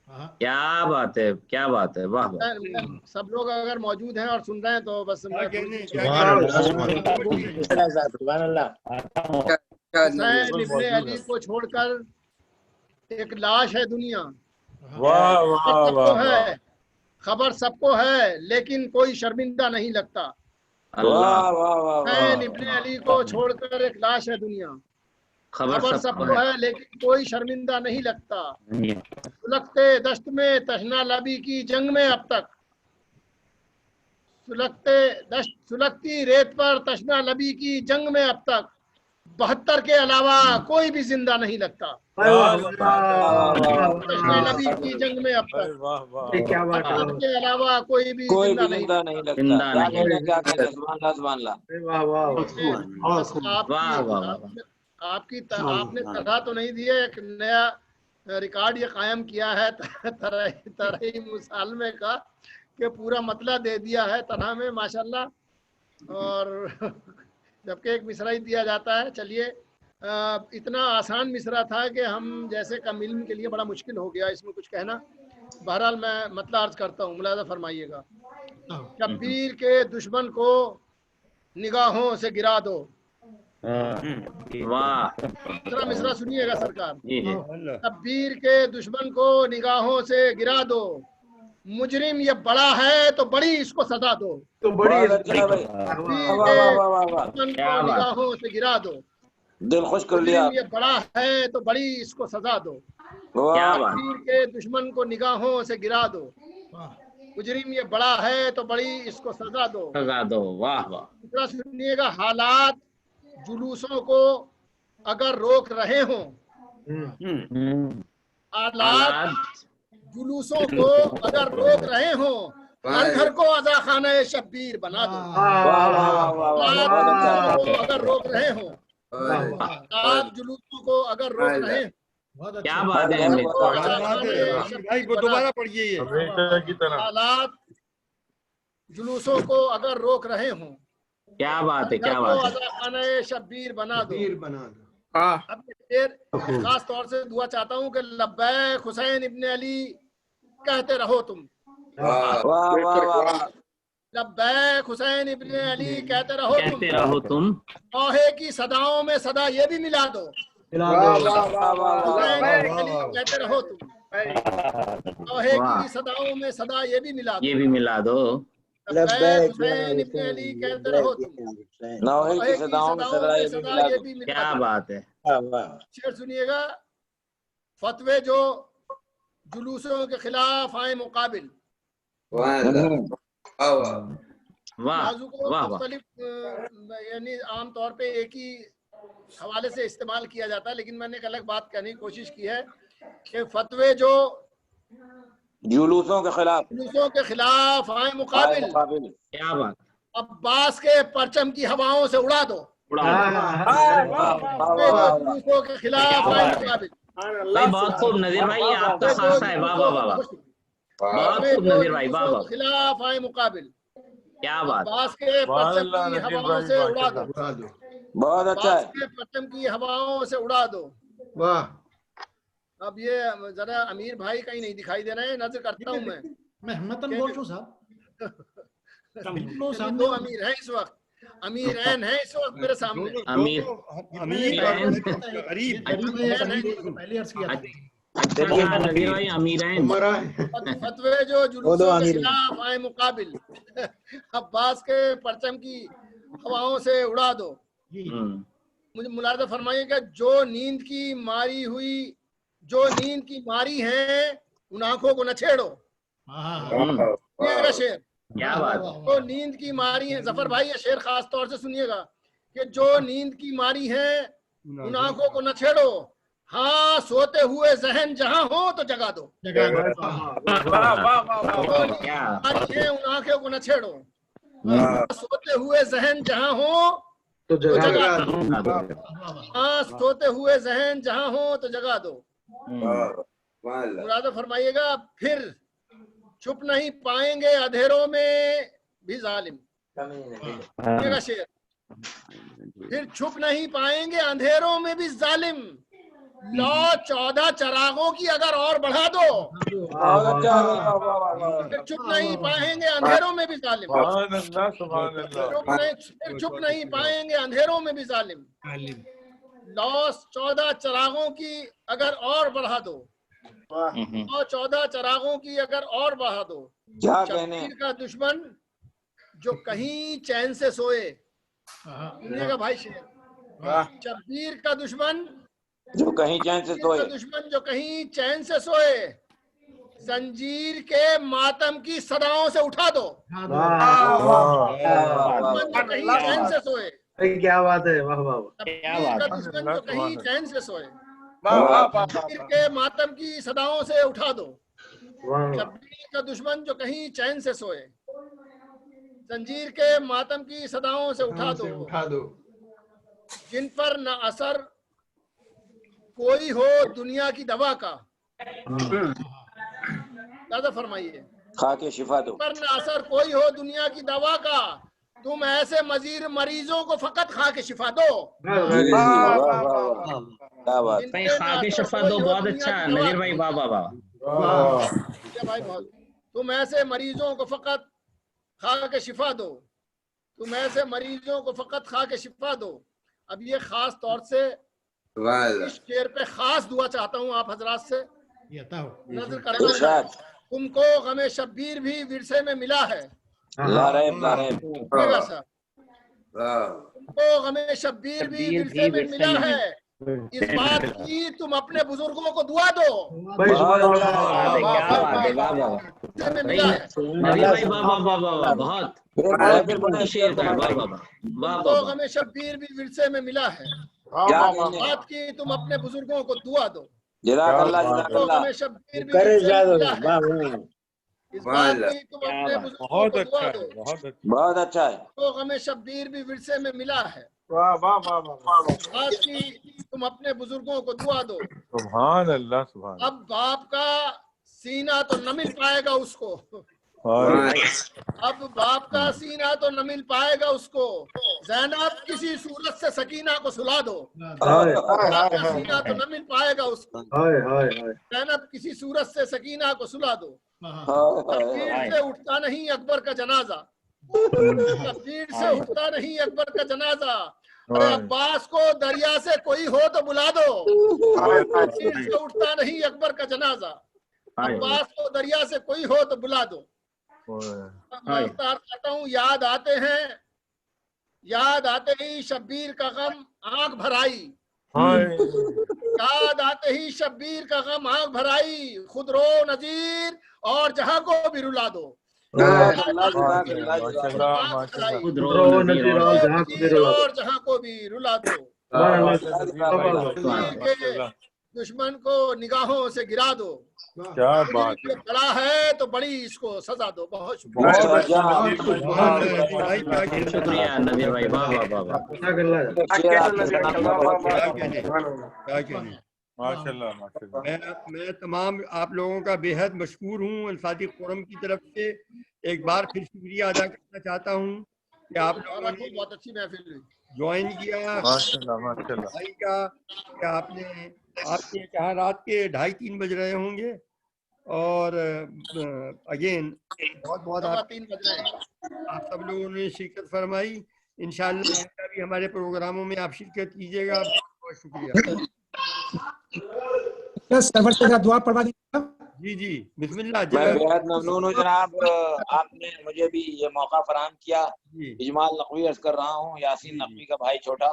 S3: क्या बात है, क्या बात है, वाह वाह।
S4: सब लोग अगर मौजूद हैं और सुन रहे हैं तो बस हुसैन इब्ने अली को छोड़कर एक लाश है दुनिया।
S14: वाह वाह वाह।
S4: खबर सबको है लेकिन कोई शर्मिंदा नहीं लगता। हुसैन इब्ने अली को छोड़कर एक लाश है दुनिया, खबर सबको है लेकिन कोई शर्मिंदा नहीं लगता। सुलगते दश्त में तशना लबी की जंग में अब तक, सुलगती रेत पर तशना लबी की जंग में अब तक 72 के अलावा कोई भी जिंदा नहीं लगता। तशना लबी की जंग में अब तक 72 के अलावा कोई भी जिंदा नहीं लगता। आपने तरह तो नहीं दिए, एक नया रिकॉर्ड ये कायम किया है तरह मुसालमे का कि पूरा मतला दे दिया है तरह में माशाल्लाह। और जबकि एक मिसरा ही दिया जाता है। चलिए, इतना आसान मिसरा था कि हम जैसे का इल्म के लिए बड़ा मुश्किल हो गया इसमें कुछ कहना। बहरहाल मैं मतला अर्ज करता हूँ, मुलाजा फरमाइएगा। शब्बीर के दुश्मन को निगाहों से गिरा दो।
S3: वाह,
S4: दूसरा मिसरा सुनिएगा सरकार। शब्बीर के दुश्मन को निगाहों से गिरा दो, मुजरिम ये बड़ा है तो बड़ी इसको सजा दो।
S6: तो बड़ी
S4: निगाहों से गिरा दो,
S6: दिल खुश कर लिया।
S4: ये बड़ा है तो बड़ी इसको सजा दो। शब्बीर के दुश्मन को निगाहों से गिरा दो, मुजरिम ये बड़ा है तो बड़ी इसको सजा दो।
S3: वाह वाह।
S4: दूसरा सुनिएगा, हालात जुलूसों को अगर रोक रहे हों, हालात जुलूसों को अगर रोक रहे हों, हर घर को अदा खाना शब्बीर बना दो। अगर रोक रहे हों, हालात जुलूसों को अगर रोक रहे हों,
S3: क्या बात है
S7: भाई, को दोबारा पढ़िए।
S4: हालात जुलूसों को अगर रोक रहे हों,
S3: क्या बात है, क्या बात है,
S4: शब्बीर बना दो। अब फिर खास तौर से दुआ चाहता हूँ कि लब्बैक हुसैन इब्ने अली कहते रहो तुम। लब्बैक हुसैन इब्ने अली कहते रहो तुम। तौहे की सदाओं में सदा ये भी मिला दो। हुसैन इब्ने अली कहते रहो तुम। तौहे की सदाओं में सदा ये भी मिला दो।
S12: हुसैन इब्न अली कहते रहो तुम।
S6: नौहिल की सदाओं में सदा
S3: ये भी क्या बात है।
S4: शेर सुनिएगा, फतवे जो जुलूसों के खिलाफ आए मुकाबिल। बाजू को मुख्तलिफ यानी आम तौर पे एक ही हवाले से इस्तेमाल किया जाता है, लेकिन मैंने एक अलग बात करने की कोशिश की है कि फतवे जो
S6: जुलूसों के खिलाफ
S4: आए मुकाबिल।
S3: क्या बात।
S4: अब्बास के परचम की हवाओं से उड़ा दो। जुलूसों के खिलाफ आए मुकाबिल।
S3: बहुत खूब नजीर भाई, आपका खासा है। वाह वाह वाह, बहुत खूब नजीर भाई, वाह वाह।
S4: खिलाफ आए मुकाबिल,
S3: क्या बात।
S4: अब्बास के परचम की हवाओं से उड़ा दो।
S6: बहुत अच्छा है।
S4: के परचम की हवाओं से उड़ा दो।
S2: वाह।
S4: अब ये जरा अमीर भाई कहीं नहीं दिखाई दे रहे हैं, नजर करता हूँ मैं
S18: हमतन बोल रहा साहब।
S4: दो अमीर है इस वक्त, अमीर ऐन है इस वक्त मेरे सामने। फतवे जो जुलूसों के खिलाफ आए मुकाबिल, अब्बास के परचम की हवाओं से उड़ा दो। मुझे मुलाहिजा फरमाइएगा, जो नींद की मारी है उन आंखों को न छेड़ो। शेर,
S3: क्या बात।
S4: जो नींद की मारी है, जफर भाई ये शेर खास तौर से सुनिएगा कि जो नींद की मारी है उन आंखों को न छेड़ो, हाँ सोते हुए जहन जहां हो तो जगा दो। उन आंखों को न छेड़ो, सोते हुए जहन जहां हो तो जगा दो। हाँ सोते हुए जहन जहां हो तो जगा दो। मुराद फरमाइएगा, फिर छुप नहीं पाएंगे अंधेरों में भी जालिम। शेर, फिर छुप नहीं पाएंगे अंधेरों में भी जालिम, लो 14 चरागों की अगर और बढ़ा दो। फिर छुप नहीं पाएंगे अंधेरों में भी जालिम, फिर छुप नहीं पाएंगे अंधेरों में भी जालिम, लो 14 चरागों की अगर और बढ़ा दो। 14 चरागों की अगर और बढ़ा दो। शब्बीर का दुश्मन जो कहीं चैन से सोए, सुनिएगा भाई शेर, शब्बीर का दुश्मन
S6: जो कहीं चैन से सोए,
S4: जंजीर के मातम की सदाओं से उठा दो। कहीं चैन से सोए,
S8: क्या बात है। वाह वाह,
S4: शब्बीर का दुश्मन जो कहीं चैन से सोए, शब्बीर के मातम की सदाओं से उठा दो। शब्बीर का दुश्मन जो कहीं चैन से सोए, जंजीर के मातम की सदाओं से उठा दो। जिन पर न असर कोई हो दुनिया की दवा का, दादा फरमाइए,
S6: खा के शिफा दो।
S4: पर न असर कोई हो दुनिया की दवा का, तुम ऐसे मजीर मरीजों को फकत खा के शिफा दो।
S3: खा के शिफा दो, बहुत अच्छा नजीर भाई, वाह वाह वाह।
S4: तुम ऐसे मरीजों को फकत खा के शिफा दो, तुम ऐसे मरीजों को फकत खा के शिफा दो। अब ये खास तौर से इस शेर पे खास दुआ चाहता हूँ आप हजरात से, नजर करना। तुमको गमे शब्बीर भी विरसे में मिला है। तुमको गमे शब्बीर भी विरसे में मिला है, इस बात की तुम अपने बुजुर्गों को दुआ दो। हमें शब्बीर भी विरसे में मिला है, बात की तुम अपने बुजुर्गों को दुआ दो। हमें शब्बीर भी इस बात की तुम अपने बुजुर्गों को दुआ दो।
S6: बहुत अच्छा है।
S4: तो हमें शब्बीर भी विरसे में मिला है, बात की तुम अपने बुजुर्गों को दुआ दो।
S14: सुभान अल्लाह, सुभान।
S4: अब बाप का सीना तो न मिल पाएगा उसको, अब बाप का सीना तो न मिल पाएगा उसको, ज़ैनब किसी सूरत से सकीना को सुला दो। बाप का सीना तो न मिल पाएगा उसको, ज़ैनब किसी सूरत से सकीना को सुला दो। तकबीर से उठता नहीं अकबर का जनाजा, तकबीर से उठता नहीं अकबर का जनाजा। अरे अब्बास को दरिया से कोई हो तो बुला दो, तकबीर से उठता नहीं अकबर का जनाजा। अब्बास को दरिया से कोई हो तो बुला दो। गिरफ्तार करता हूँ, याद आते ही शब्बीर का गम आंख भराई, याद आते ही शब्बीर का गम आंख भराई, खुद रो नजीर और जहां को भी रुला दो। और जहां को भी रुला दो, दुश्मन को निगाहों से गिरा दो,
S14: क्या बात है,
S4: बड़ा है तो बड़ी इसको सजा दो। बहुत
S3: शुक्रिया नदीर भाई, वाह वाह वाह वाह।
S14: माशाल्लाह माशाल्लाह।
S7: मैं तमाम आप लोगों का बेहद मशहूर हूँ अल्फादी फोरम की तरफ से। एक बार फिर शुक्रिया अदा करना चाहता हूँ कि आप लोगों ने
S4: बहुत अच्छी महफिल हुई,
S7: ज्वाइन किया
S14: माशाल्लाह माशाल्लाह
S7: भाई का, कि आपने कहा रात के 2:30-3 बज रहे होंगे, और अगेन बहुत आप सब लोगों ने शिरकत फरमाई। इंशाअल्लाह भी हमारे प्रोग्रामों में आप शिरकत कीजिएगा। बहुत शुक्रिया।
S20: सरवर से दुआ पढ़वा दीजिएगा।
S7: जी बिस्मिल्लाह।
S6: मैं बेहद ममनून हूँ जनाब, आपने मुझे भी ये मौका फराहम किया। इजमाल नकवी अर्ज कर रहा हूँ, यासीन नकवी का भाई छोटा,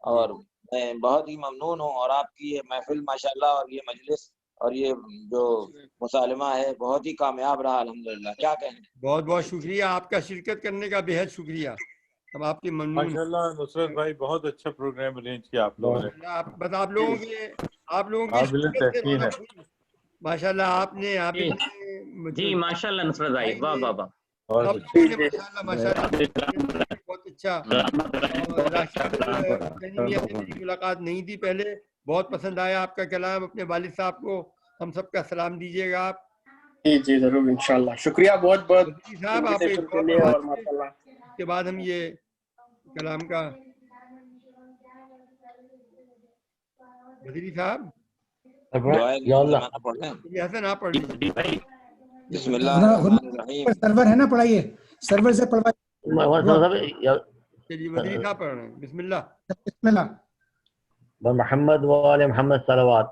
S6: और मैं बहुत ही ममनून हूँ। और आपकी ये महफिल माशाल्लाह, और ये मजलिस और ये जो मुसालिमा है बहुत ही कामयाब रहा अल्हम्दुलिल्लाह। क्या कहें।
S7: बहुत बहुत शुक्रिया, आपका शिरकत करने का बेहद शुक्रिया। हम आपके ममनून।
S14: माशाल्लाह नुसरत भाई बहुत अच्छा प्रोग्राम अरेंज किया आप लोगों ने।
S7: बस आप लोगों की माशाल्लाह आपने
S3: जी माशाल्लाह नुसरत भाई, वाह वाह वाह।
S7: माशाल्लाह बहुत अच्छा। मेरी मुलाकात नहीं थी पहले, बहुत पसंद आया आपका कलाम। अपने वालिद साहब को हम सबका सलाम दीजिएगा आप।
S1: जी जरूर इंशाल्लाह। शुक्रिया बहुत बहुत
S7: साहब आप। उसके बाद हम ये कलाम का बदरी साहब हसन आप पढ़ लीजिए।
S20: सर्वर है ना, पढ़ाइए, सर्वर से पढ़वाइए।
S7: चलिए बदरी साहब पढ़ रहे हैं। बिस्मिल्लाह।
S21: मोहम्मद वाले मोहम्मद सलवात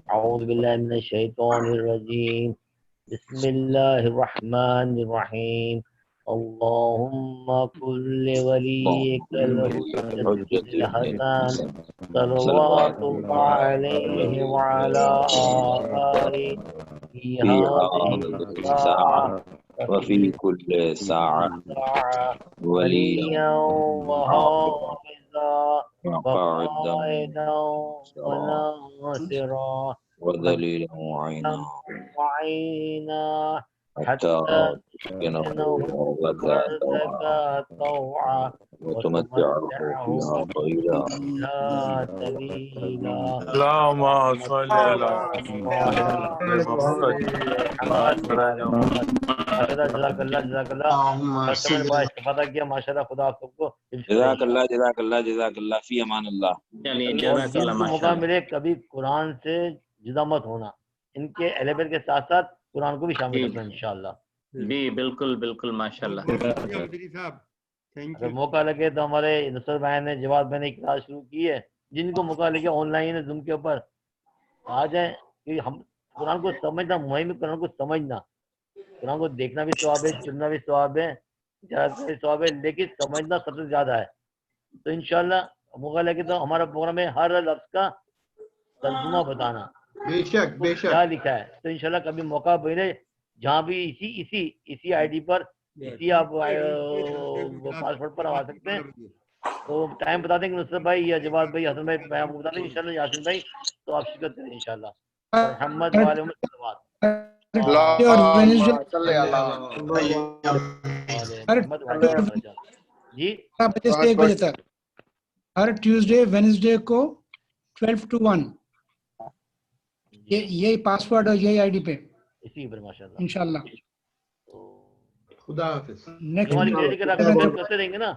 S21: अऊज़ु बिल्लाहि मिनश शैतानिर रजीम बिस्मिल्लाहिर रहमानिर रहीम अल्लाहुम्मा कुल्लि वलियिकल हुज्जतिल हसन सल्लल्लाहु अलैहि व अला आलिहि फी हाज़िहि
S6: वफी कुल्ले साअत वलिया
S21: वक़ाइदा वनासिरा
S6: वदलीला वअईना
S21: हत्ता तस्किनहु रज़का तौआ वतुमत्तिअहु फ़ीहा तवीला।
S14: अल्लाहुम्मा सल्लि अला
S21: माशाल्लाह। खुदा आप सबको
S6: जज़ाकल्लाह फी अमानिल्लाह।
S21: मौका मिले कभी कुरान से जुदा मत होना, इनके एलेबल के साथ साथ कुरान को भी शामिल रखना इंशाअल्लाह।
S3: जी बिल्कुल बिल्कुल माशाल्लाह।
S21: अगर मौका लगे तो हमारे नुसरत भाई ने जवाब मैंने क्लास शुरू की है, जिनको मौका लगे ऑनलाइन है जूम के ऊपर आ जाए। कि हम कुरान को समझना, मुहिम कुरान को समझना, कुरान को देखना भी सवाब है, सुनना भी सवाब है, ज़्यादा भी सवाब है, लेकिन समझना सबसे ज्यादा है। तो इंशाल्लाह मौका लगे तो हमारा प्रोग्राम में हर लफ्ज का तर्जुमा बताना,
S2: बेशक बेशक
S21: क्या लिखा है। तो इंशाल्लाह कभी मौका मिले जहाँ भी इसी आईडी पर इसी आप पासवर्ड पर आ सकते हैं। तो टाइम बता देंगे नुसरत भाई या जवाब भाई, हसन भाई, मैं आपको बता देंगे इंशाल्लाह, यासीन भाई, तो आप शिरकत करें इंशाल्लाह। मोहम्मद वाले जी
S20: 12 से 1 बजे तक हर ट्यूसडे वेडनेसडे को 12 to 1 ये पासवर्ड और यही आईडी पे
S21: इसी पर माशाल्लाह
S20: इंशाल्लाह।
S2: खुदा हाफिज।
S21: करते रहेंगे ना,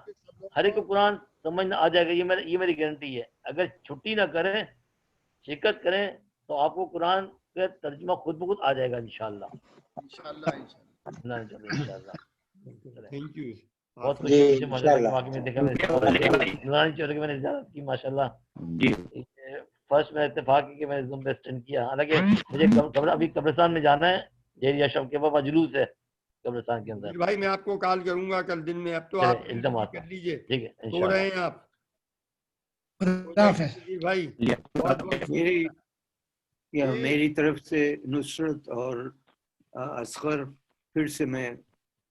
S21: हर एक को कुरान समझ आ जाएगा, ये मेरी गारंटी है। अगर छुट्टी ना करें, शिरकत करें, तो आपको कुरान का तर्जुमा खुद ब खुद आ जाएगा इंशाल्लाह।
S7: Thank you.
S21: बहुत खुशी हुई माशाल्लाह, वाकई में देखा मैंने इजाज़त की माशाल्लाह। فرسٹ میں اتفاق کی کہ میں نے زوم پہ اسٹینڈ کیا. حالانکہ مجھے ابھی قبرستان میں جانا ہے, جیری اشرف کے پاس جلوس ہے قبرستان کے اندر.
S7: بھائی میں آپ کو کال کروں گا کل دن میں, اب تو آپ
S21: ایک دم
S7: کر لیجیے.
S21: ٹھیک ہے
S7: سو رہے ہیں آپ. بھائی
S16: میری طرف سے نصرت اور اصغر پھر سے میں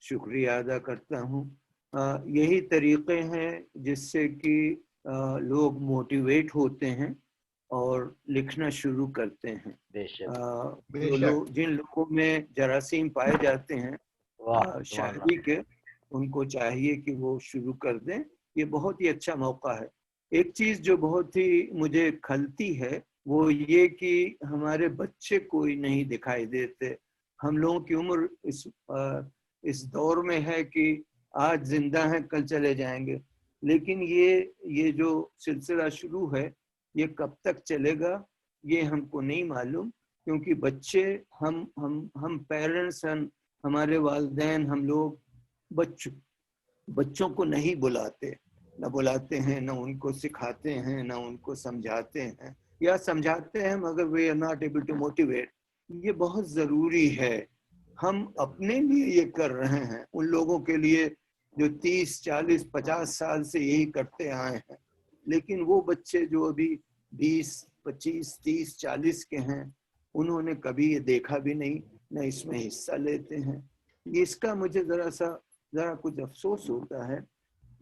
S16: شکریہ ادا کرتا ہوں. یہی طریقے ہیں جس سے کہ لوگ موٹیویٹ ہوتے ہیں اور لکھنا شروع کرتے ہیں. جن لوگوں میں جراثیم پائے جاتے ہیں شاعری کے, ان کو چاہیے کہ وہ شروع کر دیں. یہ بہت ہی اچھا موقع ہے. ایک چیز جو بہت ہی مجھے کھلتی ہے وہ یہ کہ ہمارے بچے کوئی نہیں دکھائی دیتے. ہم لوگوں کی عمر اس دور میں ہے کہ آج زندہ ہیں کل چلے جائیں گے, لیکن یہ جو سلسلہ شروع ہے یہ کب تک چلے گا یہ ہم کو نہیں معلوم, کیونکہ بچے ہم پیرنٹس, ہمارے والدین, ہم لوگ بچوں کو نہیں بلاتے ہیں, نہ ان کو سکھاتے ہیں, نہ ان کو سمجھاتے ہیں, یا سمجھاتے ہیں مگر we are not able to motivate. یہ بہت ضروری ہے. ہم اپنے لیے یہ کر رہے ہیں, ان لوگوں کے لیے جو 30, 40, 50 سال سے یہی کرتے آئے ہیں, لیکن وہ بچے جو ابھی 20, 25, 30, 40 کے ہیں, انہوں نے کبھی یہ دیکھا بھی نہیں, نہ اس میں حصہ لیتے ہیں. اس کا مجھے ذرا کچھ افسوس ہوتا ہے.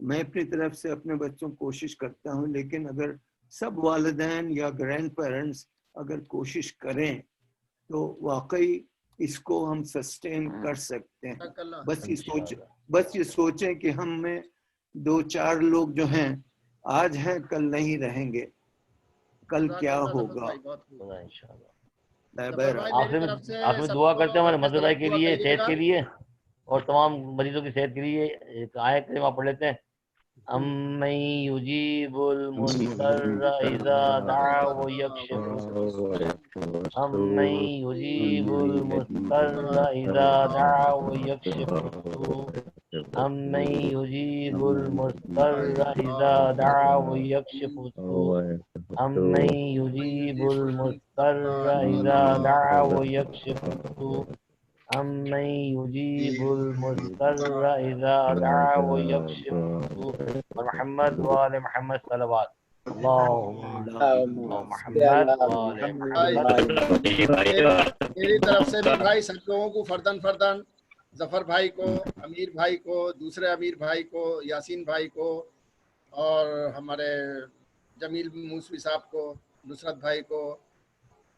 S16: میں اپنی طرف سے اپنے بچوں کو کوشش کرتا ہوں, لیکن اگر سب والدین یا گرینڈ پیرنٹس اگر کوشش کریں تو واقعی اس کو ہم سسٹین کر سکتے ہیں. بس یہ سوچیں کہ ہم میں 2-4 لوگ جو ہیں آج ہیں کل نہیں رہیں گے, کل کیا ہوگا.
S21: آپ میں دعا کرتے ہیں ہمارے مدد کے لیے, صحت کے لیے اور تمام مریضوں کی صحت کے لیے. ایک آیت کریمہ پڑھ لیتے ہیں. أَمَّن يُجِيبُ الْمُضْطَرَّ إِذَا دَعَاهُ وَيَكْشِفُ أَمَّن يُجِيبُ الْمُضْطَرَّ إِذَا دَعَاهُ وَيَكْشِفُ أَمَّن يُجِيبُ الْمُضْطَرَّ إِذَا دَعَاهُ وَيَكْشِفُ أَمَّن يُجِيبُ الْمُضْطَرَّ إِذَا دَعَاهُ وَيَكْشِفُ أَمَّن يُجِيبُ الْمُضْطَرَّ إِذَا دَعَاهُ وَيَكْشِفُ محمد وآل محمد صلوات.
S4: میری طرف سے بھی بھائی سب لوگوں کو فردن ظفر بھائی کو, امیر بھائی کو, دوسرے امیر بھائی کو, یاسین بھائی کو, اور ہمارے جمیل موسوی صاحب کو, نصرت بھائی کو,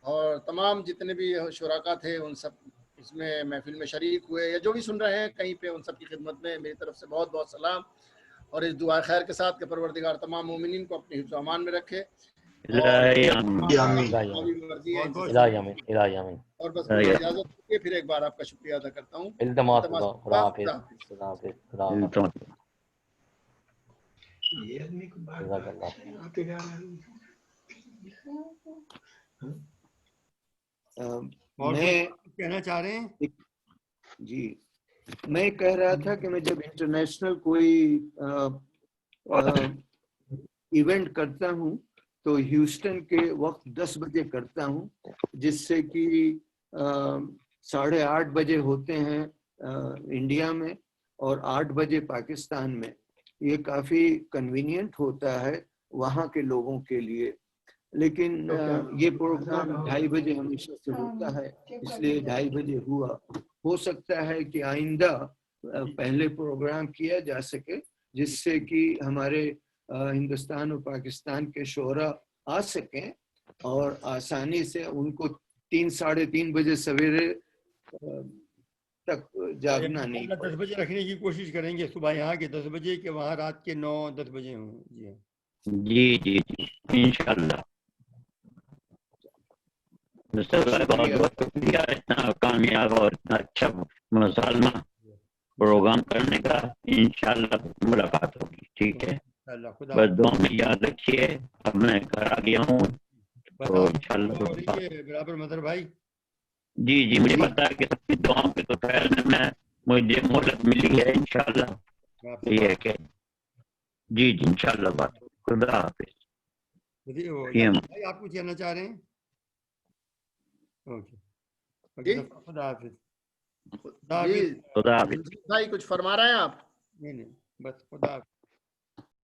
S4: اور تمام جتنے بھی شرکا تھے ان سب اس میں محفل میں شریک ہوئے یا جو بھی سن رہے ہیں کہیں پہ, ان سب کی خدمت میں میری طرف سے بہت بہت سلام, اور اس دعا خیر کے ساتھ کہ پروردگار تمام مومنین کو اپنے حفظ و امان میں رکھے. اور بس مجھے اجازت دیجیے, پھر ایک بار آپ کا شکریہ ادا کرتا ہوں.
S16: میں
S7: کہنا چاہ رہے ہیں
S16: جی, میں کہہ رہا تھا کہ میں جب انٹرنیشنل کوئی ایونٹ کرتا ہوں تو ہیوسٹن کے وقت 10 بجے کرتا ہوں, جس سے کہ 8:30 بجے ہوتے ہیں انڈیا میں اور 8 بجے پاکستان میں. یہ کافی کنوینئنٹ ہوتا ہے وہاں کے لوگوں کے لیے, لیکن یہ پروگرام 2:30 بجے ہمیشہ سے ہوتا ہے, اس لیے 2:30 بجے ہوا. ہو سکتا ہے کہ آئندہ پہلے پروگرام کیا جا سکے جس سے کہ ہمارے ہندوستان اور پاکستان کے شعراء آ سکیں اور آسانی سے ان کو 3-3:30 بجے سویرے تک جاگنا نہیں.
S7: 10 بجے رکھنے کی کوشش کریں گے, صبح یہاں کے 10 بجے کہ وہاں رات کے 9-10 بجے ہوں.
S11: جی انشاءاللہ. بہت بہت شکریہ اتنا کامیاب اور اتنا اچھا مسالمہ پروگرام کرنے کا. انشاءاللہ ملاقات ہوگی. ٹھیک ہے, بس دعا میں یاد رکھیے. اب میں گھر آ گیا ہوں تو انشاءاللہ
S7: برابر مدر بھائی.
S11: جی مجھے پتا ہے کہ سب کی دعاؤں کے تو خیر میں مجھے مہلت ملی ہے انشاءاللہ. یہ ہے کہ جی انشاءاللہ بات. خدا حافظ.
S7: भाई आप कुछ कहना चाह रहे हैं? ओके, खुदा हाफिज।
S4: भाई कुछ फरमा रहे हैं आप?
S7: नहीं, बस खुदा हाफिज।